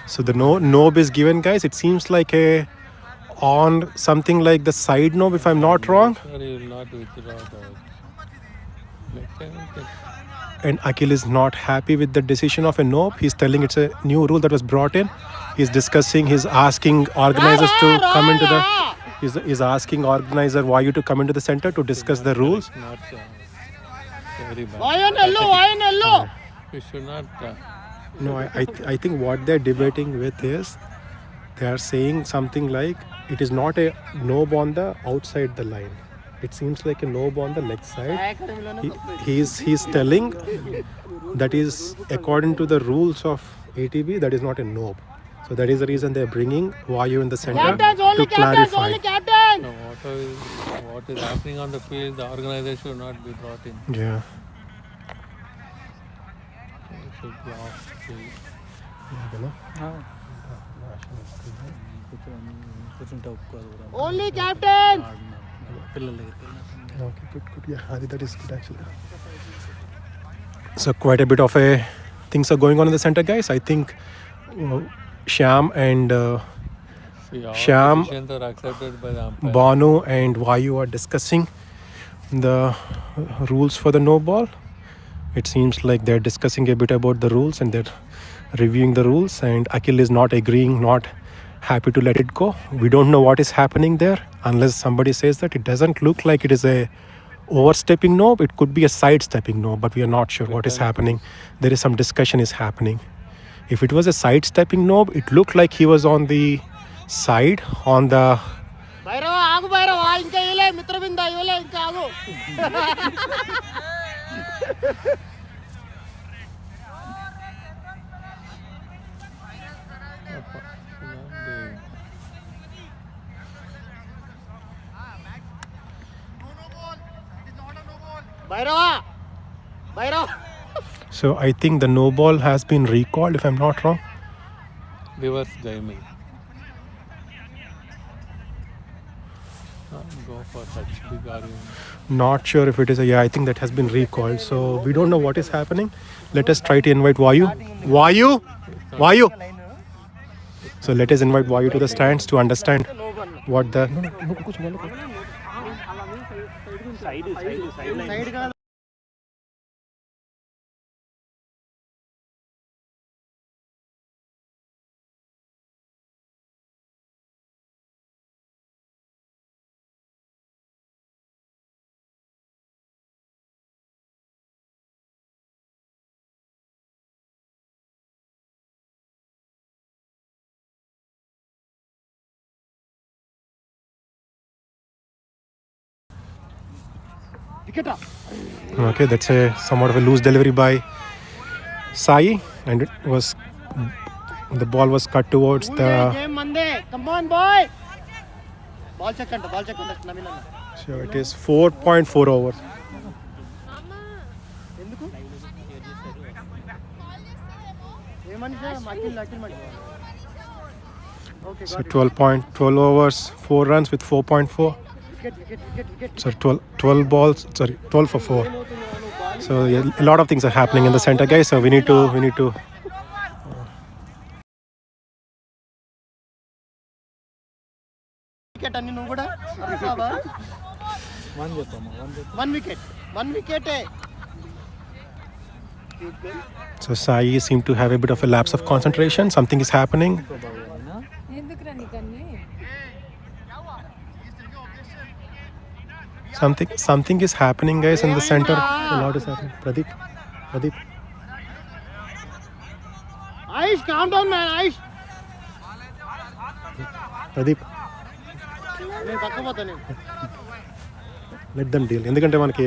So the knob is given, guys. It seems like a on something like the side knob, if I'm not wrong. Sorry, will not withdraw the. Next time we can. And Akhil is not happy with the decision of a knob. He's telling it's a new rule that was brought in. He's discussing. He's asking organizers to come into the. He's asking organizer why you to come into the center to discuss the rules. Not very bad. వాయనెల్లు We should not. No, I think what they're debating with is they are saying something like it is not a knob on the outside the line. It seems like a knob on the leg side. He's telling that is according to the rules of ATB, that is not a knob. So that is the reason they're bringing Vayu in the center to clarify. No, what is happening on the field, the organizer should not be brought in. Yeah. It should be off field. Only captain Okay, good. Yeah, Hari, that is good actually. So quite a bit of things are going on in the center, guys. I think Shyam and See, all Shyam, decisions are accepted by the umpire. Banu and Vayu are discussing the rules for the no ball. It seems like they're discussing a bit about the rules and they're reviewing the rules, and Akhil is not agreeing, not happy to let it go. We don't know what is happening there unless somebody says that. It doesn't look like it is a overstepping knob. It could be a sidestepping knob, but we are not sure what is happening. There is some discussion is happening. If it was a sidestepping knob, it looked like he was on the side on the. Bhairava ఆగు భైరవ ఇంకా ఇలే మిత్రబింద ఇవలే ఇంకా ఆగు Bhairava Bhairava So I think the no ball has been recalled, if I'm not wrong. Reverse jamming. Go for such big argument. Not sure if it is a. Yeah, I think that has been recalled. So we don't know what is happening. Let us try to invite Vayu. Vayu. So let us invite Vayu to the stands to understand what the. Wicket Okay, that's a somewhat of a loose delivery by Sai, and the ball was cut towards the. Come on, boy. Ball check. So it is 4.4 overs. So 12 overs, 4 runs with 4.4. So 12 balls, 12 for 4. So yeah, a lot of things are happening in the center, guys. So we need to. Wicket and you కూడా one wicket. So Sai seemed to have a bit of a lapse of concentration. Something is happening. Something is happening, guys, in the center. A lot is happening. Pradeep. Aish, calm down, man. Aish. Pradeep. Let them deal. ఎందుకంటే మనకి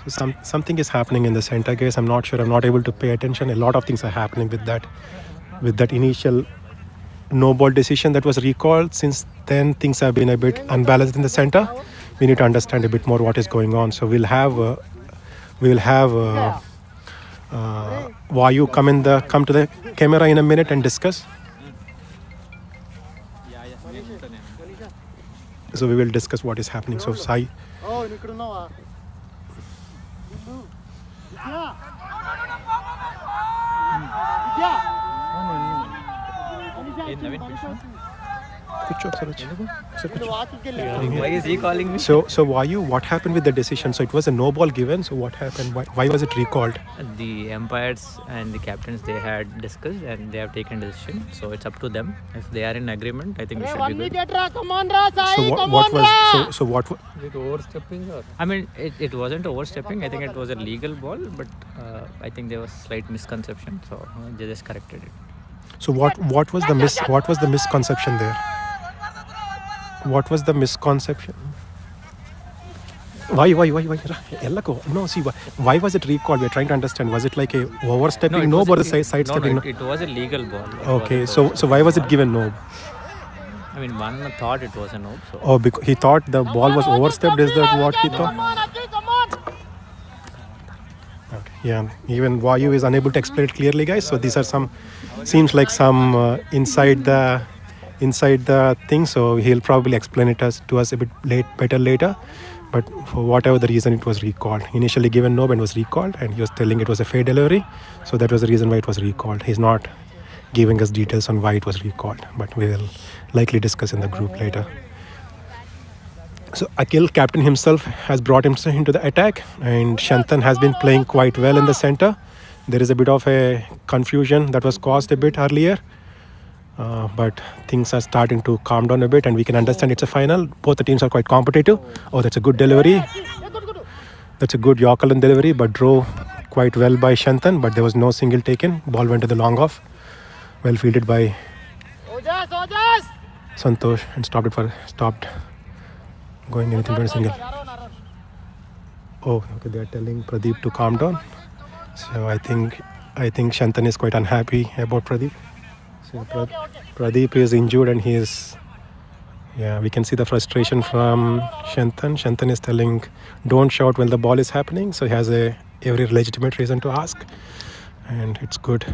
so something is happening in the center, guys. I'm not sure. I'm not able to pay attention. A lot of things are happening with that initial no ball decision that was recalled. Since then, things have been a bit unbalanced in the center. We need to understand a bit more what is going on. So we'll have Vayu come to the camera in a minute and discuss. So we will discuss what is happening. So Sai. Oh, ఇక్కడ ఉన్నావా? Good job, Saroj. Why is he calling me? So Vayu, what happened with the decision? So it was a no ball given. So what happened? Why was it recalled? The umpires and the captains, they had discussed and they have taken decision. So it's up to them. If they are in agreement, I think we should be good. Come on, Ra, Sai, So what was Is it overstepping or? I mean, it wasn't overstepping. I think it was a legal ball, but I think there was slight misconception. So they just corrected it. So what was the misconception there? What was the misconception? Why? No, see, why was it recalled? We're trying to understand. Was it like a overstepping no or a sidestepping no? It was a legal ball. Okay, so why was it given no? I mean, one thought it was a no. So. Oh, because he thought the ball was overstepped. Is that what he thought? Okay, yeah. Even Vayu is unable to explain it clearly, guys. So these are seems like some inside the thing. So he'll probably explain it to us a bit better later. But for whatever the reason, it was recalled. Initially given no and was recalled, and he was telling it was a fair delivery. So that was the reason why it was recalled. He's not giving us details on why it was recalled, but we will likely discuss in the group later. So Akhil, captain himself, has brought himself into the attack, and Shantan has been playing quite well in the center. There is a bit of a confusion that was caused a bit earlier, but things are starting to calm down a bit, and we can understand it's a final. Both the teams are quite competitive. Oh, that's a good delivery. That's a good Yorkerland delivery, but drove quite well by Shantan, but there was no single taken. Ball went to the long off. Well fielded by Santosh and stopped going anything but a single. Oh, okay, they are telling Pradeep to calm down. So I think Shantan is quite unhappy about Pradeep. So Pradeep is injured and we can see the frustration from Shantan. Shantan is telling, don't shout when the ball is happening. So he has every legitimate reason to ask, and it's good.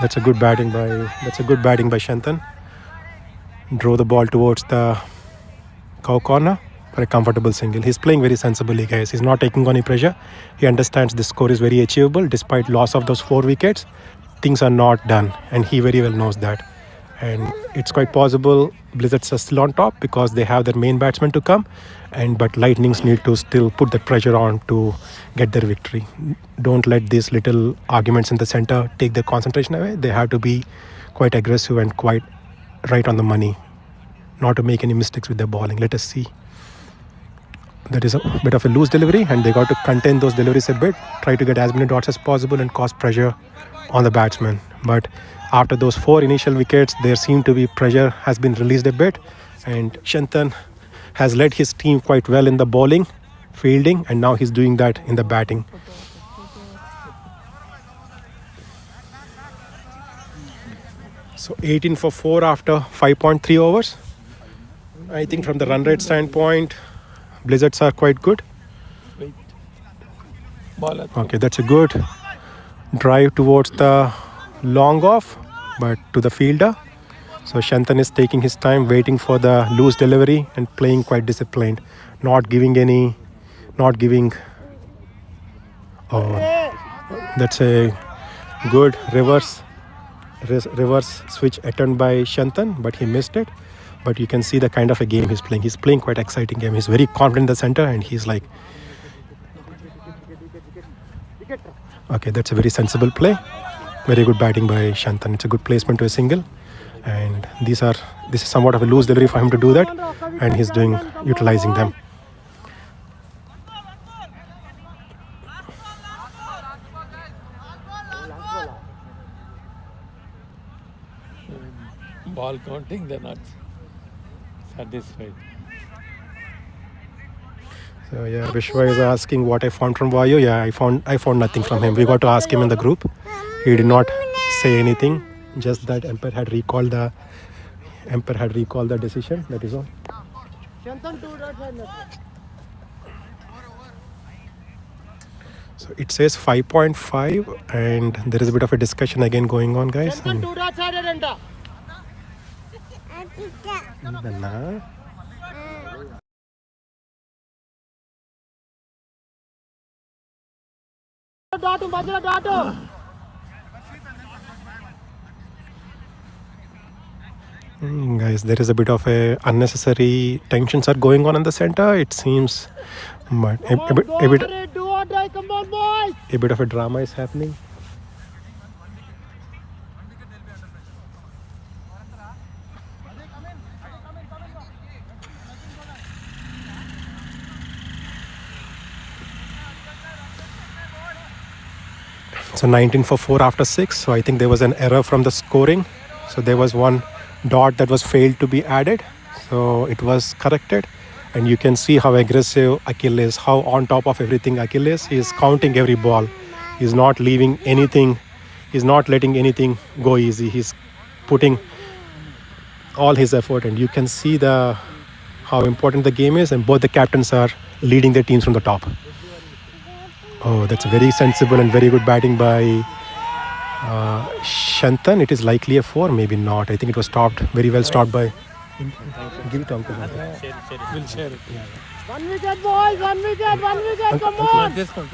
That's a good batting by Shantan. Draw the ball towards the cow corner for a comfortable single. He's playing very sensibly, guys. He's not taking any pressure. He understands this score is very achievable despite loss of those 4 wickets. Things are not done, and he very well knows that. And it's quite possible Blizzards are still on top because they have their main batsman to come, but Lightnings need to still put that pressure on to get their victory. Don't let these little arguments in the center take their concentration away. They have to be quite aggressive and quite right on the money, not to make any mistakes with their bowling. Let us see. That is a bit of a loose delivery, and they got to contain those deliveries a bit, try to get as many dots as possible and cause pressure on the batsman. But after those 4 initial wickets, there seemed to be pressure has been released a bit, and Shantan has led his team quite well in the bowling, fielding, and now he's doing that in the batting. So 18 for 4 after 5.3 overs. I think from the run rate standpoint, Blizzards are quite good. Ball at Okay, that's a good drive towards the long off, but to the fielder. So Shantan is taking his time, waiting for the loose delivery and playing quite disciplined, not giving. Oh, that's a good reverse switch attempt by Shantan, but he missed it. But you can see the kind of a game he's playing. He's playing quite exciting game. He's very confident in the center, and he's like, okay, that's a very sensible play. Very good batting by Shantan. It's a good placement to a single, and this is somewhat of a loose delivery for him to do that, and he's utilizing them. ball counting, they're not satisfied. So yeah, Vishwa is asking what I found from Vayu. Yeah, I found nothing from him. We got to ask him in the group. He did not say anything. Just that umpire had recalled the decision. That is all. So it says 5.5, and there is a bit of a discussion again going on, guys. Guys, there is a bit of a unnecessary tensions are going on in the center. It seems, but a bit of a drama is happening. So 19 for 4 after 6. So I think there was an error from the scoring. So there was one dot that was failed to be added. So it was corrected. And you can see how aggressive Akhil is, how on top of everything Akhil is. He is counting every ball. He's not leaving anything. He's not letting anything go easy. He's putting all his effort. And you can see how important the game is. And both the captains are leading their teams from the top. Oh, that's very sensible and very good batting by Shantan. It is likely a 4, maybe not. I think it was stopped, very well stopped by... Give it to Uncle. We'll share it. One wicket, boys. One wicket. Come on. Just come.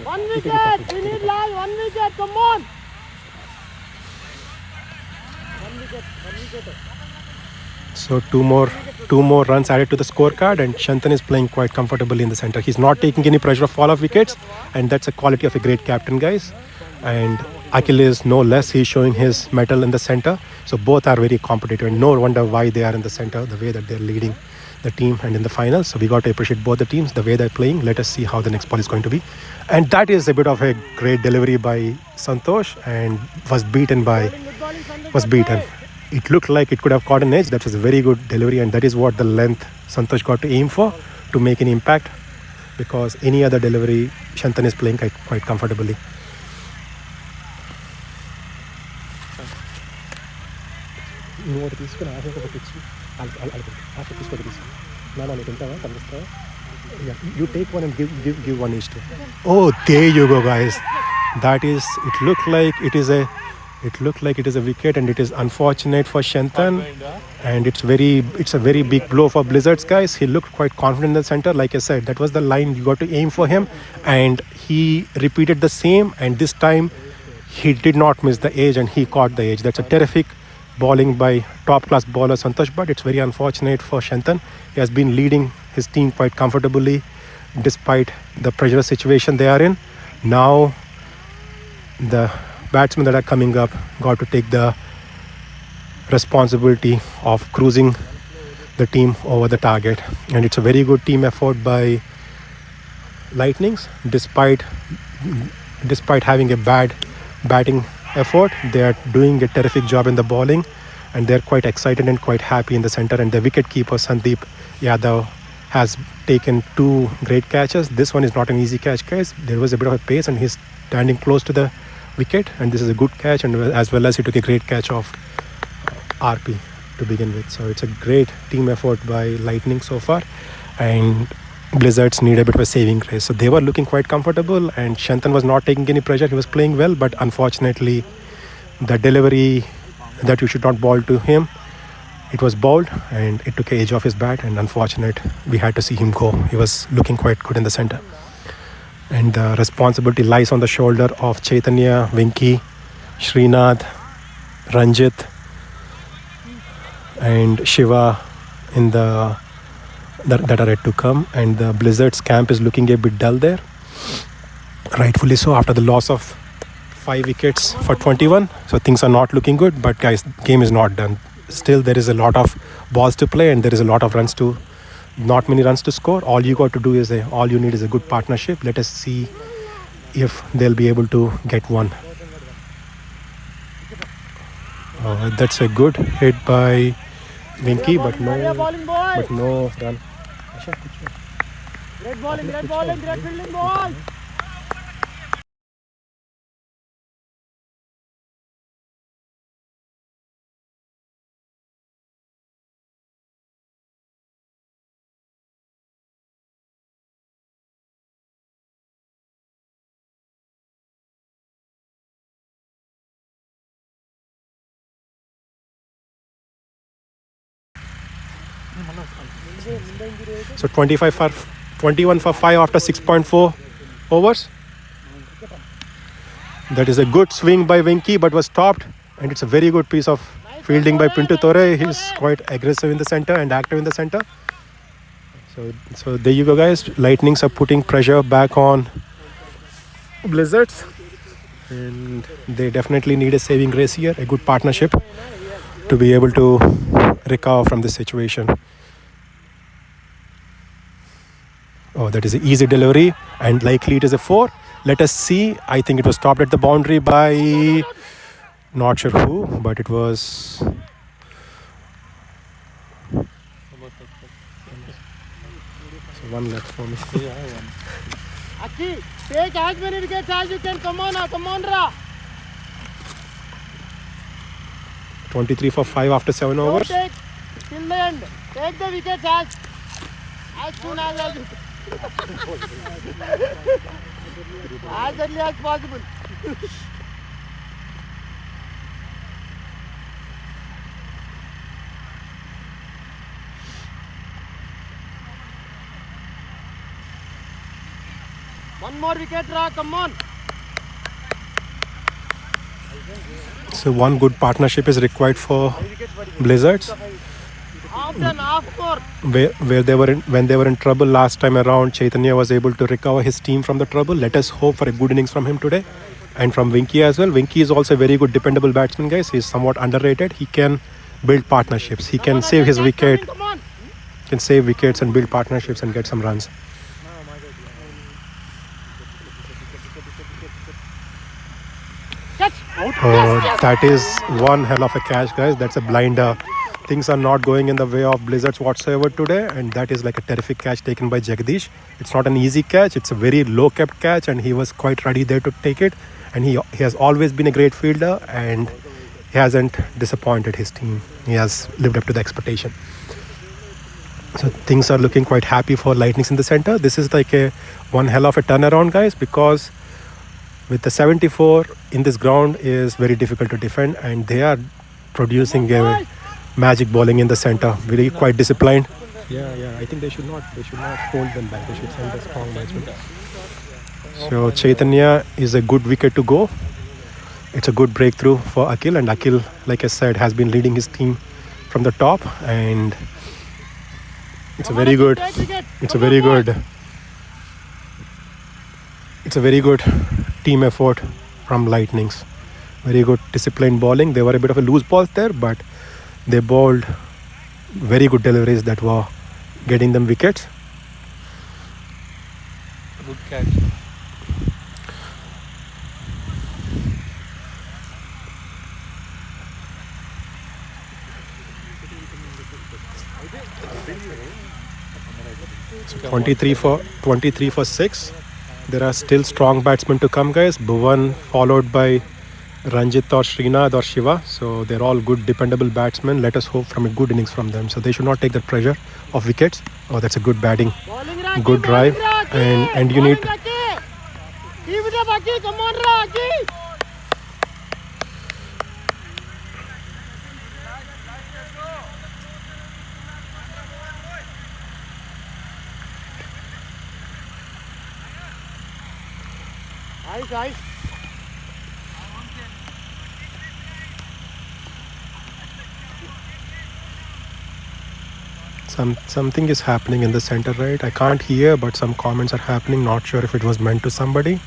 One wicket. We need live. One wicket. Come on. One wicket. So two more runs added to the scorecard, and Shantan is playing quite comfortably in the center. He's not taking any pressure of fall-off wickets, and that's a quality of a great captain, guys. And Akhil is no less. He's showing his mettle in the center. So both are very competitive, and no wonder why they are in the center, the way that they're leading the team and in the finals. So we got to appreciate both the teams, the way they're playing. Let us see how the next ball is going to be. And that is a bit of a great delivery by Santosh, and was beaten. It looked like it could have caught an edge. That was a very good delivery, and that is what the length Santosh got to aim for, to make an impact, because any other delivery Shantan is playing quite comfortably. You take one and give one each to. Oh, there you go, guys. That is. It looked like it is a wicket, and it is unfortunate for Shantan, and it's a very big blow for Blizzards, guys. He looked quite confident in the center. Like I said, that was the line you got to aim for him, and he repeated the same, and this time he did not miss the edge, and he caught the edge. That's a terrific bowling by top class bowler Santosh, but it's very unfortunate for Shantan. He has been leading his team quite comfortably despite the pressure situation they are in. Now the batsmen that are coming up got to take the responsibility of cruising the team over the target, and it's a very good team effort by Lightnings despite having a bad batting effort. They are doing a terrific job in the bowling, and they're quite excited and quite happy in the center. And the wicket keeper Sandeep Yadav has taken 2 great catches. This one is not an easy catch, guys. There was a bit of a pace, and he's standing close to the wicket, and this is a good catch, and as well as he took a great catch of RP to begin with. So it's a great team effort by Lightning so far, and Blizzards need a bit of a saving grace. So they were looking quite comfortable, and Shantan was not taking any pressure. He was playing well, but unfortunately the delivery that you should not bowl to him, it was bowled and it took the edge off his bat, and unfortunate we had to see him go. He was looking quite good in the center, and the responsibility lies on the shoulder of Chaitanya, Vinky, Srinath, Ranjit and Shiva in the that are yet to come. And the Blizzards camp is looking a bit dull there, rightfully so, after the loss of 5 wickets for 21. So things are not looking good, but guys, game is not done. Still there is a lot of balls to play, and there is a lot of runs to, not many runs to score. All you got to do is all you need is a good partnership. Let us see if they'll be able to get one. That's a good hit by Vinky, but no run. Great bowling, great fielding ball. So 21 for 5 after 6.4 overs. That is a good swing by Vinky, but was stopped, and it's a very good piece of fielding by Pintu Tore. He's quite aggressive in the center and active in the center. So there you go, guys. Lightnings are putting pressure back on Blizzards, and they definitely need a saving grace here, a good partnership to be able to recover from this situation. Oh, that is an easy delivery, and likely it is a 4. Let us see. I think it was stopped at the boundary by not sure who, but it was. So 1 left for me. Aki, take as many wickets as you can. Come on, Ra. 23 for 5 after 7 overs. Take till the end. Take the wickets as soon as you. As early as possible. One more wicket, Ra, come on. So one good partnership is required for Blizzards. Where they were when they were in trouble last time around, Chaitanya was able to recover his team from the trouble. Let us hope for a good innings from him today, and from Vinky as well. Vinky is also a very good dependable batsman, guys. He's somewhat underrated. He can build partnerships. He can save his wicket, can save wickets and build partnerships and get some runs. That is one hell of a catch, guys. That's a blinder. Things are not going in the way of Blizzards whatsoever today, and that is like a terrific catch taken by Jagdish. It's not an easy catch. It's a very low kept catch, and he was quite ready there to take it. And he has always been a great fielder, and he hasn't disappointed his team. He has lived up to the expectation. So things are looking quite happy for Lightnings in the center. This is like one hell of a turnaround, guys, because with the 74 in this ground is very difficult to defend, and they are producing a magic bowling in the center. Very quite disciplined. Yeah. I think they should not hold them back. They should send a strong batsman. So Chaitanya is a good wicket to go. It's a good breakthrough for Akhil, and Akhil, like I said, has been leading his team from the top, and it's a very good team effort from Lightnings. Very good disciplined bowling. There were a bit of a loose balls there, but they bowled very good deliveries that were getting them wickets. Good catch. So 23 for 6. There are still strong batsmen to come, guys. Bhuvan followed by Ranjit or Srinath or Shiva. So they're all good, dependable batsmen. Let us hope from a good innings from them. So they should not take the pressure of wickets. Oh, that's a good batting, good drive, and you need. Come on, Raji. Guys. Something is happening in the center, right? I can't hear, but some comments are happening. Not sure if it was meant to somebody,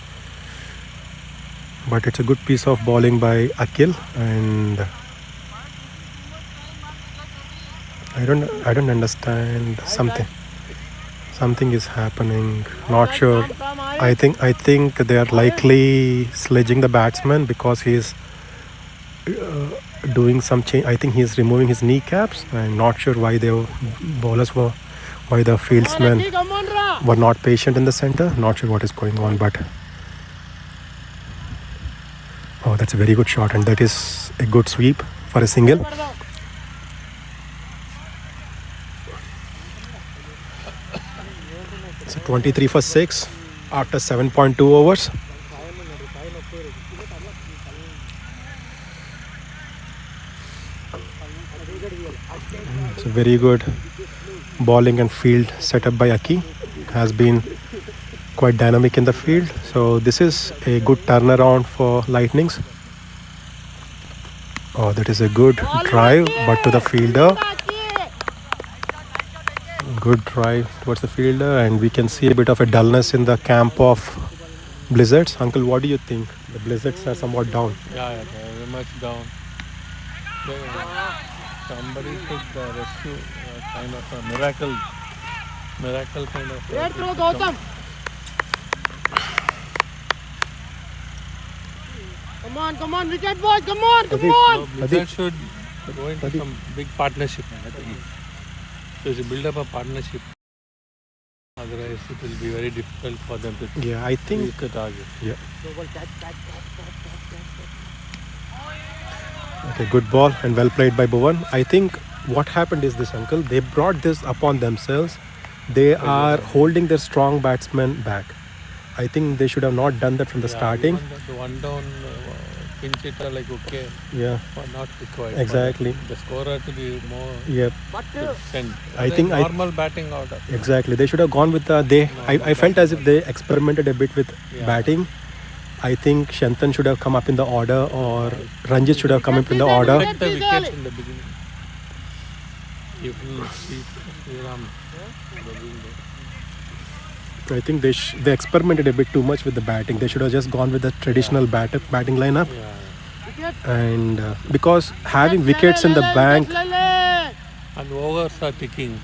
but it's a good piece of bowling by Akil, and I don't understand something. Something is happening. Not sure. I think they are likely sledging the batsman because he's doing some change. I think he's removing his kneecaps. I'm not sure why the fieldsmen were not patient in the center. Not sure what is going on, but oh, that's a very good shot, and that is a good sweep for a single. So 23 for 6 after 7.2 overs. It's a very good bowling and field setup by Aki. Has been quite dynamic in the field. So this is a good turnaround for Lightnings. Oh, that is a good drive, but to the fielder. Good drive towards the fielder, and we can see a bit of a dullness in the camp of Blizzards. Uncle, what do you think? The Blizzards are somewhat down. Yeah, they're very much down. Somebody should rescue kind of a miracle kind of. Great throw, Gautam. Come on, wicket boys, come on. Blizzard should go into some big partnership. I think. So you build up a partnership. Otherwise, it will be very difficult for them to reach the target. Yeah. Okay, good ball and well played by Bhuvan. I think what happened is this, Uncle. They brought this upon themselves. They are holding their strong batsmen back. I think they should have not done that from the starting. The one down pinch hitter, like okay, but not required. Exactly. The scorer to be more. Yep. I think normal batting order. Exactly. They should have gone with the. I felt as if they experimented a bit with batting. I think Shantan should have come up in the order, or Ranjit should have come up in the order. Protect the wickets in the beginning. I think they experimented a bit too much with the batting. They should have just gone with the traditional batting lineup. And because having wickets in the bank. And overs are ticking.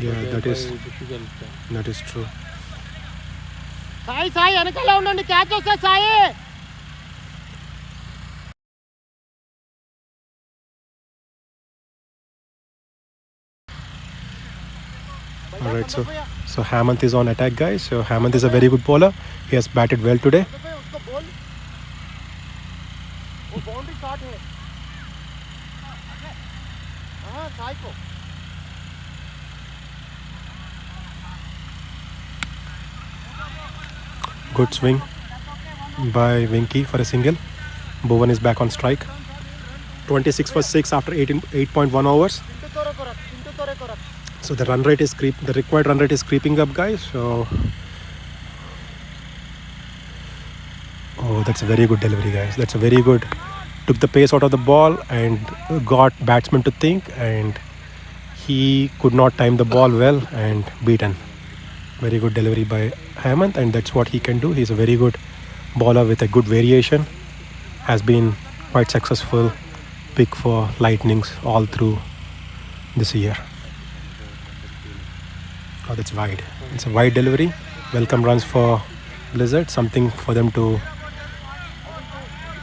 Yeah, so that is difficult. That is true. Sai, వెనకాల ఉండండి, catch వస్తే Sai. Alright, so Hemant is on attack, guys. So Hemant is a very good bowler. He has batted well today. Good swing by Winky for a single. Bhuvan is back on strike. 26 for 6 after 8.1 overs. So the required run rate is creeping up, guys. So oh, that's a very good delivery, guys. That's a very good. Took the pace out of the ball and got batsman to think, and he could not time the ball well and beaten. Very good delivery by Hemant, and that's what he can do. He's a very good bowler with a good variation. Has been quite successful pick for Lightnings all through this year. Oh, that's wide. It's a wide delivery. Welcome runs for Blizzard. Something for them to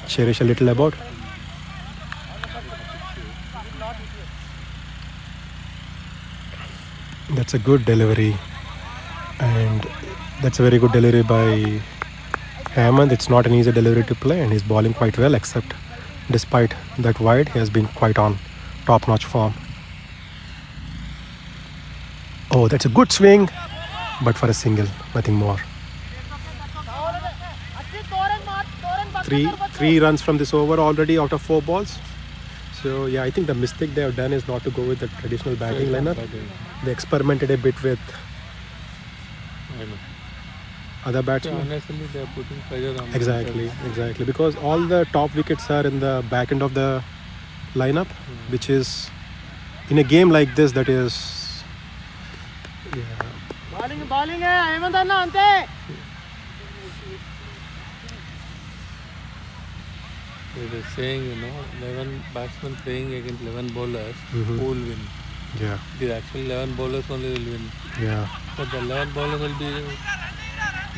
cherish a little about. That's a good delivery That's a very good delivery by Hemant. It's not an easy delivery to play, and he's bowling quite well, except despite that wide, he has been quite on top-notch form. Oh, that's a good swing, but for a single, nothing more. Three runs from this over already out of 4 balls. So yeah, I think the mistake they have done is not to go with the traditional batting lineup. They experimented a bit with other batsmen. Honestly, they are putting pressure on Exactly. Because all the top wickets are in the back end of the lineup, which is in a game like this, that is. Bowling hai Hemant anna ante. It is saying, 11 batsmen playing against 11 bowlers, who will win? Yeah. The actual 11 bowlers only will win. Yeah. But the 11 bowlers will be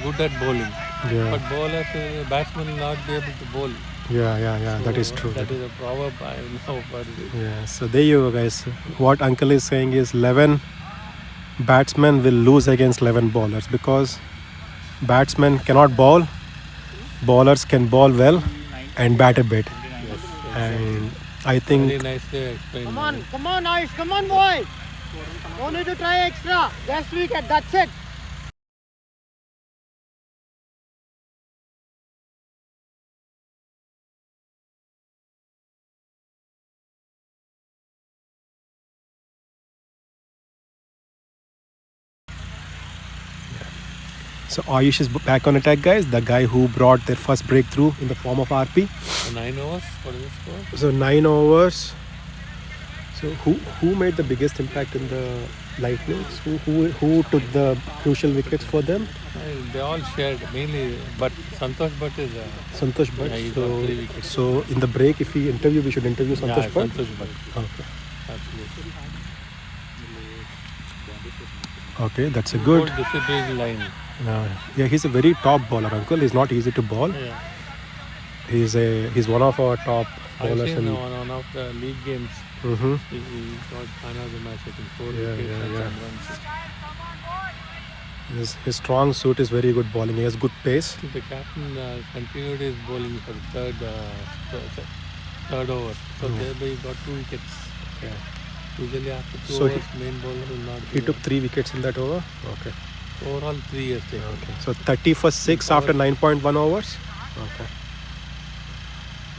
good at bowling. Yeah. But batsmen will not be able to bowl. Yeah. That is true. That is a proverb I know. But Yeah. So there you go, guys. What Uncle is saying is 11 batsmen will lose against 11 bowlers because batsmen cannot bowl, bowlers can bowl well and bat a bit. yes. And I think Very nicely explained. Come on, nice. Come on, boy. Don't need to try extra. Just wicket. That's it. so. Ayush is back on attack, guys. The guy who brought their first breakthrough in the form of RP. 9 overs. What is the score? So 9 overs. So who made the biggest impact in the Lightnings? Who took the crucial wickets for them? They all shared mainly, but Santosh Bhatt is. Santosh Bhatt. Yeah, he got 3 wickets. So in the break, if we should interview Santosh Bhatt. Santosh Bhatt. Okay. Absolutely. Okay, that's a good. Disciplined line. Yeah, he's a very top bowler, Uncle. He's not easy to bowl. Yeah. He's one of our top I've bowlers. seen one of the league games. Mm-hmm. He got man of the match, I think 4 Yeah, wickets and yeah. some runs. His strong suit is very good bowling. He has good pace. The captain continued his bowling for the third over. So thereby he got 2 wickets. Yeah. Usually after 2 So overs, main bowler will not He be took 3 wickets in that over. Okay. there. Overall 3 years taken. Okay. So 30 for 6 after 9.1 overs. Okay.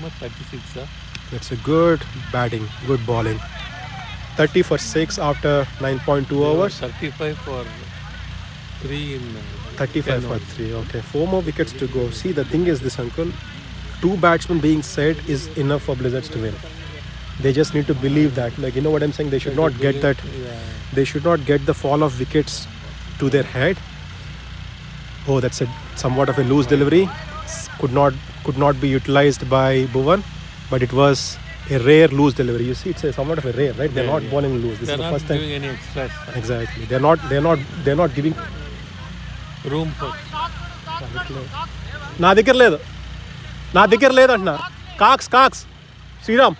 Much 36, sir. That's a good batting, good bowling. 30 for 6 after 9.2 overs. 35 for 3 in 35 10 for overs. 3. Okay. 4 more wickets to go. See, the thing is this, Uncle. 2 batsmen being set is enough for Blizzards to win. They just need to believe that. Like, you know what I'm saying? They should not get that. Yeah. They should not get the fall of wickets to their head. Oh, that's a somewhat of a loose delivery. Could not be utilized by Bhuvan, but it was a rare loose delivery. You see, it's a somewhat of a rare, right? They're Yeah, not yeah. bowling loose. This They're is the not first time. giving any extras. Exactly. They're not giving. Room for. నా దగ్గర లేదంటున్నా Cox Sriram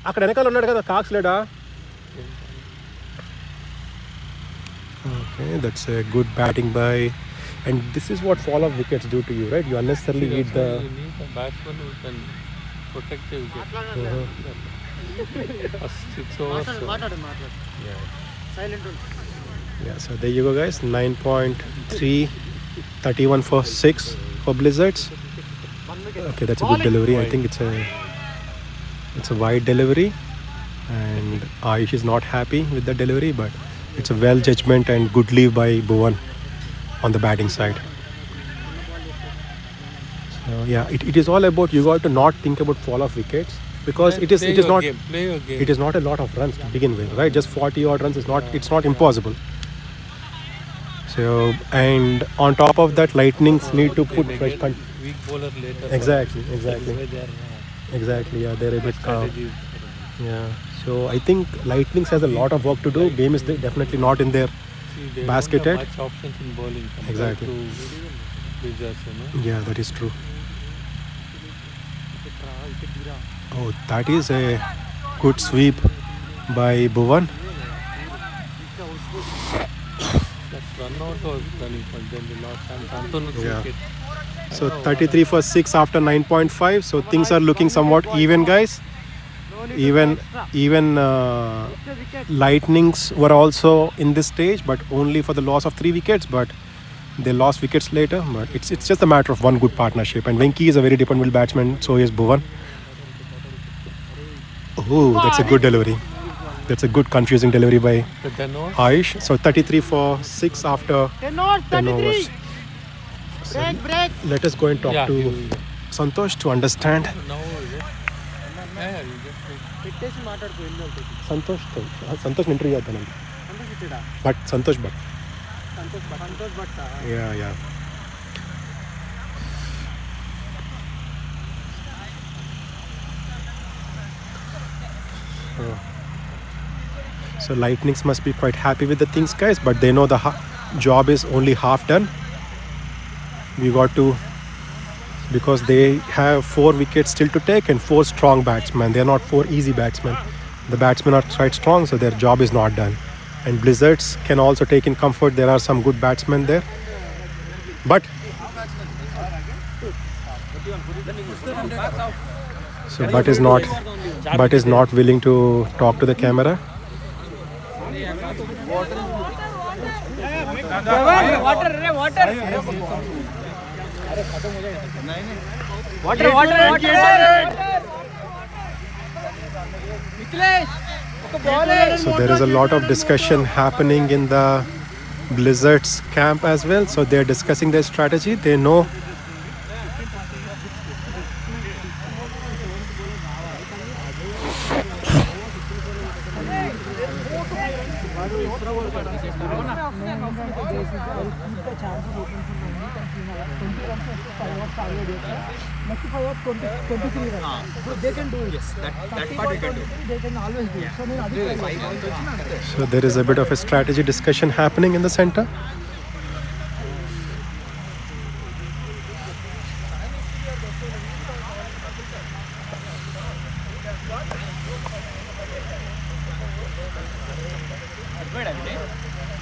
అక్కడ వెనకాల ఉన్నాడు కదా Cox లేడా Okay, that's a good batting by, and this is what fall of wickets do to you, right? You unnecessarily eat the. You need a batsman who can protect the wicket. A 6 overs. Silent. Yeah, so there you go, guys. 9.3, 31 for 6 for Blizzards. Okay, that's a good delivery. I think it's a wide delivery, and Ayush is not happy with the delivery, but it's a well judgment and good leave by Bhuvan on the batting side. So yeah, it is all about, you got to not think about fall of wickets, because it is Play not your game. Play your game. it is not a lot of runs to begin with, right? Just 40 odd runs is not, it's not impossible. So, and on top of that, Lightnings need to They put may fresh get weak bowler later. Exactly. That is why they are, Exactly, yeah, they're a bit calm. strategies. Yeah, so I think Lightnings has a lot of work to do. Game is definitely not in their See, they basket don't have head. much options in bowling compared Exactly. to Wizards, Yeah, that is true. Oh, that is a good sweep by Bhuvan. That's run out was turning point. Then they lost and Santonu's Yeah. wicket. So 33 for 6 after 9.5. So things are looking somewhat even, guys. Even Lightnings were also in this stage, but only for the loss of 3 wickets. But they lost wickets later. But it's just a matter of one good partnership. And Venki is a very dependable batsman. So is Bhuvan. Oh, that's a good delivery. That's a good confusing delivery by The 10 overs. Aish. So 33 for 6 after 10 overs. So let us go and talk Yeah, to you- Santosh to understand. Now is it? Yeah, you just Santosh interview చేద్దానండి but Santosh Bhat yeah so Lightnings must be quite happy with the things, guys, but they know the job is only half done. We got to, because they have 4 wickets still to take and 4 strong batsmen. They are not 4 easy batsmen. The batsmen are quite strong, so their job is not done. And Blizzards can also take in comfort. There are some good batsmen there, but so but is not willing to talk to the camera. So there is a lot of discussion happening in the Blizzards camp as well. So they're discussing their strategy. They know so there is a bit of a strategy discussion happening in the center.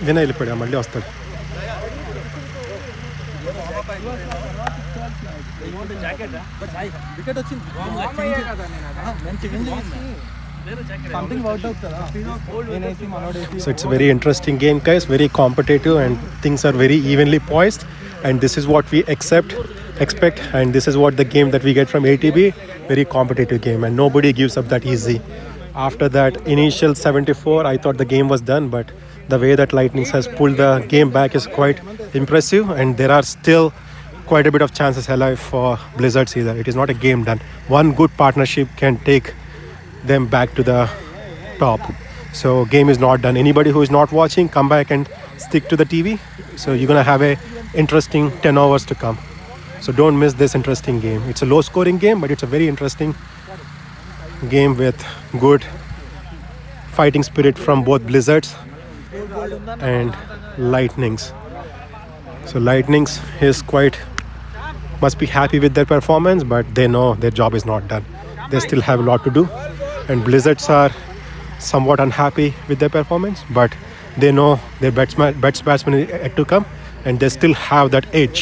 Vinay వెళ్ళిపోయా మళ్ళీ వస్తాడు. So it's a very interesting game, guys, very competitive, and things are very evenly poised, and this is what we expect, and this is what the game that we get from ATB, very competitive game, and nobody gives up that easy. After that initial 74, I thought the game was done, but the way that Lightnings has pulled the game back is quite impressive, and there are still quite a bit of chances alive for Blizzards either. It is not a game done. One good partnership can take them back to the top. So game is not done. Anybody who is not watching, come back and stick to the TV. So you're gonna have a interesting 10 hours to come. So don't miss this interesting game. It's a low scoring game, but it's a very interesting game with good fighting spirit from both Blizzards and Lightnings. So Lightnings must be happy with their performance, but they know their job is not done. They still have a lot to do, and Blizzards are somewhat unhappy with their performance, but they know their batsman is yet to come, and they still have that edge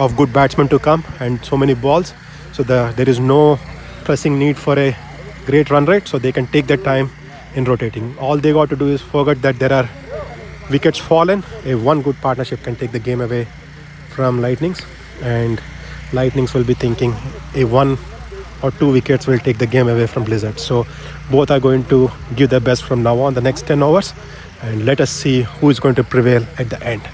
of good batsmen to come and so many balls. So there is no pressing need for a great run rate, so they can take their time in rotating. All they got to do is forget that there are wickets fallen. One good partnership can take the game away from Lightnings, and Lightnings will be thinking a 1 or 2 wickets will take the game away from Blizzard. So both are going to give their best from now on the next 10 overs, and let us see who is going to prevail at the end.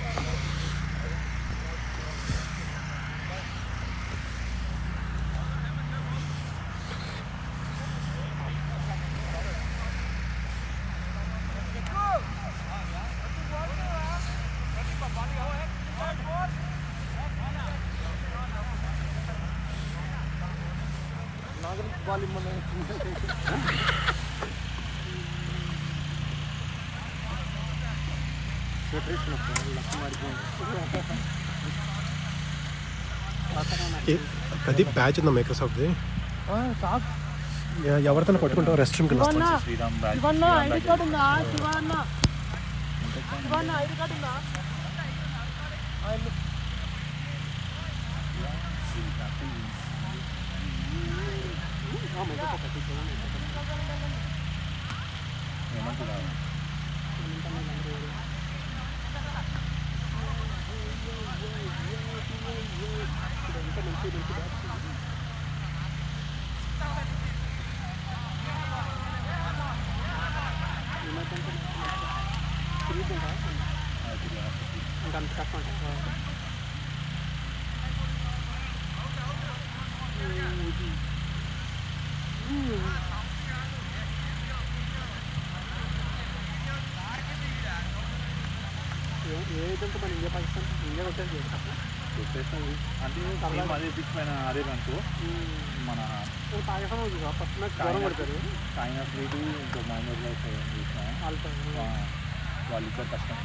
అది batch ఉందా మైక్రోసాఫ్ట్ది? ఎవరితో పట్టుకుంటావు? Rest రూమ్కి వస్తాను. ఇంకా అంత కష్టం ఏదంటే మన ఇండియా పాకిస్తాన్ ఇండియా వచ్చేది అంటే అదే పిచ్ పైన అదే అనుకో మన పాకిస్తాన్ ఫస్ట్ మ్యాచ్ దూరం కొడతారు చైనా ప్లేటు ఇంకో మైనర్లో వాళ్ళు ఇద్దరు కష్టం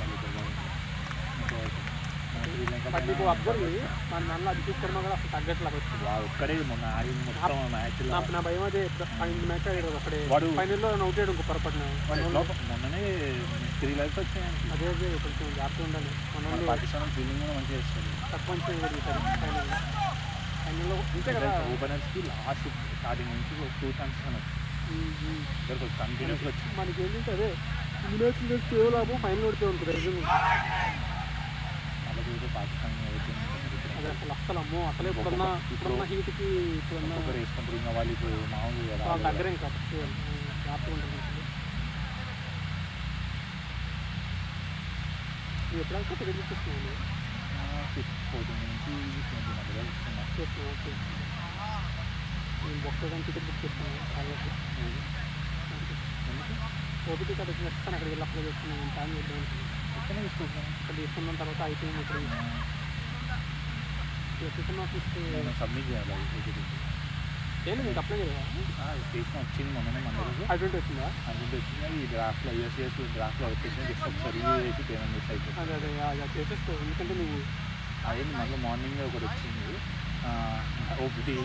బట్ నీకు అబ్జర్వ్ మన నన్ను అభిషేక్ శర్మ కూడా అసలు తగ్గట్లా వాడు ఒక్కడే మొన్న ఆడి మొత్తం మ్యాచ్లో నా భయం అదే మ్యాచ్ ఆడాడు ఒకడే ఫైనల్లో అవుట్ అయ్యాడు ఇంకో పొరపాటున మొన్ననే 3 లైఫ్స్ వచ్చాయి. అదే కొంచెం జాగ్రత్తగా ఉండాలి మన పాకిస్తాన్ ఫీల్డింగ్ కూడా మంచిగా చేస్తారు. తక్కువ ఫైనల్లో అంతే కదా. ఓపెనర్స్కి లాస్ట్ స్టార్టింగ్ నుంచి 2 ఛాన్సెస్ అనొచ్చు కంటిన్యూస్గా వచ్చింది. మనకి ఏంటంటే అదే మ్యాచ్లు లాభం ఫైనల్ కొడితే ఉంటుంది రిజల్ట్. పాకిస్తాన్ అదే అసలు అమ్మో అసలే ఇప్పుడున్న హీట్కి ఇప్పుడున్న వేసుకుంటారు ఇంకా వాళ్ళు ఇప్పుడు మామూలుగా దగ్గర ఇంకా జాగ్రత్తగా ఉంటుంది. నువ్వు ఎప్పుడైనా టికెట్ తీసుకున్నాను 14 నుంచి 20 మధ్యలో చేస్తున్నాను. ఓకే నేను ఒక్కదాన్ని టికెట్ బుక్ చేస్తున్నాను కాబట్టి ఓటీపీ కార్డు వచ్చి వస్తాను అక్కడికి వెళ్ళి అప్లై చేసుకున్నాను. నేను టైం చేద్దాం ఎక్కడనే తీసుకుంటున్నాను. ఇక్కడ తీసుకున్న తర్వాత అయిపోయింది. ఇప్పుడు సిస్టమ్ ఆఫీస్ సబ్మిట్ చేయాలి. ఏంటి మీకు అప్లై చేయలేదా? చేసిన వచ్చింది మొన్ననే మన రోజు అడ్వంట్ వచ్చిందా? అడ్వంట్ వచ్చింది. ఈ డ్రాఫ్ట్లో యూఎస్ఎస్ డ్రాఫ్ట్లో వచ్చేసి జస్ట్ ఒకసారి రివ్యూ చేసి పేమెంట్ చేసి అయిపోతుంది. అదే అదే చేసేసుకో. ఎందుకంటే నువ్వు అదేంటి మళ్ళీ మార్నింగ్ ఒకటి వచ్చింది ఓపీటీ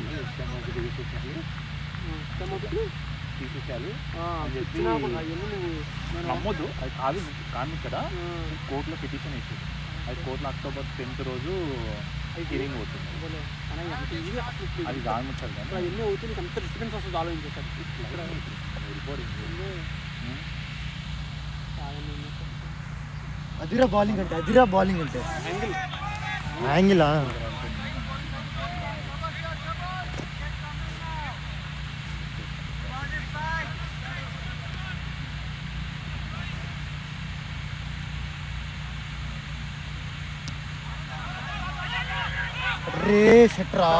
తీసేసారు అని చెప్పి నమ్మొద్దు. అది కాదు కానీ ఇక్కడ కోర్టులో పిటిషన్ వేసేది. అది కోర్టులో October 10th రోజు హియరింగ్ అవుతుంది. అది కాదు కానీ అవన్నీ అవుతుంది. నీకు అంత డిస్టర్బెన్స్ వస్తుంది ఆలోచించేసారు. అదిరా బౌలింగ్ అంటే యాంగిలా రే సెట్రా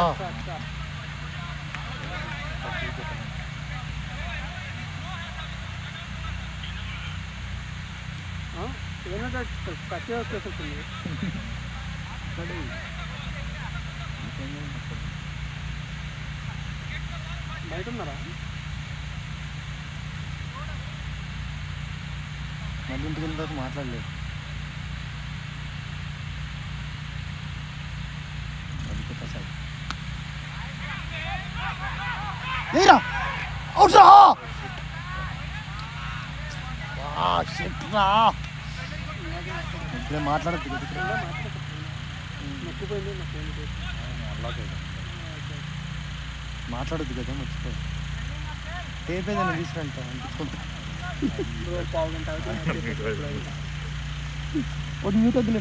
ఏమంటే ప్రతి వచ్చేస్తుంది. బయట ఉన్నారా? మళ్ళీ ఇంటికి వెళ్ళిన తర్వాత మాట్లాడలేదు. మాట్లాడద్దు నొక్కిపోయింది. మాట్లాడద్దు కదా మర్చిపో టేప్ ఏదైనా తీసుకుంటా అనిపించుకుంటా. పావు గంట మ్యూట్ వద్దులే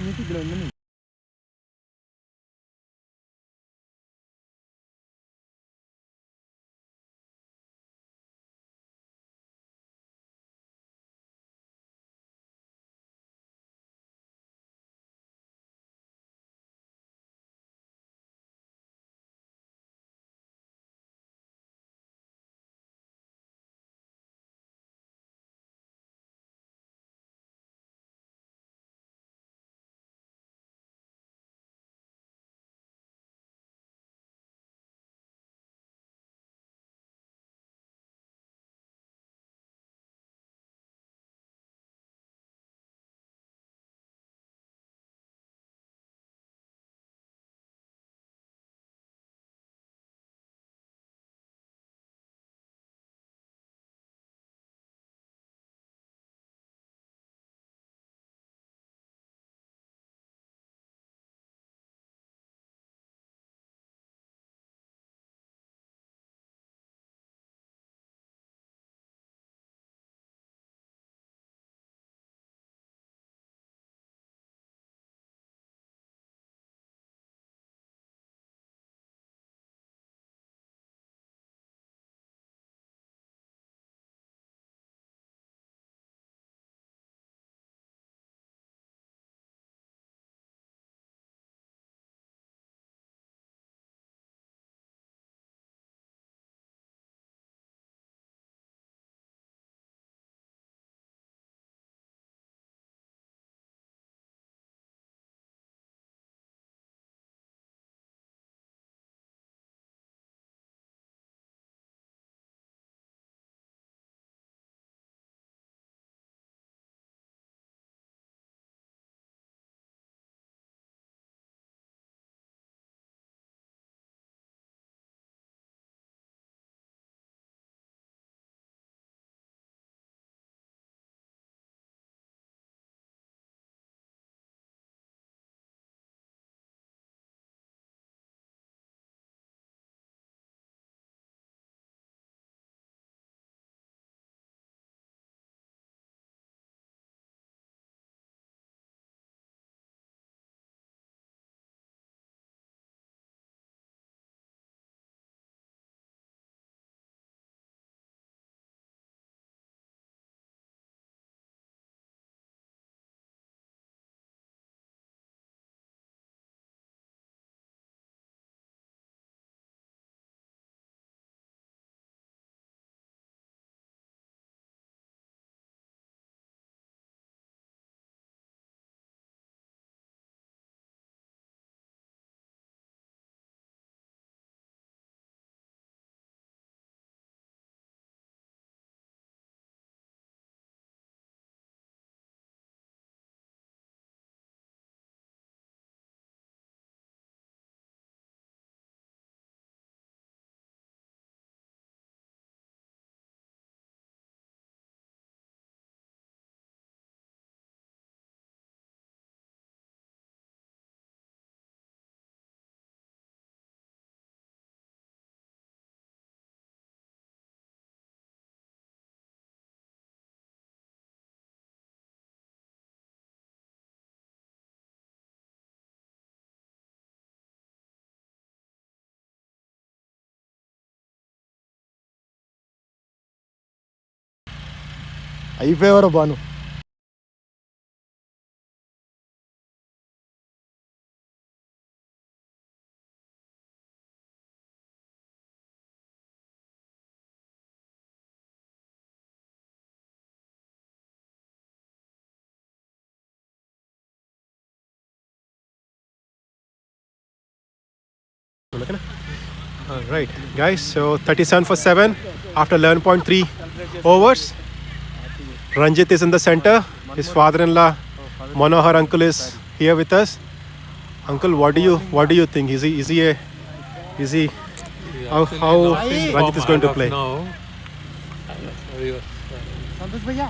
అయిపోయేవారు Banu. Right, guys, so 37 for 7 after 11.3 overs. Ranjit is in the center. His father-in-law Manohar uncle is here with us. Uncle, what do you think? Is he how Ranjit is going to play? Now, संतोष भैया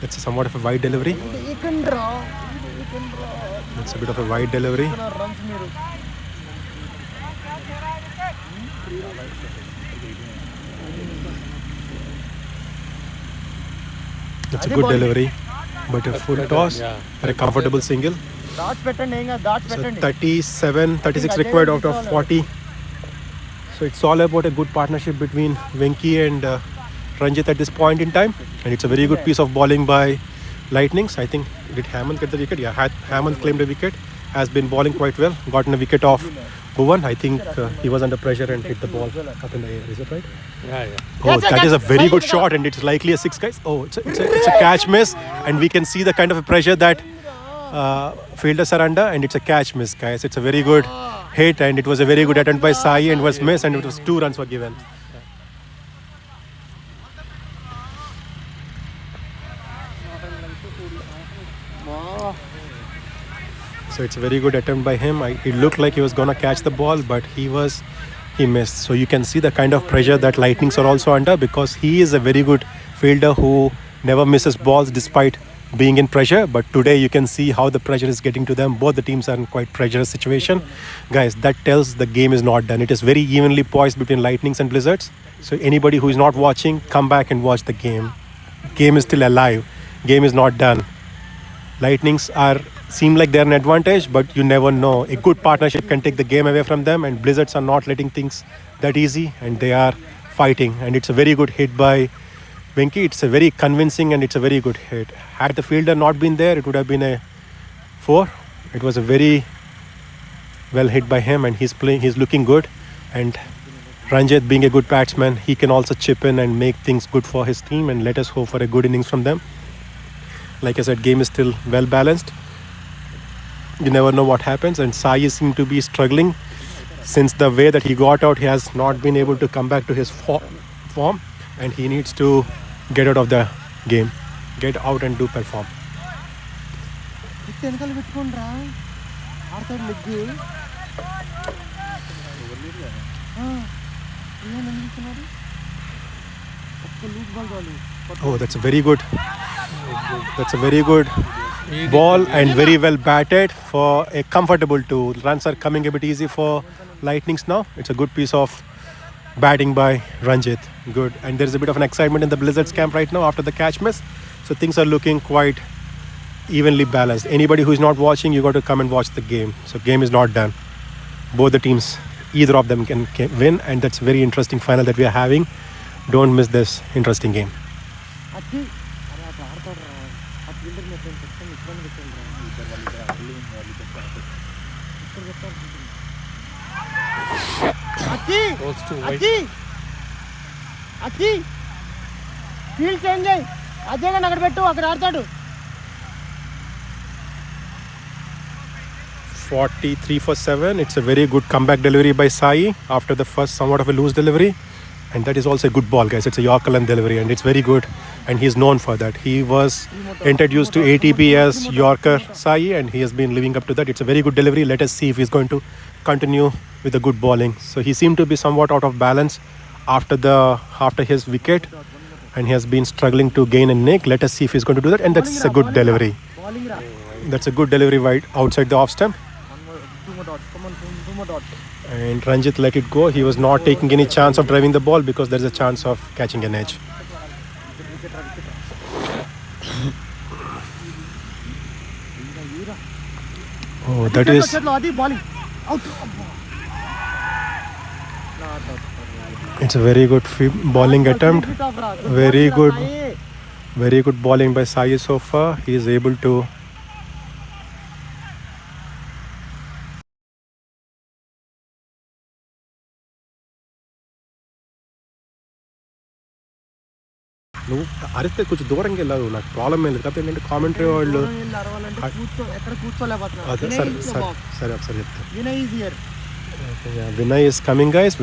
It's somewhat of a wide delivery. It's a bit of a wide delivery. That's a good delivery, but a full toss for a comfortable single. So 36 required out of 40. So it's all about a good partnership between Venki and Ranjit at this point in time, and it's a very good piece of bowling by Lightnings. I think, did Hamel get the wicket? Yeah, Hamel claimed a wicket. Has been bowling quite well. Gotten a wicket off Bhuvan. I think he was under pressure and hit the ball up in the air. Is it right? yeah. Oh, that is a very good shot, and it's likely a six, guys. Oh, it's a catch miss, and we can see the kind of a pressure that fielders are under, and it's a catch miss, guys. It's a very good hit, and it was a very good attempt by Sai, and was missed, and it was 2 runs were given. So it's a very good attempt by him. It looked like he was gonna catch the ball, but he missed. So you can see the kind of pressure that Lightnings are also under, because he is a very good fielder who never misses balls despite being in pressure. But today you can see how the pressure is getting to them. Both the teams are in quite pressurous situation. Guys, that tells the game is not done. It is very evenly poised between Lightnings and Blizzards. So anybody who is not watching, come back and watch the game. Game is still alive. Game is not done. Lightnings seem like they're an advantage, but you never know. A good partnership can take the game away from them, and Blizzards are not letting things that easy, and they are fighting. And it's a very good hit by Venki. It's a very convincing, and it's a very good hit. Had the fielder not been there, it would have been a 4. It was a very well hit by him, and he's looking good. And Ranjit, being a good batsman, he can also chip in and make things good for his team, and let us hope for a good innings from them. Like I said, game is still well balanced. You never know what happens, and Sai seems to be struggling. Since the way that he got out, he has not been able to come back to his form, and he needs to get out of the game, get out and do perform. Oh, that's a very good ball, and very well batted for a comfortable 2. Runs are coming a bit easy for Lightnings now. It's a good piece of batting by Ranjit. Good. And there's a bit of an excitement in the Blizzards camp right now after the catch miss. So things are looking quite evenly balanced. Anybody who is not watching, you got to come and watch the game. So game is not done. Both the teams, either of them can win, and that's a very interesting final that we are having. Don't miss this interesting game. Field change అయ్యి అదే అక్కడ పెట్టు, అక్కడ ఆడతాడు. 43 for 7. It's a very good comeback delivery by Sai after the first somewhat of a loose delivery, and that is also a good ball, guys. It's a Yorker length delivery, and it's very good, and he's known for that. He was introduced to ATB as Yorker Sai, and he has been living up to that. It's a very good delivery. Let us see if he's going to continue with the good bowling. So he seemed to be somewhat out of balance after his wicket, and he has been struggling to gain a nick. Let us see if he's going to do that, and that's a good delivery. That's a good delivery right outside the off stump. And Ranjit let it go. He was not taking any chance of driving the ball, because there's a chance of catching an edge. Oh, that is. It's a very good bowling attempt. Very good bowling by Sai so far. He is able to. నువ్వు అరిస్తే కొంచెం దూరంగా వెళ్ళావు, నాకు problem ఏం లేదు. కాకపోతే ఏంటంటే కామెంటరీ వాళ్ళు ఎక్కడ కూర్చోలేకపోతున్నా. అదే సరే ఒకసారి చెప్తా. Vinay is coming, guys.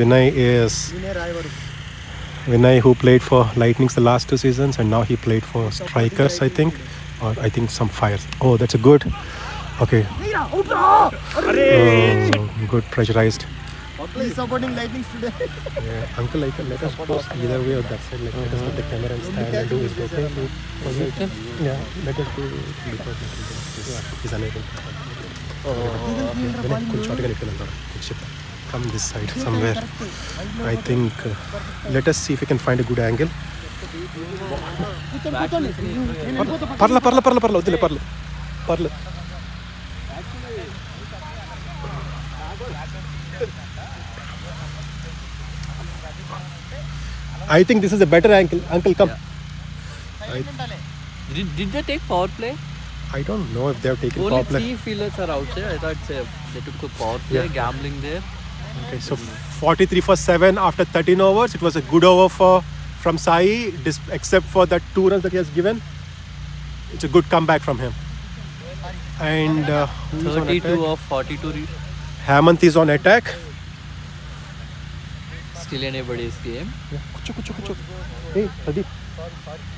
Vinay who played for Lightnings the last 2 seasons, and now he played for Strikers, I think, or I think some Fires. Oh, that's a good. Okay. Good pressurized. He's supporting Lightnings today. Yeah, uncle, let us go either way or that side. Let us put the camera and stand and do his okay. Yeah, let us do because he's unable. కొంచెం షార్ట్గా వెళ్ళిపోయింది. Come this side somewhere. I think let us see if we can find a good angle. పర్ల వద్దులే పర్ల. I think this is a better angle. Uncle, come. Did they take power play? I don't know if they have taken Only power play. 3 fielders are outside. I thought they took a power play, gambling there. Okay, so 43 for 7 after 13 overs. It was a good over from Sai, except for that 2 runs that he has given. It's a good comeback from him. And 32 of 42. Hemant is on attack. Still anybody's game. Kuchu. Hey, Pradeep.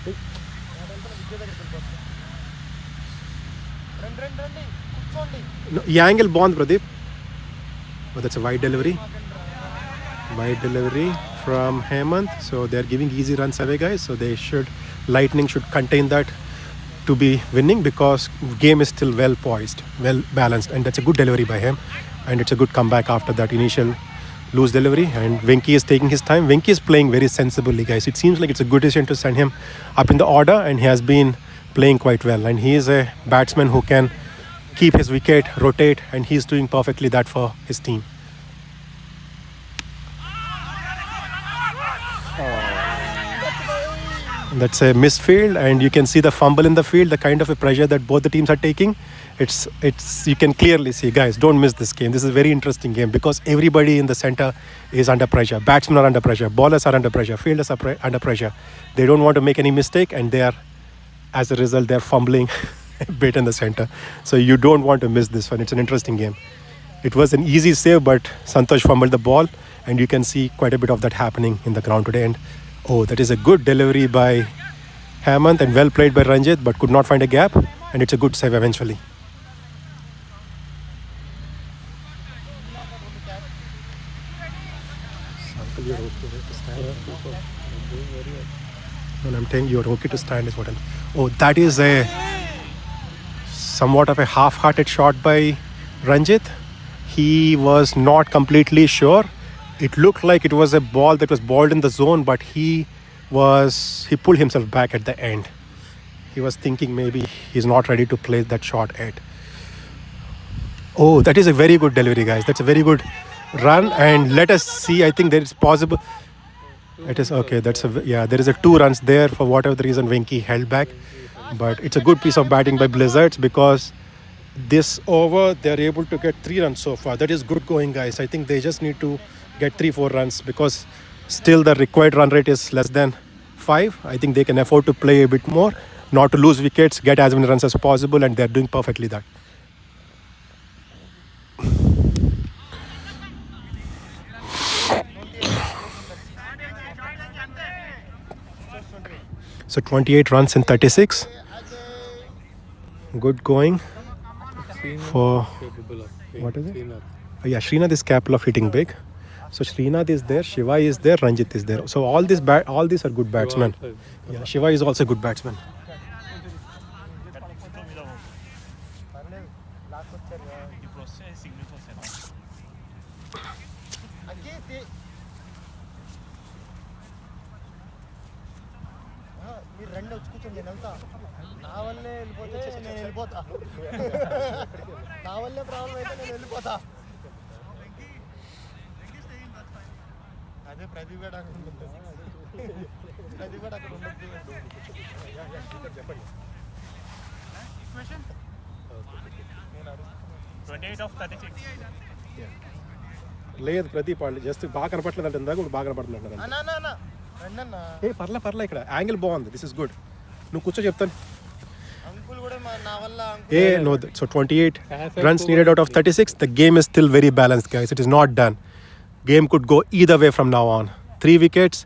Hey. No, ఈ angle బాగుంది Pradeep. Oh, that's a wide delivery from Hemant. So they're giving easy runs away, guys. So Lightning should contain that to be winning, because game is still well poised, well balanced, and that's a good delivery by him. And it's a good comeback after that initial loose delivery. And Venki is taking his time. Venki is playing very sensibly, guys. It seems like it's a good decision to send him up in the order, and he has been playing quite well. And he is a batsman who can keep his wicket, rotate, and he's doing perfectly that for his team. That's a misfield, and you can see the fumble in the field, the kind of a pressure that both the teams are taking. It's you can clearly see, guys, don't miss this game. This is a very interesting game because everybody in the center is under pressure. Batsmen are under pressure, bowlers are under pressure, fielders are under pressure. They don't want to make any mistake, and as a result, they're fumbling a bit in the center. So you don't want to miss this one. It's an interesting game. It was an easy save, but Santosh fumbled the ball, and you can see quite a bit of that happening in the ground today. And that is a good delivery by Hemant and well played by Ranjit, but could not find a gap, and it's a good save eventually. No, I'm telling you, you're okay to stand is what I'm... Oh, that is a somewhat of a half-hearted shot by Ranjit. He was not completely sure. It looked like it was a ball that was balled in the zone, but he pulled himself back at the end. He was thinking maybe he's not ready to play that shot yet. Oh, that is a very good delivery, guys. That's a very good run, and let us see. I think there is possible. It is okay. There is a 2 runs there. For whatever the reason, Venki held back, but it's a good piece of batting by Blizzards, because this over they're able to get 3 runs so far. That is good going, guys. I think they just need to get 3-4 runs, because still the required run rate is less than 5. I think they can afford to play a bit more, not to lose wickets, get as many runs as possible, and they're doing perfectly that. So 28 runs in 36. Good going for... What is it? Yeah, Srinath is capable of hitting big. So Srinath is there, Shiva is there, Ranjit is there. So all these are good batsmen. Yeah, Shiva is also a good batsman. మీరు రండి వచ్చి కూర్చోండి నేను వెళ్తా నా వల్లే వెళ్ళిపోతే నేను వెళ్ళిపోతా నా వల్లే ప్రాబ్లం అయితే నేను వెళ్ళిపోతా అదే ప్రదీప్ గారు అక్కడ ఉండదు ప్రదీప్ గారు అక్కడ ఉండదు చెప్పండి 28 of 36. లేదు ప్రదీప్ వాళ్ళు జస్ట్ బాగా కనపట్లేదు అంటే ఇందాక బాగా కనపడుతున్నారు ఏ పర్లే ఇక్కడ యాంగిల్ బాగుంది. This is good. నువ్వు కూర్చో చెప్తాను. ఏ no so 28 runs needed out of 36. The game is still very balanced, guys. It is not done. Game could go either way from now on. 3 wickets,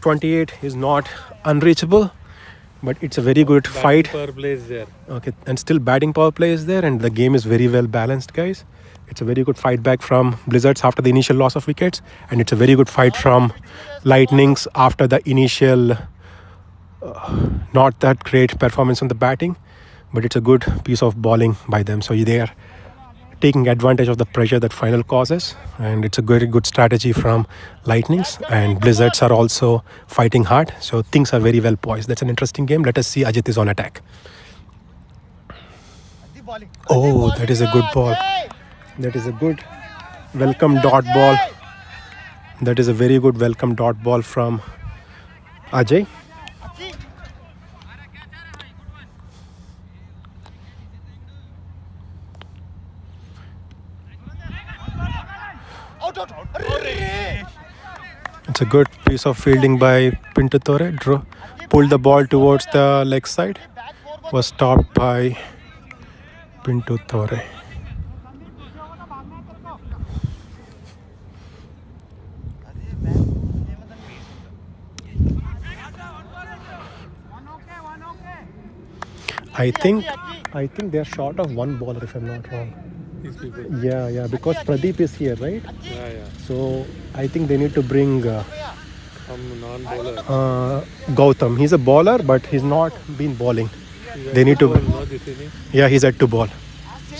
28 is not unreachable, but it's a very good fight. Power play is there. Okay, and still batting power play is there, and the game is very well balanced, guys. It's a very good fight back from Blizzards after the initial loss of wickets, and it's a very good fight from Lightnings after the initial not that great performance on the batting, but it's a good piece of bowling by them. So they are taking advantage of the pressure that final causes, and it's a very good strategy from Lightnings, and Blizzards are also fighting hard. So things are very well poised. That's an interesting game. Let us see. Ajit is on attack. Oh, that is a good ball. That is a good welcome dot ball. That is a very good welcome dot ball from Ajay. It's a good piece of fielding by Pinto Tore. Pulled the ball towards the leg side. Was stopped by Pinto Tore. I think they are short of one bowler, if I'm not wrong. These people. Yeah, because Pradeep is here, right? Yeah. So I think they need to bring Some non-bowler. Gautam. He's a bowler, but he's not been bowling. They need to. Not this inning. Yeah, he's at to bowl.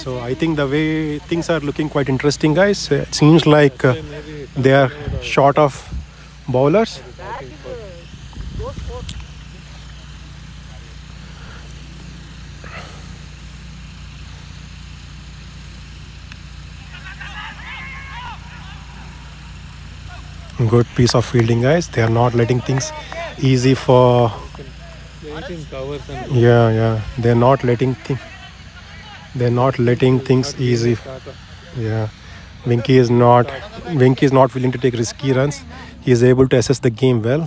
So I think the way things are looking quite interesting, guys. It seems like they are short of bowlers. Good piece of fielding, guys. They are not letting things easy for. Waiting covers and Yeah. They're not letting things easy. Yeah. Winky is not willing to take risky runs. He is able to assess the game well,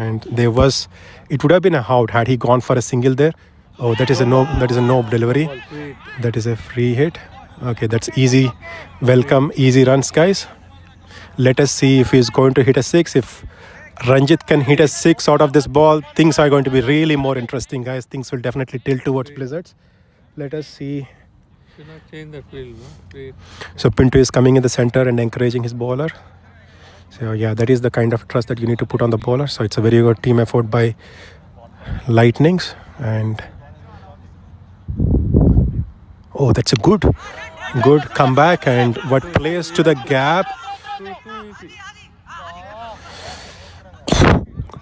and it would have been a out had he gone for a single there. Oh, that is a no delivery. That is a free hit. Okay, that's easy. Welcome easy runs, guys. Let us see if he's going to hit a 6. If Ranjit can hit a 6 out of this ball, things are going to be really more interesting, guys. Things will definitely tilt towards Blizzards. Let us see. should not change the field, no? So Pinto is coming in the center and encouraging his bowler. So yeah, that is the kind of trust that you need to put on the bowler. So it's a very good team effort by Lightnings. And oh, that's a good comeback, and what plays to the gap.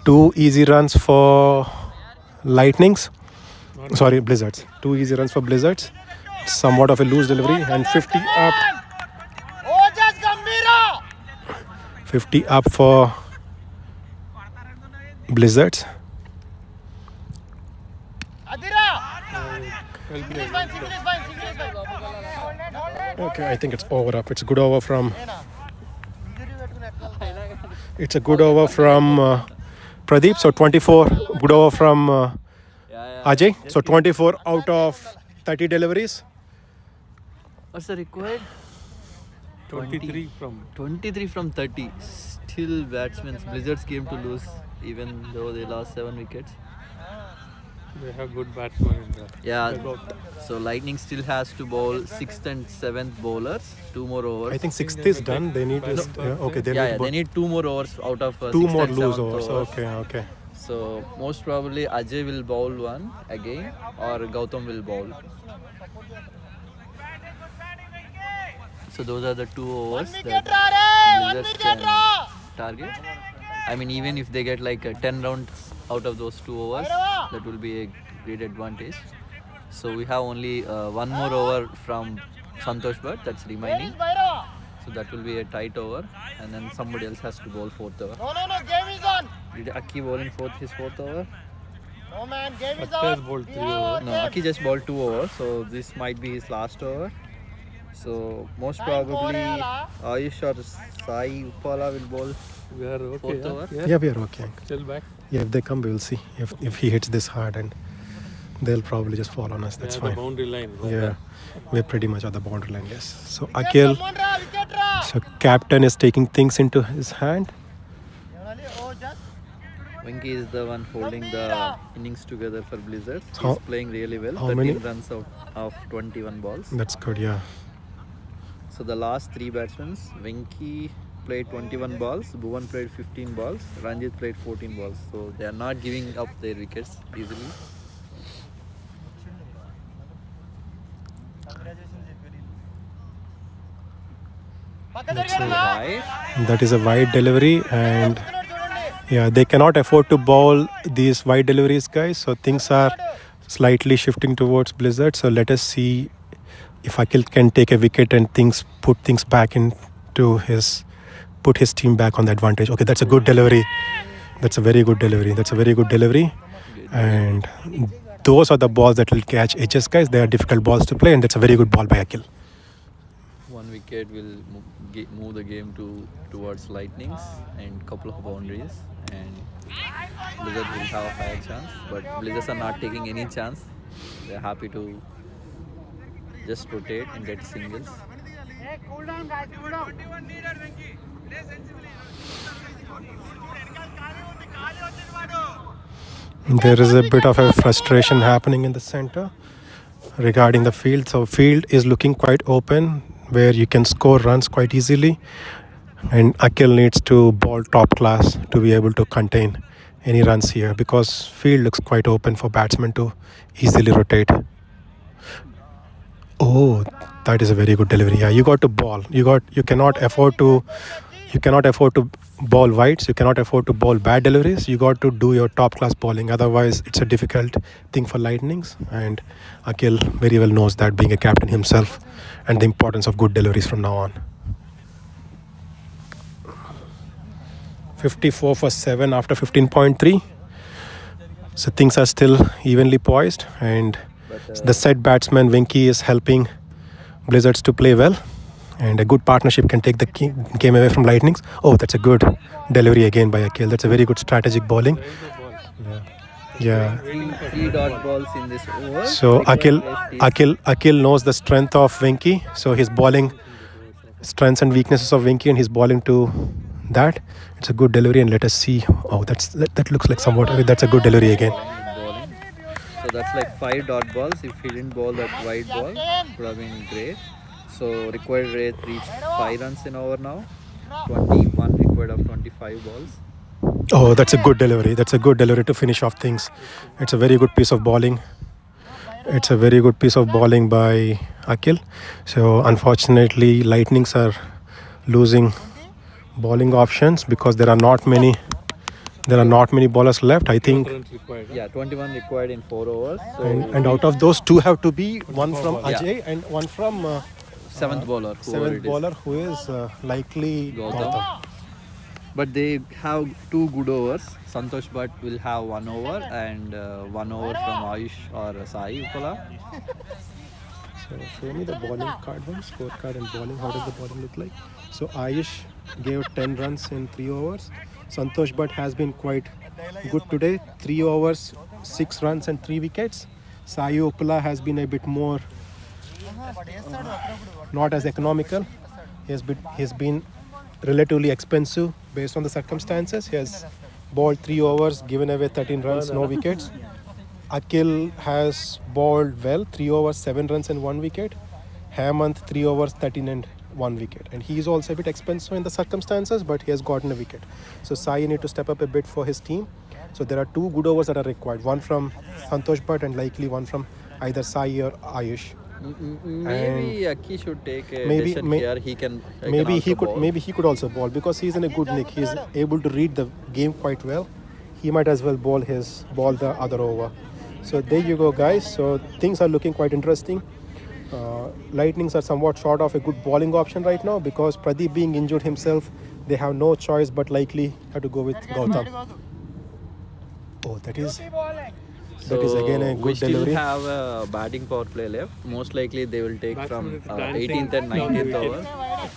Two easy runs for Lightnings. Sorry, Blizzards. 2 easy runs for Blizzards. Somewhat of a loose delivery, and 50 up. 50 up for Blizzards. Okay, I think it's over up. It's a good over from. It's a good over from Pradeep. So 24. Good over from Ajay. So 24 out of 30 deliveries. What's the required? 23 from 30. Still batsmen's Blizzards came to lose, even though they lost 7 wickets. they have good batsmen in there. Yeah. So Lightning still has to bowl 6th and 7th bowlers. 2 more overs. I think 6th is done. They need to. Okay, they need they need 2 more overs out of 2 6th more and loose 7th overs. Okay. So most probably Ajay will bowl one again, or Gautam will bowl. So those are the 2 overs that Blizzards can target. I mean, even if they get like 10 rounds out of those 2 overs, that will be a great advantage. So we have only one more over from Santosh Bhatt that's remaining. So that will be a tight over, and then somebody else has to bowl 4th over. No, game is on. Did Aki bowl in his 4th over? No man, game is Akhtar's on. bowled 3 overs. No, Aki just bowled 2 overs, so this might be his last over. So most probably Ayush or Sai Upala will bowl We are okay. 4th over. Yeah, we are okay. Still back. Yeah, if they come, we will see. If he hits this hard, and they'll probably just fall on us. That's The fine. boundary line. Yeah, we're pretty much at the boundary line, yes. So Akhil, so captain is taking things into his hand. Venki is the one holding the innings together for Blizzards. How- He's playing really well. how 13 many? runs out of 21 balls. That's good, yeah. So the last 3 batsmen, Venki played 21 balls, Bhuvan played 15 balls, Ranjit played 14 balls. So they are not giving up their wickets easily. That's a, Wide. that is a wide delivery, and yeah, they cannot afford to bowl these wide deliveries, guys. So things are slightly shifting towards Blizzard. So let us see if Akhil can take a wicket and put things back into put his team back on the advantage. Okay, that's a good delivery. That's a very good delivery. That's a very good delivery. And those are the balls that will catch edges, guys. They are difficult balls to play, and that's a very good ball by Akhil. 1 wicket will move the game towards Lightnings and couple of boundaries, and Blizzard will have a higher chance. But Blizzards are not taking any chance. They are happy to just rotate and get singles. Cool down, guys. Cool down. There is a bit of a frustration happening in the center regarding the field. So field is looking quite open, where you can score runs quite easily, and Akhil needs to bowl top class to be able to contain any runs here, because field looks quite open for batsmen to easily rotate. Oh, that is a very good delivery. Yeah, you got to ball. You cannot afford to bowl wides. You cannot afford to bowl bad deliveries. You got to do your top class bowling. Otherwise, it's a difficult thing for Lightnings. And Akhil very well knows that, being a captain himself, and the importance of good deliveries from now on. 54 for 7 after 15.3. So things are still evenly poised, and the set batsman Venki is helping Blizzards to play well, and a good partnership can take the game away from Lightnings. Oh, that's a good delivery again by Akhil. That's a very good strategic bowling. Yeah. 3 dot balls in this over. So Akhil knows the strength of Venki. So his bowling strengths and weaknesses of Venki, and he's bowling to that. It's a good delivery, and let us see. Oh, that looks like somewhat. That's a good delivery again. Bowling. So that's like 5 dot balls. If he didn't bowl that wide ball, would have been great. So required rate reached 5 runs in over now. 21 required of 25 balls. Oh, that's a good delivery. That's a good delivery to finish off things. It's a very good piece of bowling. It's a very good piece of bowling by Akhil. So unfortunately, Lightnings are losing bowling options because there are not many bowlers left. I think. Yeah, 21 required in 4 overs. So And out of those, 2 have to be one from Ajay and one from 7th bowler. seventh bowler, who is likely Gautam. But they have 2 good overs. Santosh Bhatt will have 1 over, and 1 over from Ayush or Sai Upala. So show me the bowling card one, scorecard and bowling. How does the bowling look like? So Ayush gave 10 runs in 3 overs. Santosh Bhatt has been quite good today. 3 overs, 6 runs and 3 wickets. Sai Upala has been a bit more not as economical. He's been relatively expensive based on the circumstances. He has bowled 3 overs, given away 13 runs, no wickets. Akhil has bowled well, 3 overs, 7 runs and 1 wicket. Hemant, 3 overs, 13 and 1 wicket. And he is also a bit expensive in the circumstances, but he has gotten a wicket. So Sai need to step up a bit for his team. So there are 2 good overs that are required. One from Santosh Bhatt and likely one from either Sai or Ayush. Maybe Aki should take a Maybe- decision may- here. Maybe he also could also bowl, because he's in a good nick. He's able to read the game quite well. He might as well bowl the other over. So there you go, guys. So things are looking quite interesting. Lightnings are somewhat short of a good bowling option right now because Pradeep being injured himself, they have no choice but likely have to go with Gautam. Oh, that is again a we good still delivery. have a batting power play left. Most likely they will take Batsman from is dancing 18th and down the 19th wicket. over.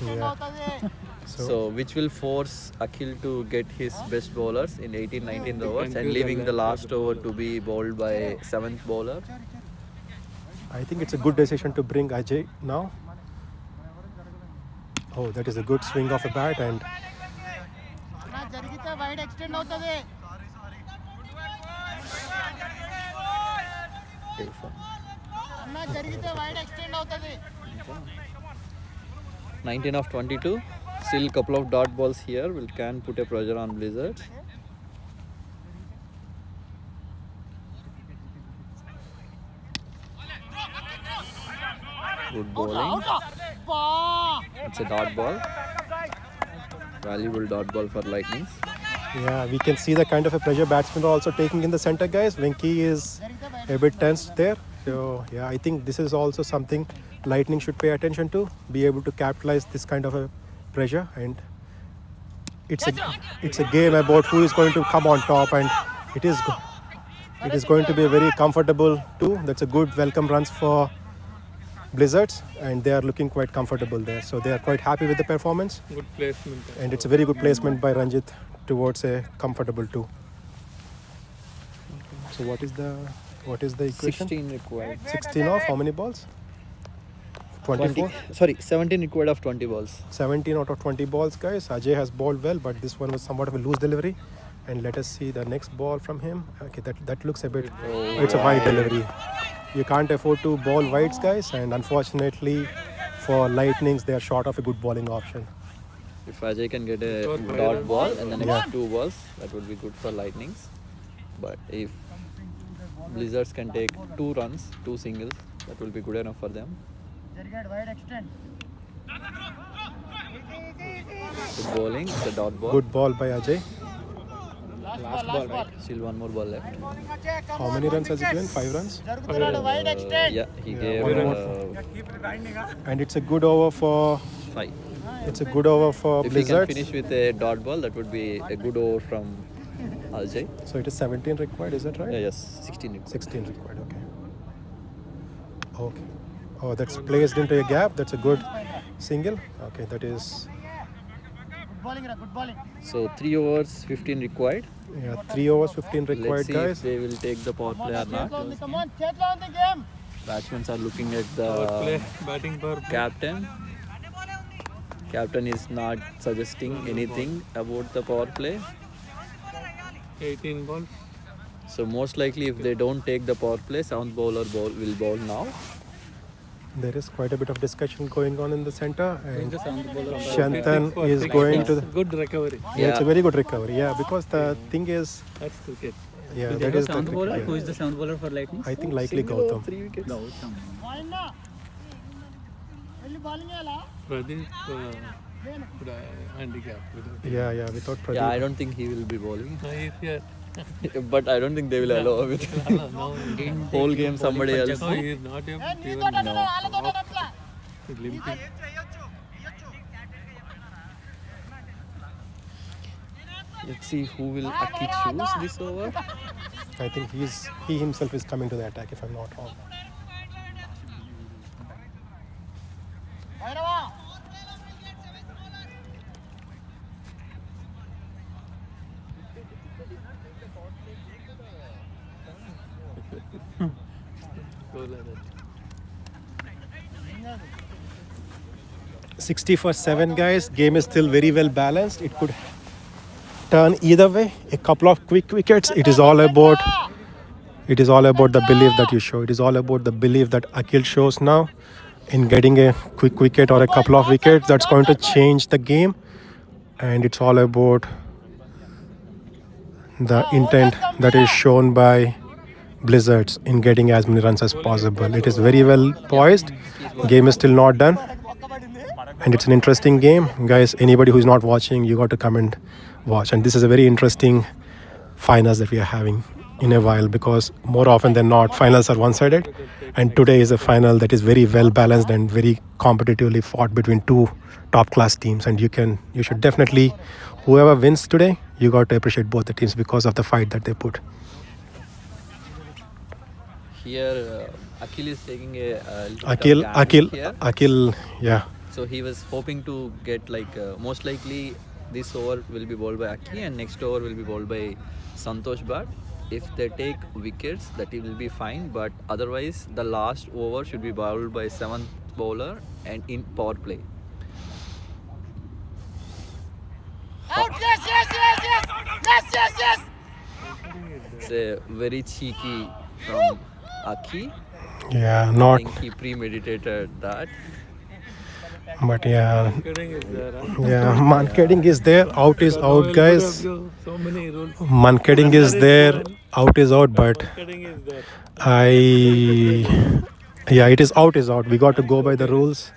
Yeah. So which will force Akhil to get his best bowlers in 18th, 19th overs and confuse leaving the the last last over to be bowled by 7th bowler. I think it's a good decision to bring Ajay now. Oh, that is a good swing of a bat and Beautiful. 19 of 22. Still couple of dot balls here. We can put a pressure on Blizzard. Good bowling. It's a dot ball. Valuable dot ball for Lightnings. yeah, we can see the kind of a pressure batsmen are also taking in the center, guys. Venki is a bit tensed there. So yeah, I think this is also something Lightning should pay attention to, be able to capitalize this kind of a pressure, and it's a game about who is going to come on top, and it is going to be a very comfortable too. That's a good welcome runs for Blizzards, and they are looking quite comfortable there. So they are quite happy with the performance, Good placement. and it's a very good placement by Ranjit towards a comfortable 2. So what is the equation? 16 required. 16 of how many balls? 24. 17 required of 20 balls. 17 out of 20 balls, guys. Ajay has bowled well, but this one was somewhat of a loose delivery. And let us see the next ball from him. Okay, that looks a bit. It's a wide delivery. You can't afford to bowl wides, guys. And unfortunately, for Lightnings, they are short of a good bowling option. If Ajay can get a dot ball and the next 2 balls, that would be good for Lightnings. But if Blizzards can take 2 runs, 2 singles, that will be good enough for them. Good bowling, it's a dot ball. Good ball by Ajay. Last ball, right? Still 1 more ball left. How many runs has he given? 5 runs? Yeah, he gave And it's a good over for 5. It's a good over for If he can Blizzards. finish with a dot ball, that would be a good over from Ajay. So it is 17 required, is that right? Yeah, yes, 16 required. 16 required, okay. Okay. Oh, that's placed into a gap. That's a good single. Okay, that is. So 3 overs, 15 required. Yeah, 3 overs, 15 Let's required, see guys. if they will take the power play or not. Batsmen are looking at Power play, the batting power play. captain. Captain is not suggesting anything about the power play. 18 balls. So most likely if they don't take the power play, 7th bowler will bowl now. There is quite a bit of discussion going on in the center, and Shantan Shantan is going to. Good recovery. Yeah, it's a very good recovery. Yeah, because the thing is, That's cricket. yeah, that is the. bowler? Who Yeah. is the sound bowler for Lightning? I think likely Gautam. 3 wickets. Gautam. Pradeep handicap. Yeah, without Pradeep. Yeah, I don't think he will be bowling. No, he's here. But I don't think they will allow it. No, Whole game somebody else. no, he is not able to even He's limping. Let's see who will Aki choose this over. I think he himself is coming to the attack, if I'm not wrong. Go like that. 60 for 7, guys. Game is still very well balanced. It could turn either way. A couple of quick wickets. It is all about the belief that you show. It is all about the belief that Akhil shows now in getting a quick wicket or a couple of wickets. That's going to change the game, and it's all about the intent that is shown by Blizzards in getting as many runs as possible. It is very well poised. Game is still not done, and it's an interesting game, guys. Anybody who is not watching, you got to come and watch. And this is a very interesting finals that we are having in a while, because more often than not finals are one-sided, and today is a final that is very well balanced and very competitively fought between two top class teams. And you should definitely, whoever wins today, you got to appreciate both the teams because of the fight that they put. Here, Akhil is taking a little Akil, here. Akil, yeah. So he was hoping to get most likely this over will be bowled by Aki and next over will be bowled by Santosh Bhatt. If they take wickets, that will be fine. But otherwise, the last over should be bowled by 7th bowler and in power play. Out! Yes! It's a very cheeky from Aki. Yeah, I not. think he premeditated that. But yeah, Kidding is there, huh? yeah, Mankading is there. Out is out, guys. So many rules. Mankading is there. Out is out. But Kidding is there. it is out is out. We got to go by the rules.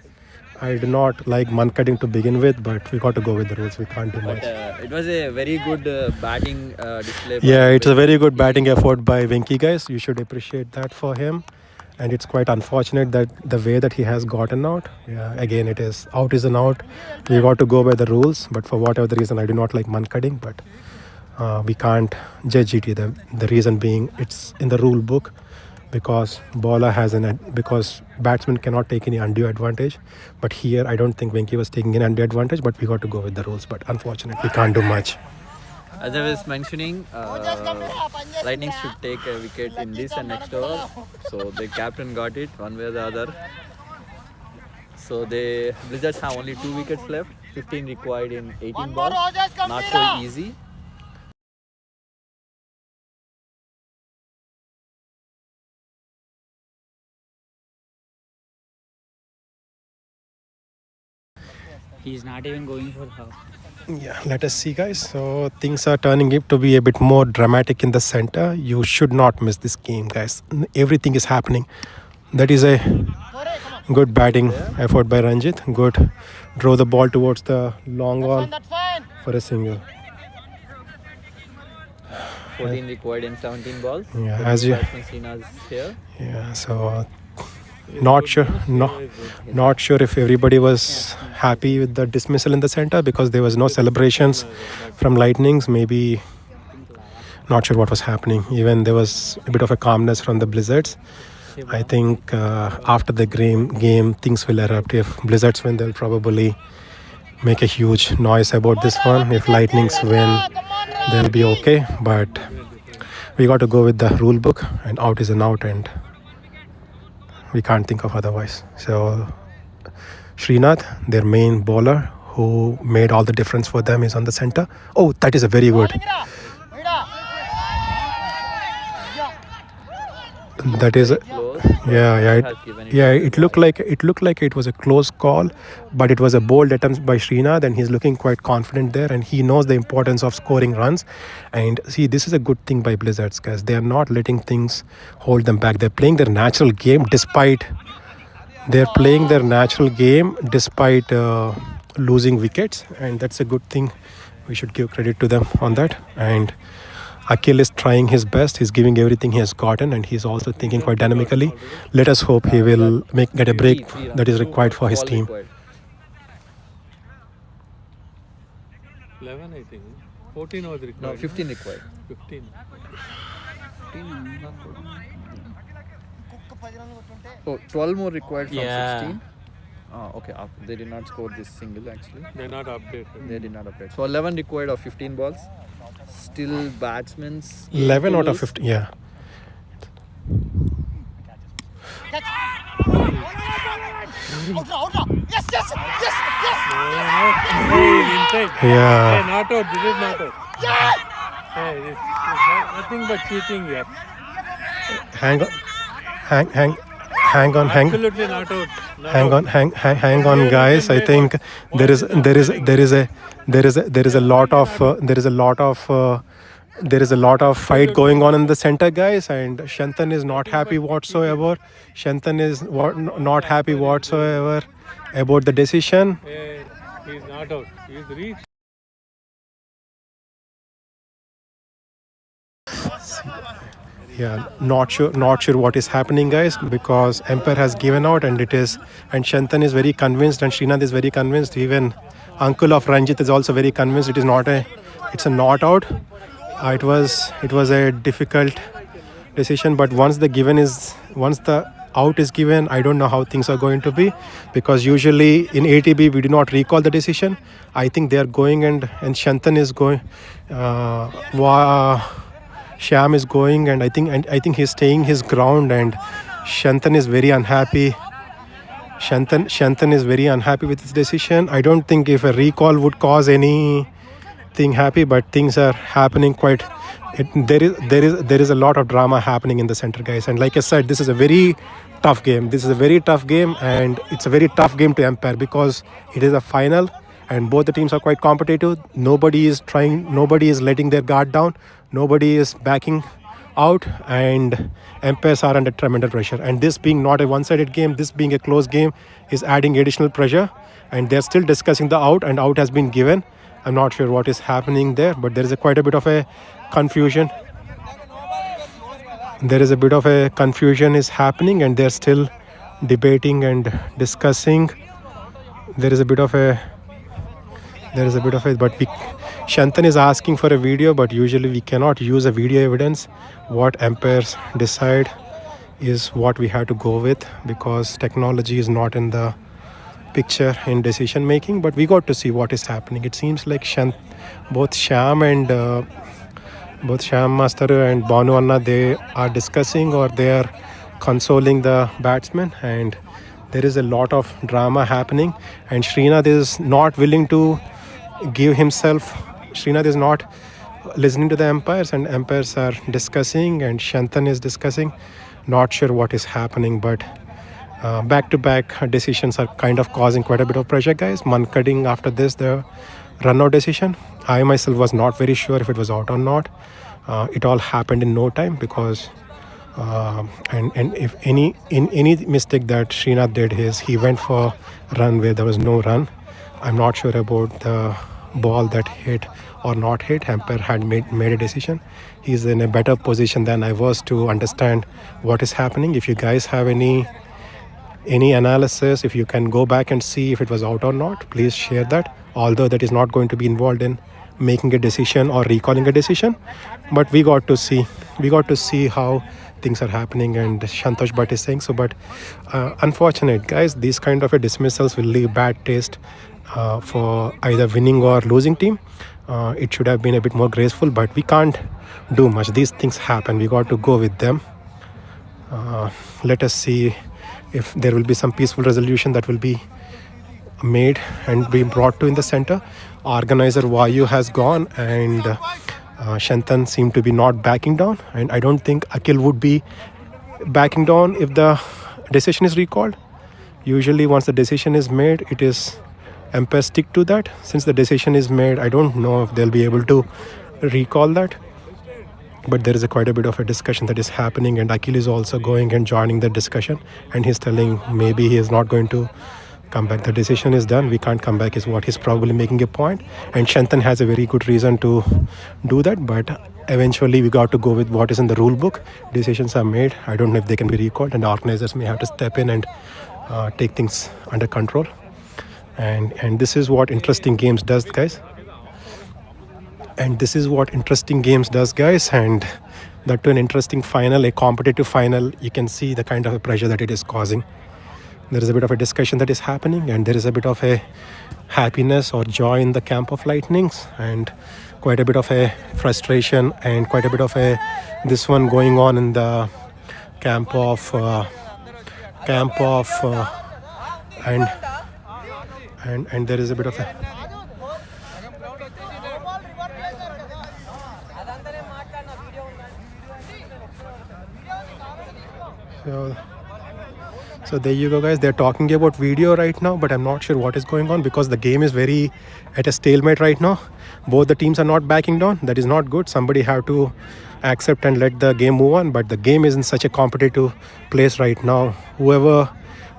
I do not like Mankading to begin with, but we got to go with the rules. We can't do much. But it was a very good batting display. Yeah, it's a very good batting effort by Venki, guys. You should appreciate that for him. And it's quite unfortunate that the way that he has gotten out. Yeah, again, it is out is an out. We got to go by the rules. But for whatever the reason, I do not like Mankading. But we can't judge GT. The reason being, it's in the rule book. Because because batsman cannot take any undue advantage. But here, I don't think Venki was taking any undue advantage. But we got to go with the rules. But unfortunately, we can't do much. As I was mentioning, Lightning should take a wicket in this and next over. So the captain got it one way or the other. So the Blizzards have only 2 wickets left, 15 required in 18 balls. Not so easy. He's not even going for half. Yeah, let us see, guys. So things are turning up to be a bit more dramatic in the center. You should not miss this game, guys. Everything is happening. That is a good batting effort by Ranjit. Good. Draw the ball towards the long on for a single. 14 required in 17 balls. Yeah, as you. Here. Yeah, so not sure if everybody was happy with the dismissal in the center, because there was no celebrations from Lightnings. Maybe not sure what was happening. Even there was a bit of a calmness from the Blizzards. I think after the game things will erupt. If Blizzards win, they'll probably make a huge noise about this one. If Lightnings win, they'll be okay. But we got to go with the rule book, and out is an out, and we can't think of otherwise. So Srinath, their main bowler, who made all the difference for them, is on the center. Oh, that is a very good. That is, it looked like it was a close call, but it was a bold attempt by Srinath, and he's looking quite confident there, and he knows the importance of scoring runs. And see, this is a good thing by Blizzards, guys. They are not letting things hold them back. They're playing their natural game despite losing wickets, and that's a good thing. We should give credit to them on that. And Akhil is trying his best. He's giving everything he has gotten, and he's also thinking quite dynamically. Let us hope he will get a break that is required for his team. 11, I think. 14 was required. No, 15 required. 15. Oh, 12 more required from Yeah. 16. Oh, okay. They did not score this single actually. They're not updated. They did not update. So 11 required of 15 balls. Still batsmen's 11 out of 15, yeah. Inside. Yeah. Hey, not out. This is not out. Hey, this is nothing but cheating here. Hang on. Absolutely not out. Not Hang out. hang on, guys. I think there is a lot of fight going on in the center, guys, and Shantan is not happy whatsoever. Shantan is not happy whatsoever about the decision. Hey, he's not out. He's reached. Yeah, not sure what is happening, guys, because Empire has given out, and Shantan is very convinced, and Srinath is very convinced. Even uncle of Ranjit is also very convinced. It's a not out. It was a difficult decision, but once the out is given, I don't know how things are going to be, because usually in ATB we do not recall the decision. I think they are going, and Shantan is going. Shyam is going, and I think he's staying his ground, and Shantan is very unhappy. Shantan is very unhappy with his decision. I don't think if a recall would cause anything happy, but things are happening quite. There is a lot of drama happening in the center, guys. And like I said, this is a very tough game. And it's a very tough game to Empire, because it is a final, and both the teams are quite competitive. Nobody is letting their guard down. Nobody is backing out, and Empires are under tremendous pressure. And this being not a one-sided game, this being a close game, is adding additional pressure. And they're still discussing the out, and out has been given. I'm not sure what is happening there, but there is quite a bit of a confusion. Is happening, and they're still debating and discussing. There is a bit of a, but Shantan is asking for a video, but usually we cannot use a video evidence. What umpires decide is what we have to go with, because technology is not in the picture in decision making. But we got to see what is happening. It seems like both Shyam Master and Banu Anna, they are discussing, or they are consoling the batsman, and there is a lot of drama happening. And Srinath is not willing to give himself. Srinath is not listening to the umpires, and umpires are discussing, and Shantan is discussing. Not sure what is happening, but back-to-back decisions are kind of causing quite a bit of pressure, guys. Mankading after this, the run-out decision. I myself was not very sure if it was out or not. It all happened in no time, because and if any mistake that Srinath did, he went for run where there was no run. I'm not sure about the ball that hit or not hit. Umpire had made a decision. He's in a better position than I was to understand what is happening. If you guys have any analysis, if you can go back and see if it was out or not, please share that. Although that is not going to be involved in making a decision or recalling a decision, but we got to see how things are happening. And Shantosh Bhatt is saying so, but unfortunate, guys, these kind of a dismissals will leave bad taste for either winning or losing team. It should have been a bit more graceful, but we can't do much. These things happen. We got to go with them. Let us see if there will be some peaceful resolution that will be made and be brought to in the center. Organizer Vayu has gone, and Shantan seemed to be not backing down, and I don't think Akhil would be backing down if the decision is recalled. Usually once the decision is made, it is umpires stick to that. Since the decision is made, I don't know if they'll be able to recall that. But there is quite a bit of a discussion that is happening, and Akhil is also going and joining the discussion, and he's telling maybe he is not going to come back. The decision is done, we can't come back, is what he's probably making a point. And Shantan has a very good reason to do that, but eventually we got to go with what is in the rule book. Decisions are made. I don't know if they can be recalled, and the organizers may have to step in and take things under control. And this is what interesting games does, guys. And that to an interesting final, a competitive final. You can see the kind of a pressure that it is causing. There is a bit of a discussion that is happening, and there is a bit of a happiness or joy in the camp of Lightnings, and quite a bit of a frustration, and quite a bit of a this one going on in the camp of and there is a bit of a so there you go, guys. They're talking about video right now, but I'm not sure what is going on, because the game is very at a stalemate right now. Both the teams are not backing down. That is not good. Somebody have to accept and let the game move on, but the game is in such a competitive place right now. Whoever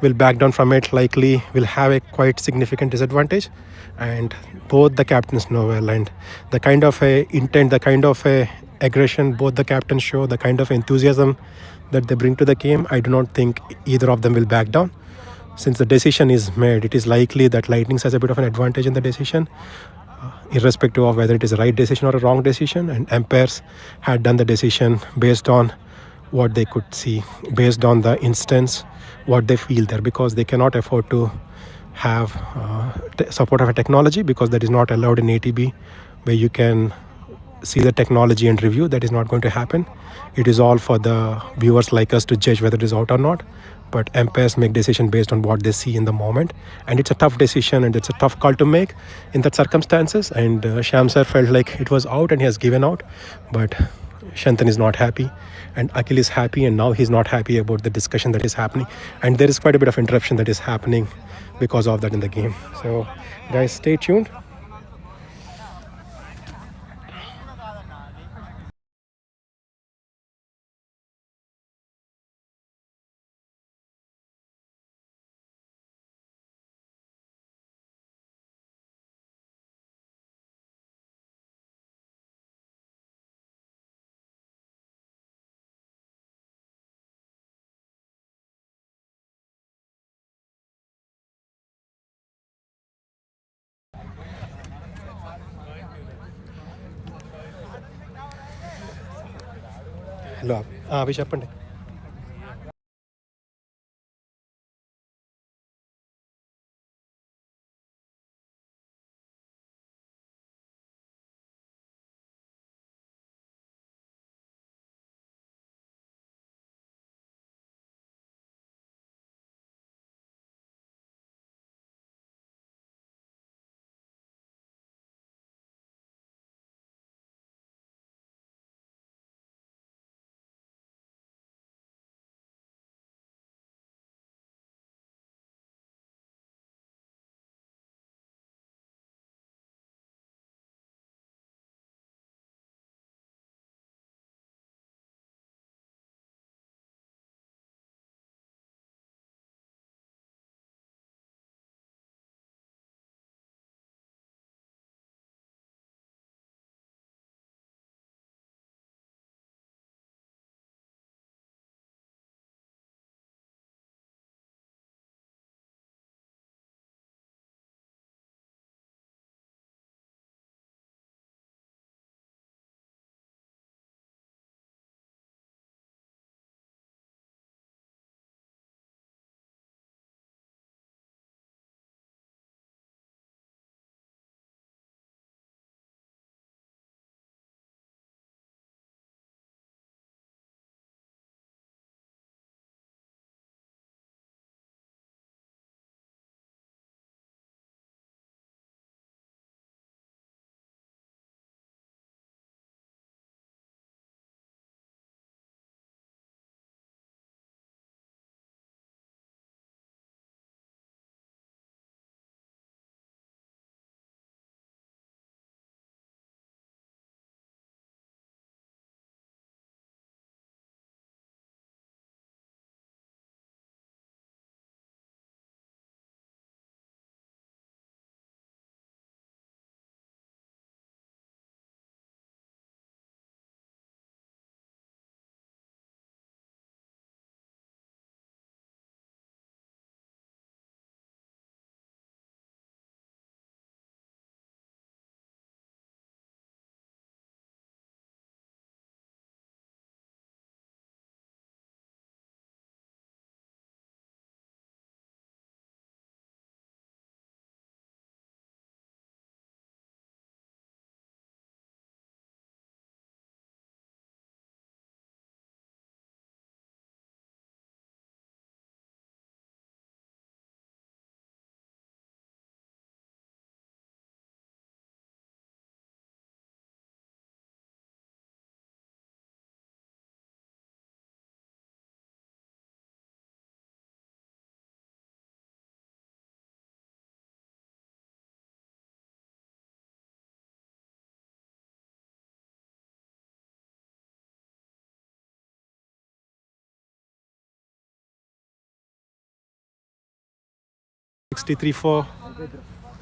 will back down from it likely will have a quite significant disadvantage, and both the captains know well, and the kind of a intent, the kind of a aggression both the captains show, the kind of enthusiasm that they bring to the game, I do not think either of them will back down. Since the decision is made, it is likely that Lightnings has a bit of an advantage in the decision, irrespective of whether it is a right decision or a wrong decision. And umpires had done the decision based on what they could see, based on the instance, what they feel there, because they cannot afford to have support of a technology, because that is not allowed in ATB, where you can see the technology and review. That is not going to happen. It is all for the viewers like us to judge whether it is out or not. But umpires make decision based on what they see in the moment, and it's a tough decision and it's a tough call to make in that circumstances. And Sham sir felt like it was out and he has given out, but Shantan is not happy and Akhil is happy, and now he's not happy about the discussion that is happening, and there is quite a bit of interruption that is happening because of that in the game. So guys, stay tuned. Hello అవి చెప్పండి.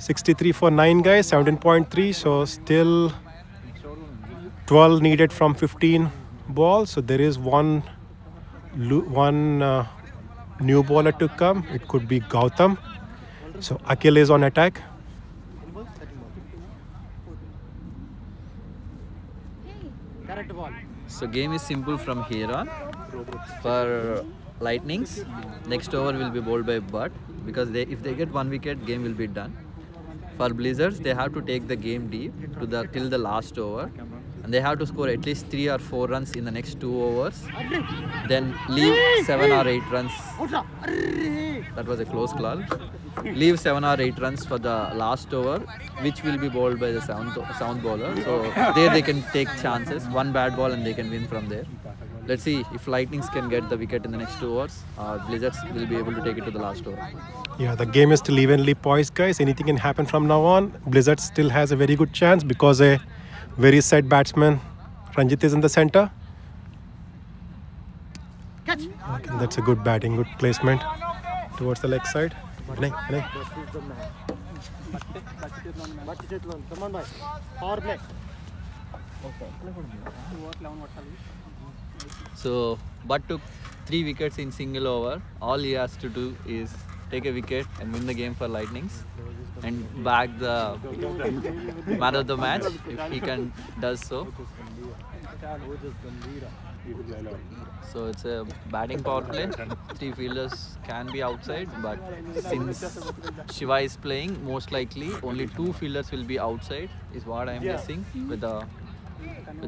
Sixty-three for 9 guys, 17.3. So still 12 needed from 15 balls. So there is one new bowler to come. It could be Gautam. So Akhil is on attack. So game is simple from here on. For Lightnings, next over will be bowled by Butt, because if they get 1 wicket, game will be done. For Blizzards, they have to take the game deep till the last over, and they have to score at least 3 or 4 runs in the next 2 overs. Then leave 7 or 8 runs. That was a close call. Leave 7 or 8 runs for the last over, which will be bowled by the sound bowler. So there they can take chances. One bad ball and they can win from there. Let's see if Lightnings can get the wicket in the next 2 overs. Blizzards will be able to take it to the last over. Yeah, the game is still evenly poised, guys. Anything can happen from now on. Blizzard still has a very good chance because a very set batsman, Ranjit, is in the center. Okay, that's a good batting, good placement towards the leg side. So Butt took 3 wickets in single over. All he has to do is take a wicket and win the game for Lightnings and bag the man of the match if he does so. So it's a batting power play. 3 fielders can be outside, but since Shiva is playing, most likely only 2 fielders will be outside, is what I'm guessing with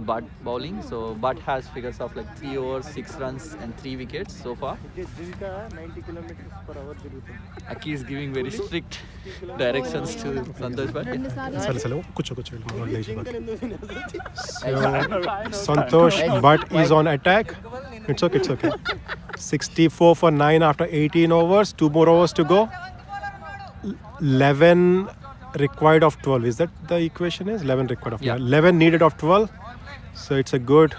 Butt bowling. So Butt has figures of like 3 overs, 6 runs and 3 wickets so far. Aki is giving very strict directions to Santosh Butt. So Santosh Butt is on attack. It's okay. 64 for 9 after 18 overs. 2 more overs to go. 11 required of 12. Is that the equation? Is 11 required of 12? 11 needed of 12. So it's a good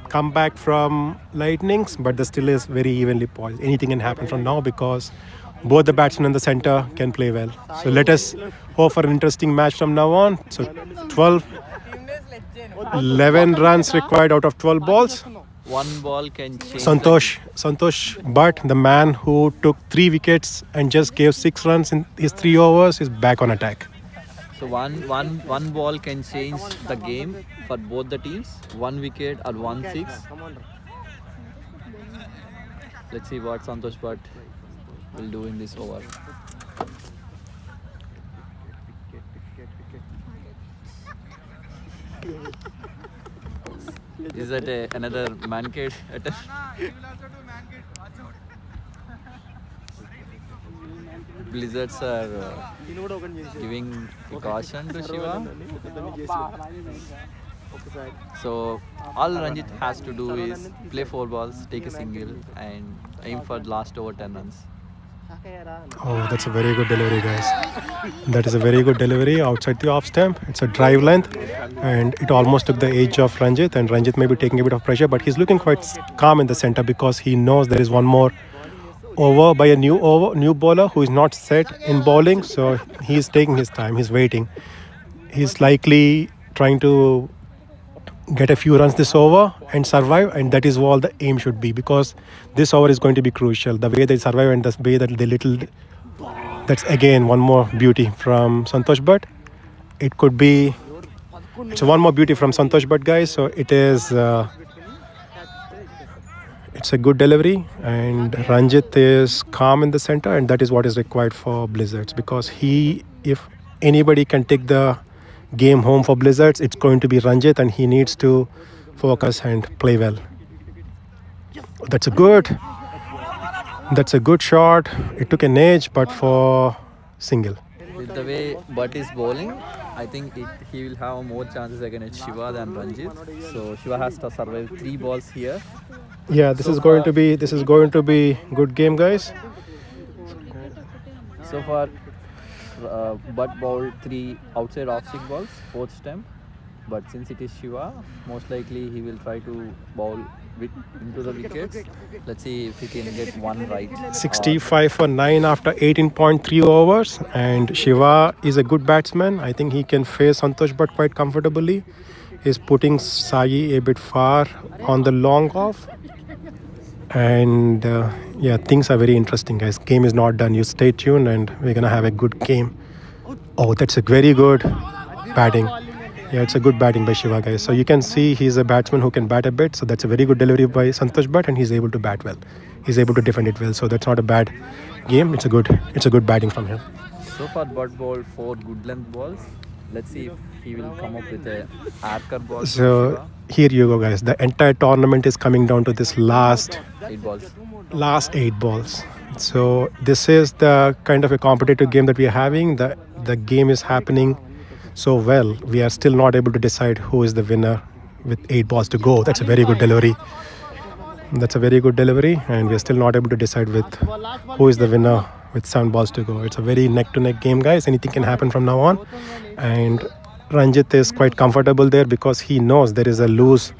comeback from Lightnings, but the still is very evenly poised. Anything can happen from now because both the batsmen in the center can play well. So let us hope for an interesting match from now on. So 11 runs required out of 12 balls. 1 ball can change. Santosh Butt, the man who took 3 wickets and just gave 6 runs in his 3 overs, is back on attack. So one ball can change the game for both the teams. 1 wicket or 1 6. Let's see what Santosh Butt will do in this over. Is that another man-cade attempt? Blizzards are giving caution to Shiva. So all Ranjit has to do is play 4 balls, take a single and aim for the last over 10 runs. Oh, that's a very good delivery, guys. That is a very good delivery outside the off stump. It's a drive length and it almost took the edge of Ranjit, and Ranjit may be taking a bit of pressure, but he's looking quite calm in the center because he knows there is one more over by a new bowler who is not set in bowling. So he's taking his time, he's waiting. He's likely trying to get a few runs this over and survive, and that is all the aim should be, because this over is going to be crucial. The way they survive and the way that they that's again one more beauty from Santosh Butt. It could be, it's one more beauty from Santosh Butt, guys. So it is it's a good delivery, and Ranjit is calm in the center, and that is what is required for Blizzards, because if anybody can take the game home for Blizzards, it's going to be Ranjit, and he needs to focus and play well. That's a good shot. It took an edge, but for single. With the way Butt is bowling, I think he will have more chances against Shiva than Ranjit. So Shiva has to survive 3 balls here. Yeah, this is going to be good game, guys. So far, Butt bowled 3 outside off-stick balls, 4th stump. But since it is Shiva, most likely he will try to bowl into the wickets. Let's see if he can get 1 right. 65 for 9 after 18.3 overs, and Shiva is a good batsman. I think he can face Santosh Butt quite comfortably. is putting Sai a bit far on the long off. And yeah, things are very interesting, guys. Game is not done. You stay tuned and we're going to have a good game. Oh, that's a very good batting. Yeah, it's a good batting by Shiva, guys. So you can see he's a batsman who can bat a bit. So that's a very good delivery by Santosh Bhatt, and he's able to bat well. He's able to defend it well. So that's not a bad game. It's a good batting from him. So far, Bhatt bowled 4 good length balls. Let's see if he will come up with a archer ball. So here you go, guys. The entire tournament is coming down to this last 8 balls. Last 8 balls. So this is the kind of a competitive game that we are having. The game is happening so well. We are still not able to decide who is the winner with 8 balls to go. That's a very good delivery. And we are still not able to decide with who is the winner with 7 balls to go. It's a very neck-to-neck game, guys. Anything can happen from now on. And Ranjit is quite comfortable there because he knows there is a loose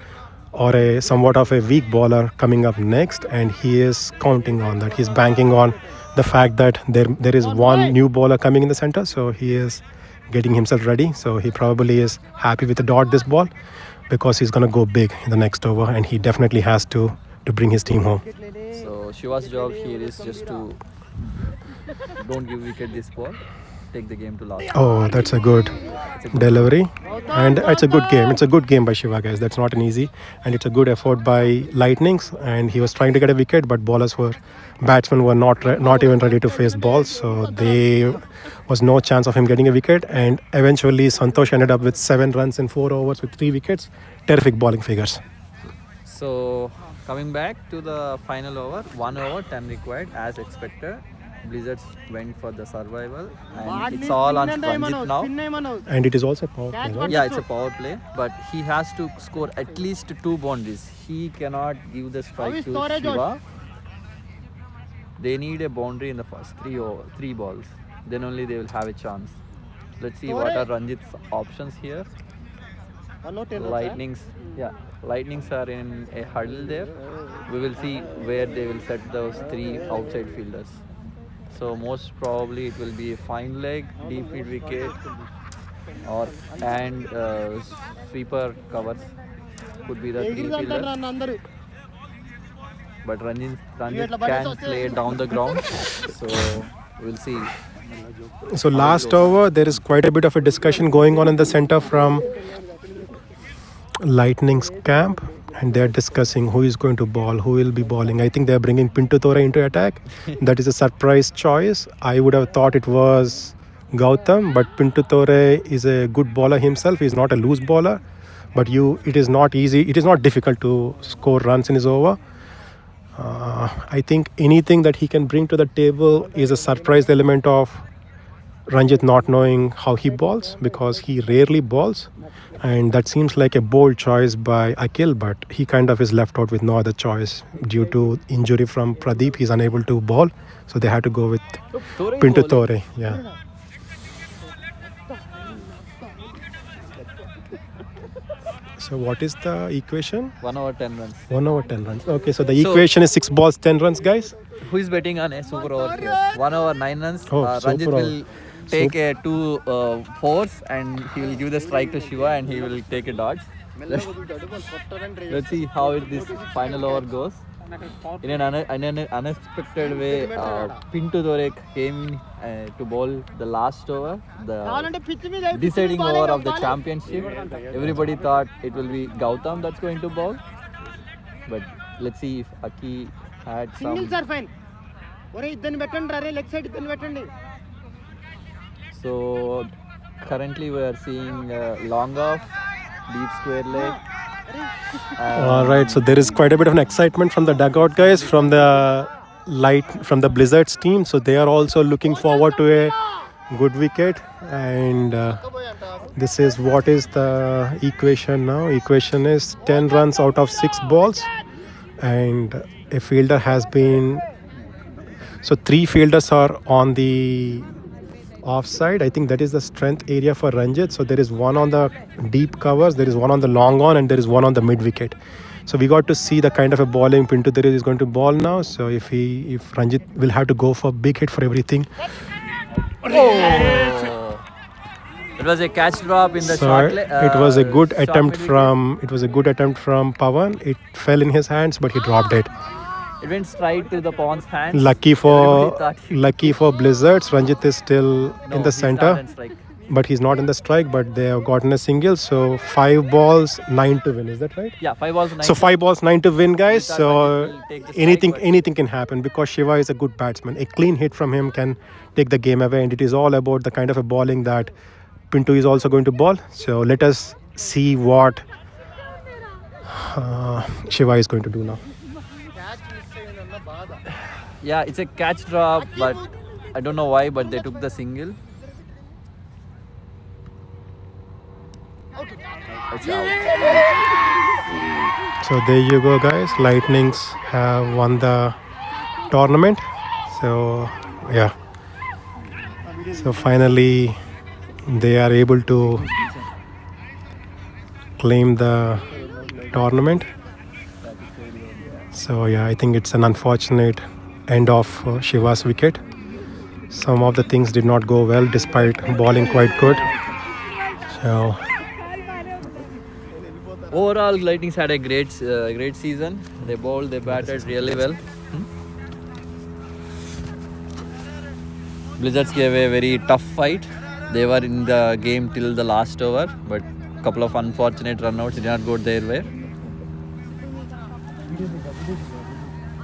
or a somewhat of a weak bowler coming up next, and he is counting on that. He's banking on the fact that there is one new bowler coming in the center, so he is getting himself ready. So he probably is happy with the dot this ball because he's going to go big in the next over, and he definitely has to bring his team home. So Shiva's job here is just to don't give wicket this ball, take the game to last. Oh, that's a good delivery, and it's a good game. It's a good game by Shiva, guys. That's not an easy, and it's a good effort by Lightnings. And he was trying to get a wicket, but batsmen were not even ready to face balls, so there was no chance of him getting a wicket. And eventually, Santosh ended up with 7 runs in 4 overs with 3 wickets. Terrific bowling figures. So coming back to the final over, 1 over 10 required as expected. Blizzards went for the survival, and it's all on Ranjit now. And it is also a power play, right? Yeah, it's a power play, but he has to score at least 2 boundaries. He cannot give the strike to Shiva. They need a boundary in the first 3 balls. Then only they will have a chance. Let's see what are Ranjit's options here. Lightnings are in a huddle there. We will see where they will set those 3 outside fielders. So most probably it will be a fine leg, deep mid wicket, and sweeper covers could be the 3 fielders. But Ranjit can play down the ground, so we'll see. So last over, there is quite a bit of a discussion going on in the center from Lightning's camp, and they are discussing who is going to bowl, who will be bowling. I think they are bringing Pintu Thore into attack. That is a surprise choice. I would have thought it was Gautam, but Pintu Thore is a good bowler himself. He is not a loose bowler, but it is not easy. It is not difficult to score runs in his over. I think anything that he can bring to the table is a surprise element of Ranjit not knowing how he bowls, because he rarely bowls, and that seems like a bold choice by Akhil, but he kind of is left out with no other choice due to injury from Pradeep. He's unable to bowl, so they had to go with Pintu Thore. Yeah. So what is the equation? 1 over 10 runs. 1 over 10 runs. Okay, so the equation is 6 balls, 10 runs, guys. Who is betting on a super over here? 1 over 9 runs. Ranjit will take a 2 4s, and he will give the strike to Shiva, and he will take a dodge. Let's see how this final over goes. In an unexpected way, Pintu Thore came in to bowl the last over, the deciding over of the championship. Everybody thought it will be Gautam that's going to bowl, but let's see if Aki had some. Singles are fine. So currently we are seeing long off, deep square leg. All right, so there is quite a bit of an excitement from the dugout, guys, from the Blizzards team. So they are also looking forward to a good wicket, and this is what is the equation now. Equation is 10 runs out of 6 balls, and a fielder has been. So 3 fielders are on the offside. I think that is the strength area for Ranjit. So there is one on the deep covers, there is one on the long on, and there is one on the mid wicket. So we got to see the kind of a bowling Pintu Thore is going to bowl now. So if Ranjit will have to go for big hit for everything. Oh, It was a catch drop in the So short. it was a good short attempt middle. from Pawan. It fell in his hands, but he dropped it. It went straight to the pawn's hands. Lucky Everybody thought for Blizzards, Ranjit is still no, in the he's not center, in strike. but he's not in the strike. But they have gotten a single, so 5 balls, 9 to win. Is that right? Yeah, 5 balls. 9 So 5 balls, 9 to win, guys. thought So Ranjit will take the strike, anything can happen because Shiva is a good batsman. A clean hit from him can take the game away, and it is all about the kind of a bowling that Pinto is also going to bowl. So let us see what Shiva is going to do now. Yeah, it's a catch drop, but I don't know why, but they took the single. It's out. So there you go, guys. Lightnings have won the tournament. So yeah. So finally they are able to claim the tournament. So yeah, I think it's an unfortunate end of Shiva's wicket. Some of the things did not go well despite bowling quite good. So Overall, Lightnings had a great season. They bowled, they batted really well. Blizzards gave a very tough fight. They were in the game till the last over, but a couple of unfortunate runouts did not go their way.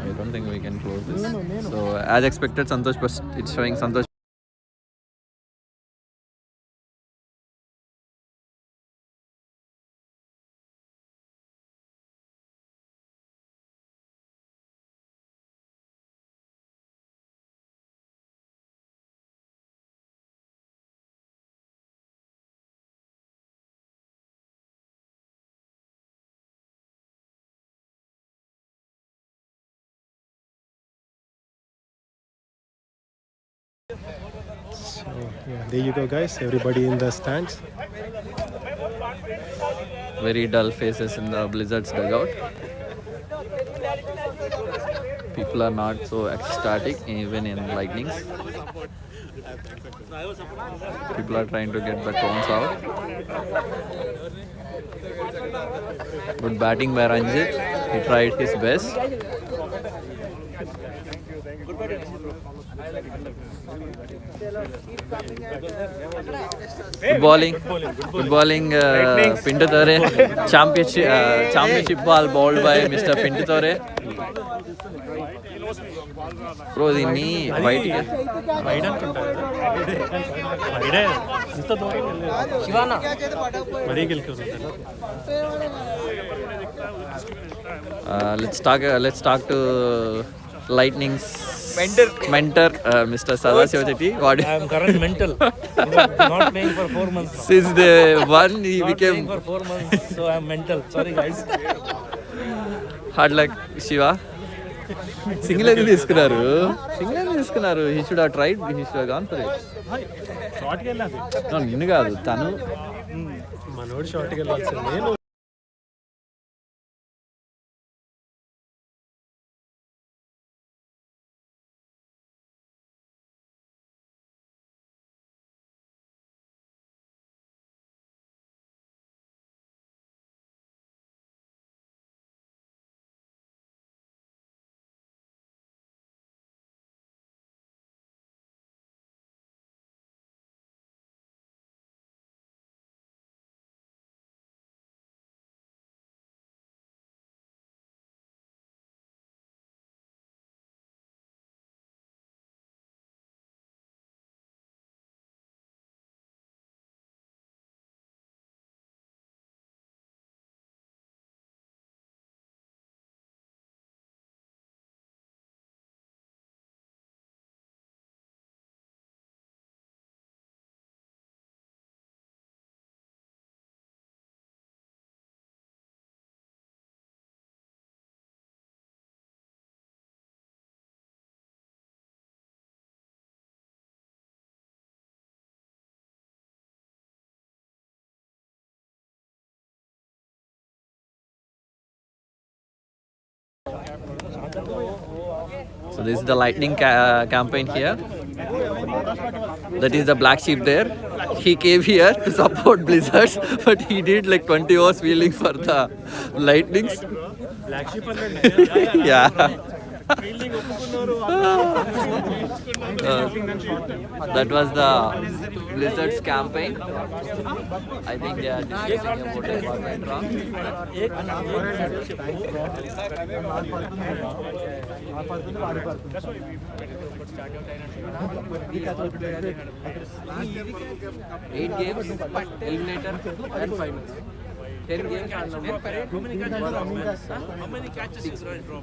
I don't think we can close this. So as expected, Santosh, it's showing Santosh. So yeah, there you go, guys. Everybody in the stands. Very dull faces in the Blizzards dugout. People are not so ecstatic even in Lightnings. People are trying to get the tones out. Good batting by Ranjit. He tried his best. Good bowling. Good bowling. Pinto Tore. Championship ball bowled by Mr. Pinto Tore. Bro, దీన్ని బయటికి let's talk to Lightning's mentor, Mr. Sadasiva Chetty. I am currently mental. Not playing for 4 months now. Since the one he Not became playing for 4 months, so I am mental. Sorry guys. hard luck, Shiva. Single ఎందుకు తీసుకున్నారు? Single ఎందుకు తీసుకున్నారు? He should have tried. He should have gone for it. No, నిన్ను కాదు, తను మనోడు షార్ట్కి వెళ్ళాల్సిందే. So this is the Lightning campaign here. That is the black sheep there. he came here to support Blizzards, but he did like 20 hours fielding for the Lightnings. Yeah. That was the Blizzards campaign. I think they are discussing about like what went wrong. 8 games, eliminator and finals. 10 games and How many catches is right from?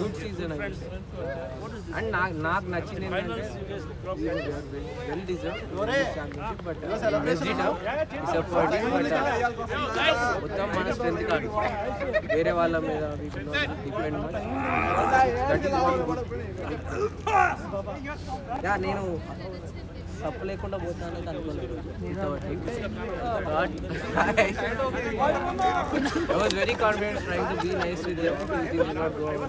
good season I guess. And నాకు నచ్చింది ఏంటంటే well deserved championship but messed it up disappointing but మొత్తం మన strength కాదు వేరే వాళ్ళ మీద depend that is one good yeah నేను తప్పు లేకుండా పోతానని అనుకోలేదు I was very confident trying to be nice with them. It did not go our way.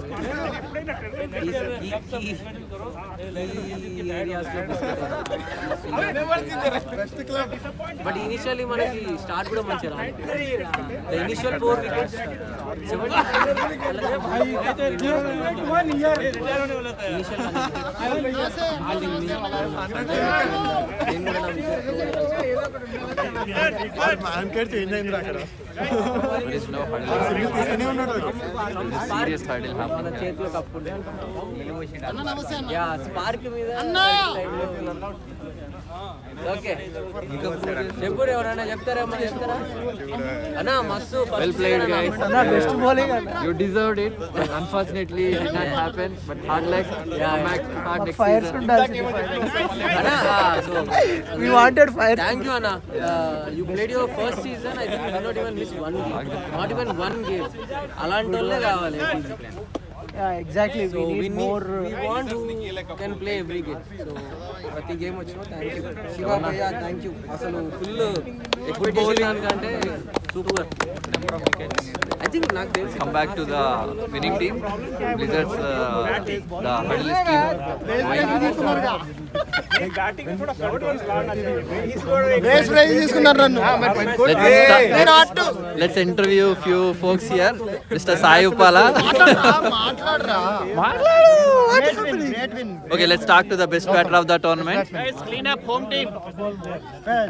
But initially మనకి స్టార్ట్ కూడా మంచిగా రాలేదు. The initial 4 wickets 70 serious hurdle happening. చేతిలో కప్పుకుంటే yeah spark మీద ఓకే చెప్పు ఎవరైనా చెప్తారేమో చెప్తారా అన్నా మస్తు well played guys అన్నా బెస్ట్ బౌలింగ్ అన్నా you deserved it but unfortunately it did not happen but hard luck hard next fire అన్నా so we wanted fire thank you Anna you played your first season I think you did not even miss one game not even one game అలాంటి వాళ్ళే కావాలి yeah exactly so we need more we want to can play every game so ప్రతి game వచ్చినా thank you Shiva భయ్యా thank you అసలు full expectation దానికంటే super number of wickets I think నాకు తెలిసి Come back to the winning team. Blizzards, the hurdlist team. Let's interview few folks here. Mr. Sai Uppala. Okay, let's talk to the best batter of the tournament. guys clean up home team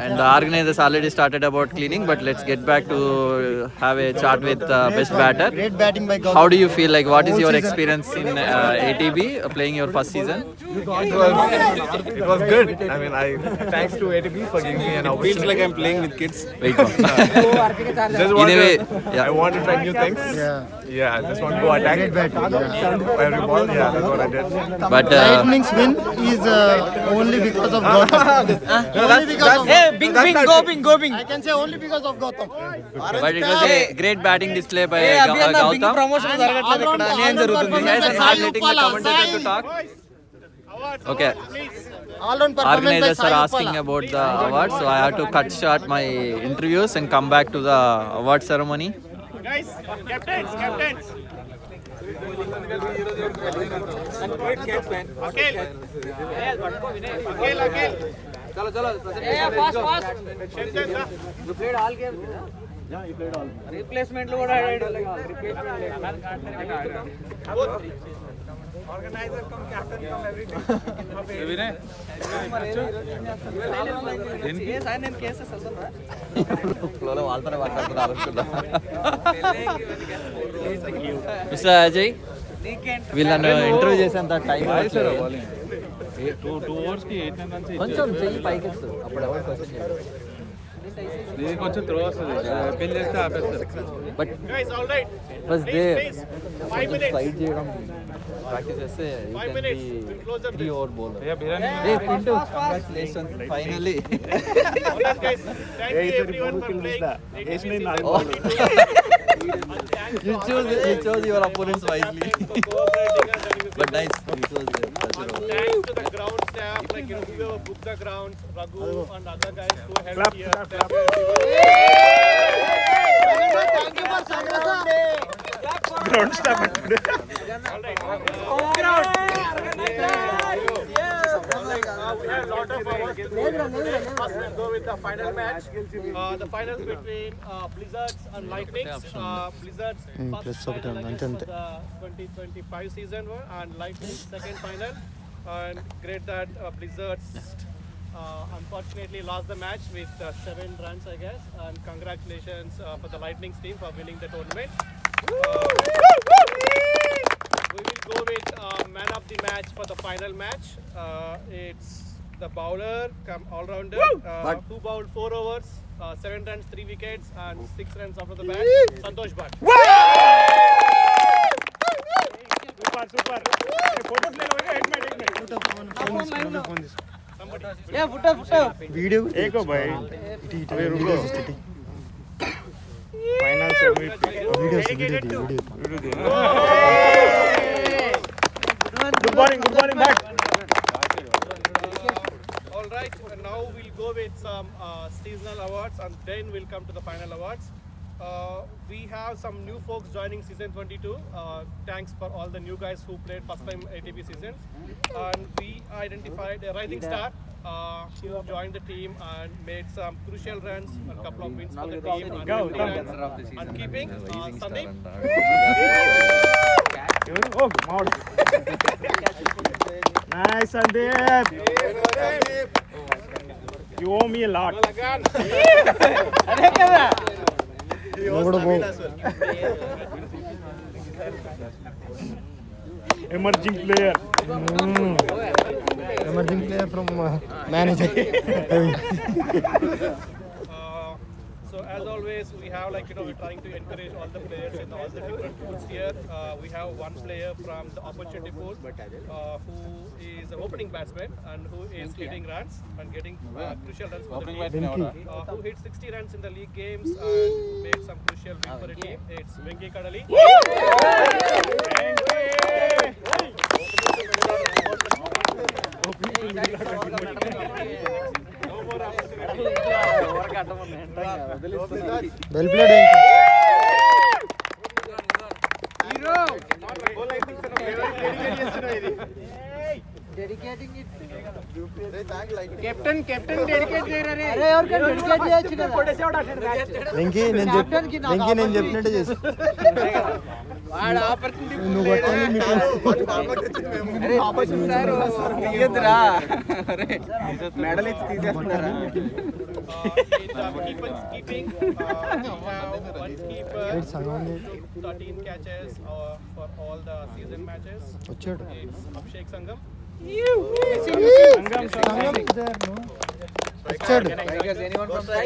And the organizers already started about cleaning, but let's get back to have a chat with best batter. Great batting by Gautam. How do you feel? Like, what is your experience in ATB playing your first season? It was good. I mean, thanks to ATB for giving me an opportunity. Feels like I'm playing with kids. Wait, Just want in a way, I want to try new things. Yeah, I just want to go attack. Every ball, that's what I did. But Lightning's win is only because of Gautam. Only because of Goping I can say only because of Gautam. but it was a great batting display by Gautam. Promotion జరగట్లేదు ఇక్కడ నేను జరుగుతుంది Guys, I'm not letting the commentator to talk. Okay. All-round performance by Organizers are Sai asking Uppala. about the awards, so I have to cut short my interviews and come back to the award ceremony. guys captains okay చలో చలో fast you played all games yeah you played all replacement లో కూడా ఆడాడు organizer come captain come everything ఏ sir నేను cases వెళ్తాను ఫ్లోలో వాళ్ళతోనే మాట్లాడుతున్నా అనుకుంటా. మిస్టర్ అజయ్, వీళ్ళని ఇంటర్వ్యూ చేసేంత టైం టూ ఓవర్స్కి 8-9 runs కొంచెం చెయ్యి పైకి అప్పుడు ఎవరు క్వశ్చన్ చేయరు. ఇది కొంచెం త్రో వస్తుంది పెళ్లి చేస్తే ఆపేస్తారు but guys all right first day 5 minutes slide చేయడం ప్రాక్టీస్ చేస్తే you can be 3 over bowler. Hey Pintu, congratulations finally. guys thank you everyone for playing You chose your opponents wisely. But nice, you chose thanks to the ground staff like whoever booked the grounds Raghu and other guys who helped here Thank you for Sangrasa. Ground staff. all right Yeah. a lot of hours to do today. First, we'll go with the final match. The final between Blizzards and Lightnings. Blizzards first final against for the 2025 season and Lightning's second final. And great that Blizzards unfortunately lost the match with 7 runs, I guess. And congratulations for the Lightnings team for winning the tournament. We will go with man of the match for the final match. It's the bowler, all-rounder, who bowled 4 overs, 7 runs, 3 wickets, and 6 runs after the bat. Santosh Bhatt. Super. Yeah, photo. Video. Eko bhai. Final Good morning, Bhatt. All right, now we'll go with some seasonal awards and then we'll come to the final awards. We have some new folks joining season 22. Thanks for all the new guys who played first time ATB seasons. And we identified a rising star who joined the team and made some crucial runs, a couple of wins for the team, and 50 runs. And keeping Sandeep. Oh, nice, Sandeep. You owe me a lot. Emerging player. Emerging player from manager. So as always, we have we're trying to encourage all the players in all the different pools here. We have one player from the opportunity pool who is an opening batsman and who is hitting runs and getting crucial runs for the team. Who hit 60 runs in the league games and made some crucial win for the team. It's Venki Kadali. Well played. Dedicating it. Captain dedicate చేయరే. అరే ఎవరికైనా dedicate చేయొచ్చు కదా. వెంకీ నేను చెప్పినట్టు చేసు. వాడు opportunity నువ్వు కొట్టాలి మీకు. అరే ఆపర్చునిటీ సార్ తీయద్దురా. అరే మెడల్ ఇచ్చి తీసేస్తున్నారా? Keeping, we have one keeper, 13 catches for all the season matches. It's Abhishek Sangam.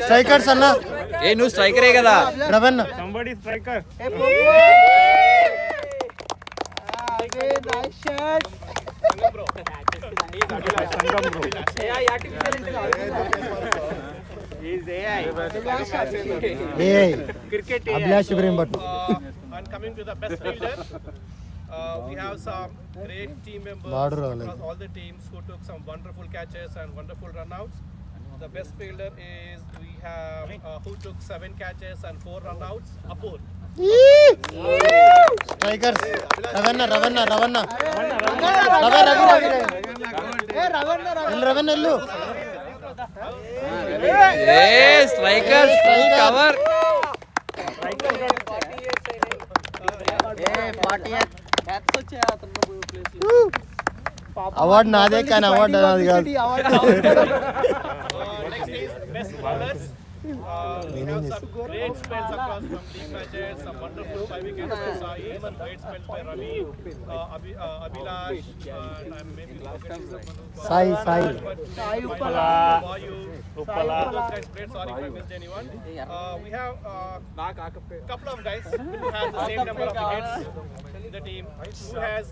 Strikers అన్న. ఏ నువ్వు స్ట్రైకరే కదా. రవణ. Somebody striker. Nice shot. Sangam bro. He's AI. Cricket Abhilash Ibrahim Bhattu. And coming to the best fielder, we have some great team members across all the teams who took some wonderful catches and wonderful runouts. The best fielder is we have who took 7 catches and 4 runouts. Apur. Strikers. Ravanna. Ravanna ellu. Hey, strikers full cover. Award నాదే కానీ award నాది కాదు. Next is best bowlers. We have some great spells across from league matches, some wonderful 5 wickets by Sai, some great spells by Ravi, Abhilash, and I'm maybe forgetting someone. Sai Uppala, Vayu, all those guys played. Sorry if I missed anyone. We have a couple of guys who have the same number of wickets in the team, who has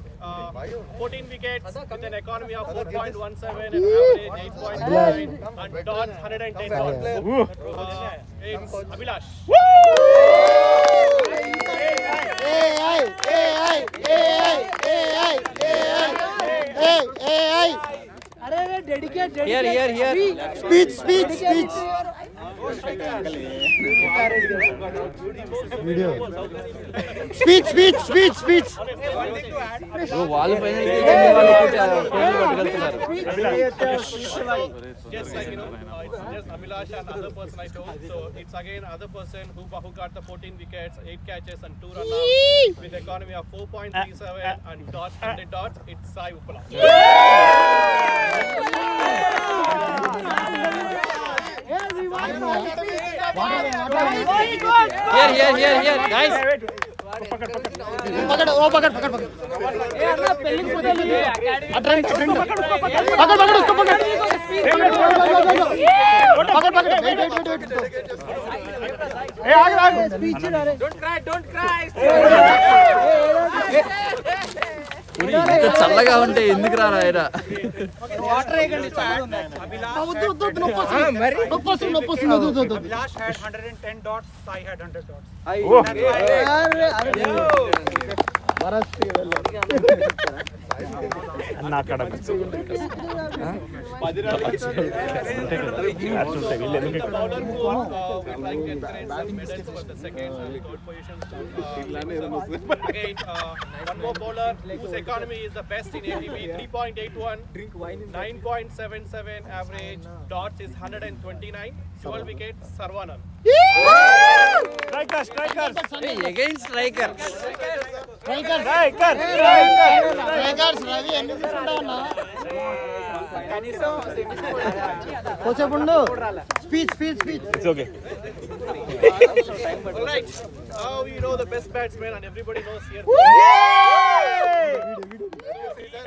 14 wickets with an economy of 4.17 and average 8.9 and dodge 110 dots. It's Abhilash. Here. Speech. Video. Speech. వాళ్ళు final Just like it's just Amilash and other person I told. So it's again other person who got the 14 wickets, 8 catches and 2 runs with economy of 4.37 and dots 100 dots. It's Sai Uppala. Here, guys. पकड़ ए अन्ना पेलिंग पकड़ attend पकड़ उसको पकड़ wait ए आगे speech अरे don't cry ఇంత చల్లగా ఉంటే ఎందుకు రా ఆయన వాటర్ వేయండి Abhilash had 110 dots, Sai had 100 dots. అన్న అక్కడ one more bowler whose economy is the best in ATB, 3.81, 9.77 average, dots is 129, 12 wickets, Sarvanan. Again striker Ravi ఎన్ని తీసుకుంటావన్నా కొంచెం speech it's okay All right, now we know the best batsman and everybody knows here.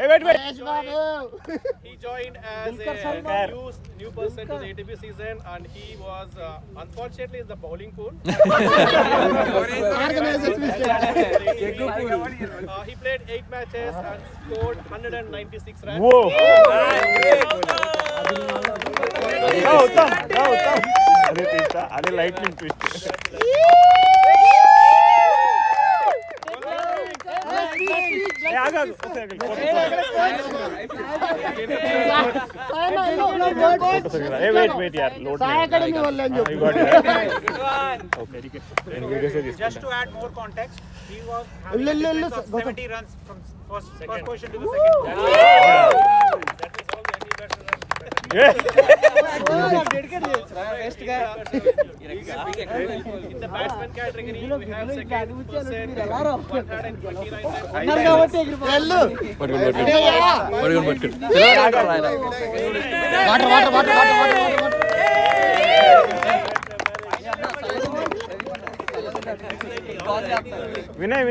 wait. He joined as a new person to the ATB season, and he was unfortunately in the bowling pool. He played 8 matches and scored 196 runs. Whoa! Gautam. అదే lightning twist wait yaar load Just to add more context, he was having a difference of 70 runs from first position to the second. In the batsman category, we have second person, 129 Vinay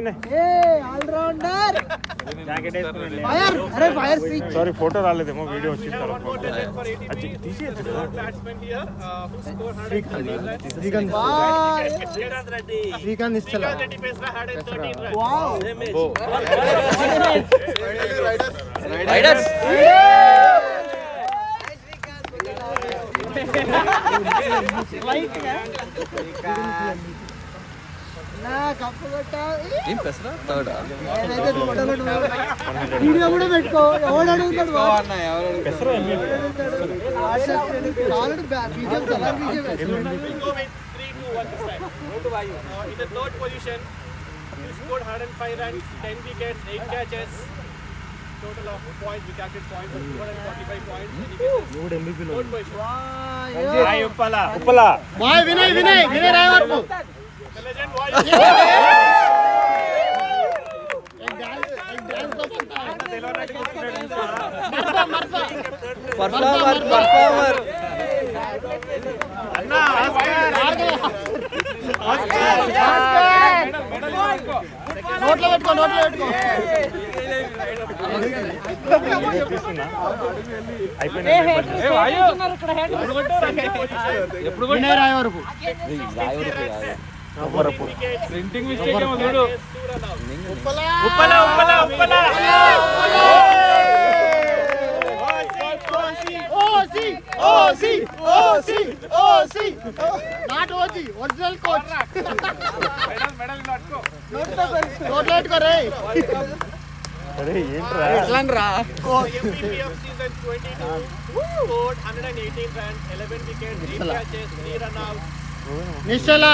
allrounder jacket వేసుకుని fire speech sorry photo రాలేదేమో video వచ్చిన తర్వాత తీసేయచ్చు కదా batsman here, who scored 113 Srikanth ఇస్తలా Reddy Pesra had 13 runs. Wow riders నా cup కొట్టా ఏం పెసరా థర్డ్ వీడియో కూడా పెట్టుకో ఎవడు అడుగుతాడు పెసరు ఆల్రెడీ బీజం చాలా బీజం We'll go with 3-2-1 this time. In the third position, he scored 105 runs, 10 wickets, 8 catches. Total of points, we calculate points of 245 points. Third position. Hi Uppala బాయ్ వినయ్ రాయ్ వరకు The legend was పర్ఫార్మర్ నోట్లో పెట్టుకో ఎప్పుడు వినయ్ రాయ్ వరకు ప్రింటింగ్ మిస్టేక్ ఏమో చూడు Uppala. OC not OG original coach medal నోట్లో నోట్లో పెట్టుకో రే MVP of season 22 scored 118 runs, 11 wickets, 8 catches, 3 run-outs. నిశ్చలా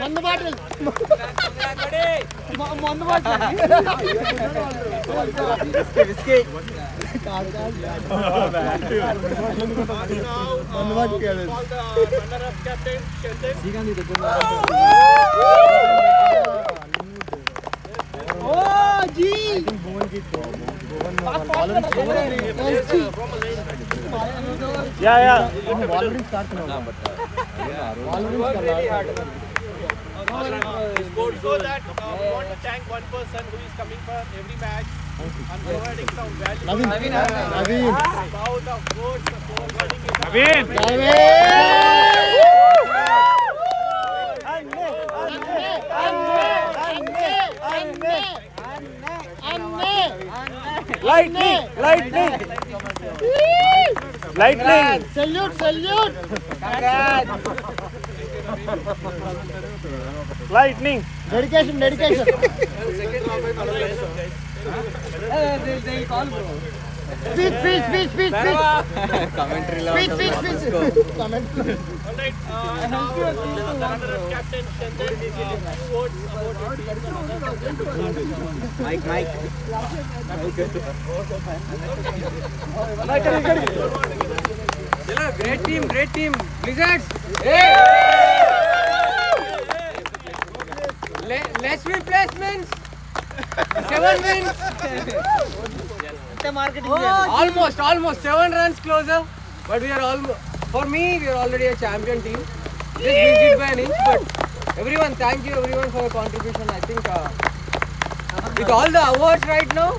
మందు bottle Runner-up captain Sheldon. So that we want to thank one person who is coming for every match and providing some value. About the words for running Lightning! Salute! Lightning! Dedication! Speech! Commentary Speech! Commentary. Alright, now runner-up captain Sheldon, few words about Great team. Blizzards. Less replacements. 7 wins. Almost 7 runs closer. But we are for me, we are already a champion team. Just missed it by an inch. But everyone, thank you everyone for your contribution. I think with all the awards right now,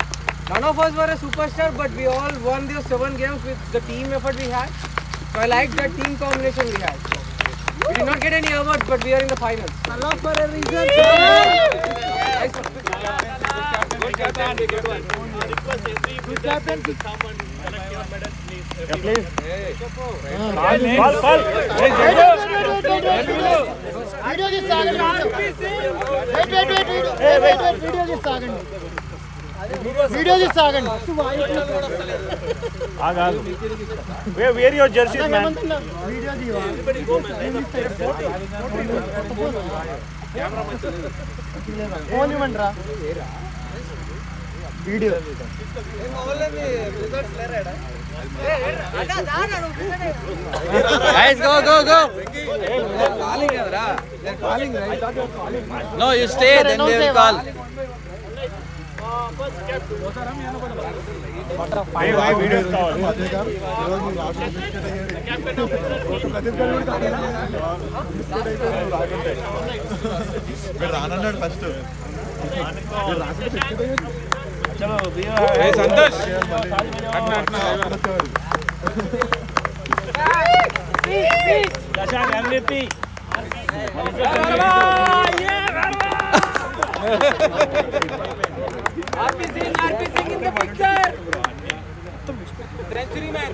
none of us were a superstar, but we all won those 7 games with the team effort we had. So I like that team combination we had. We did not get any awards, but we are in the finals. Allah for a reason. request every captain to come and collect your medals, please. Please. Video this Sagan. Video this Sagan. Wear your jerseys, man. Everybody go, man. Monument, video. Guys, go. They're calling, right? No, you stay, then they will call. రానన్నాడు first Santosh దశాంగ్ MVP RP Singh in the picture. Century man.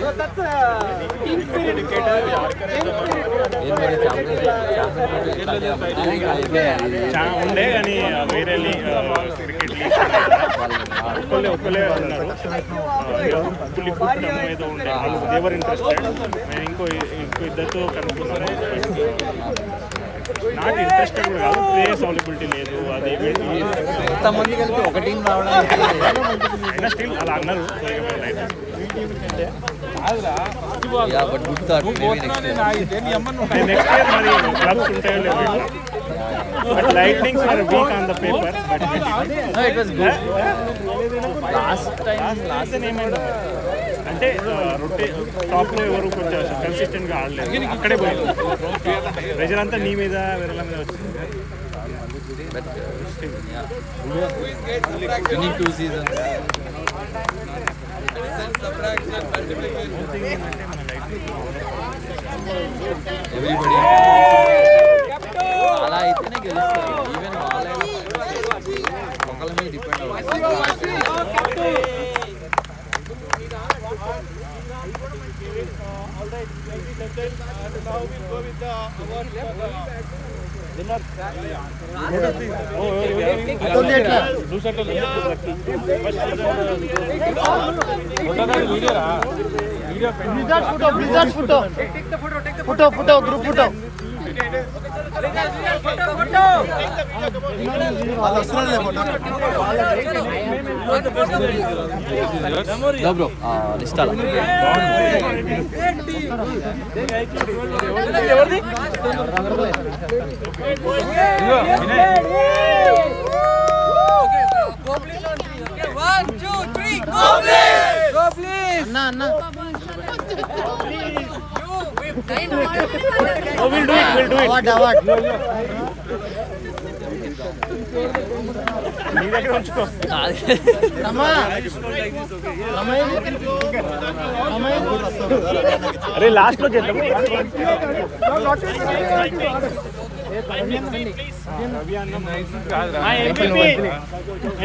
So that's team spirit. ఉండే కానీ వేరే cricket league ఒక్కలే ఉన్నారు ఏదో ఉండే వాళ్ళు దేవర్ ఇంట్రెస్టెడ్ నేను ఇంకో ఇద్దరితో కనుక్కున్నాను నాకు ఇంట్రెస్టెడ్ కూడా కాదు ప్లేయర్స్ అవైలబిలిటీ లేదు అది ఎంతమంది కలిపి ఒక టీం రావడానికి అయినా స్టిల్ అలా అన్నారు but good thought. Maybe next year మరి క్లబ్స్ ఉంటాయో లేవో but lightnings are weak on the paper but no, it was good. Last time ఏమైంది అంటే టాప్లో ఎవరు కొంచెం కన్సిస్టెంట్గా ఆడలేదు అక్కడే పోయింది ప్రెజర్ అంతా నీ మీద వేరేల మీద వచ్చింది but winning 2 seasons. Everybody అలా అయితేనే గెలుస్తారు ఈవెన్ వాళ్ళ ఒకళ్ళ మీద డిపెండ్ అవ్వాలి And now we'll go with the awards for the photo, group photo. No bro, Nistala. One, two, three, go please! Go please! Anna. We've done Oh, we'll do it. Award. अरे last में खेलते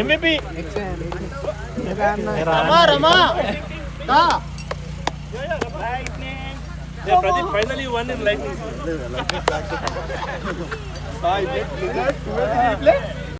MVP. Rama. Yeah, Pradeep, finally you won in lightning.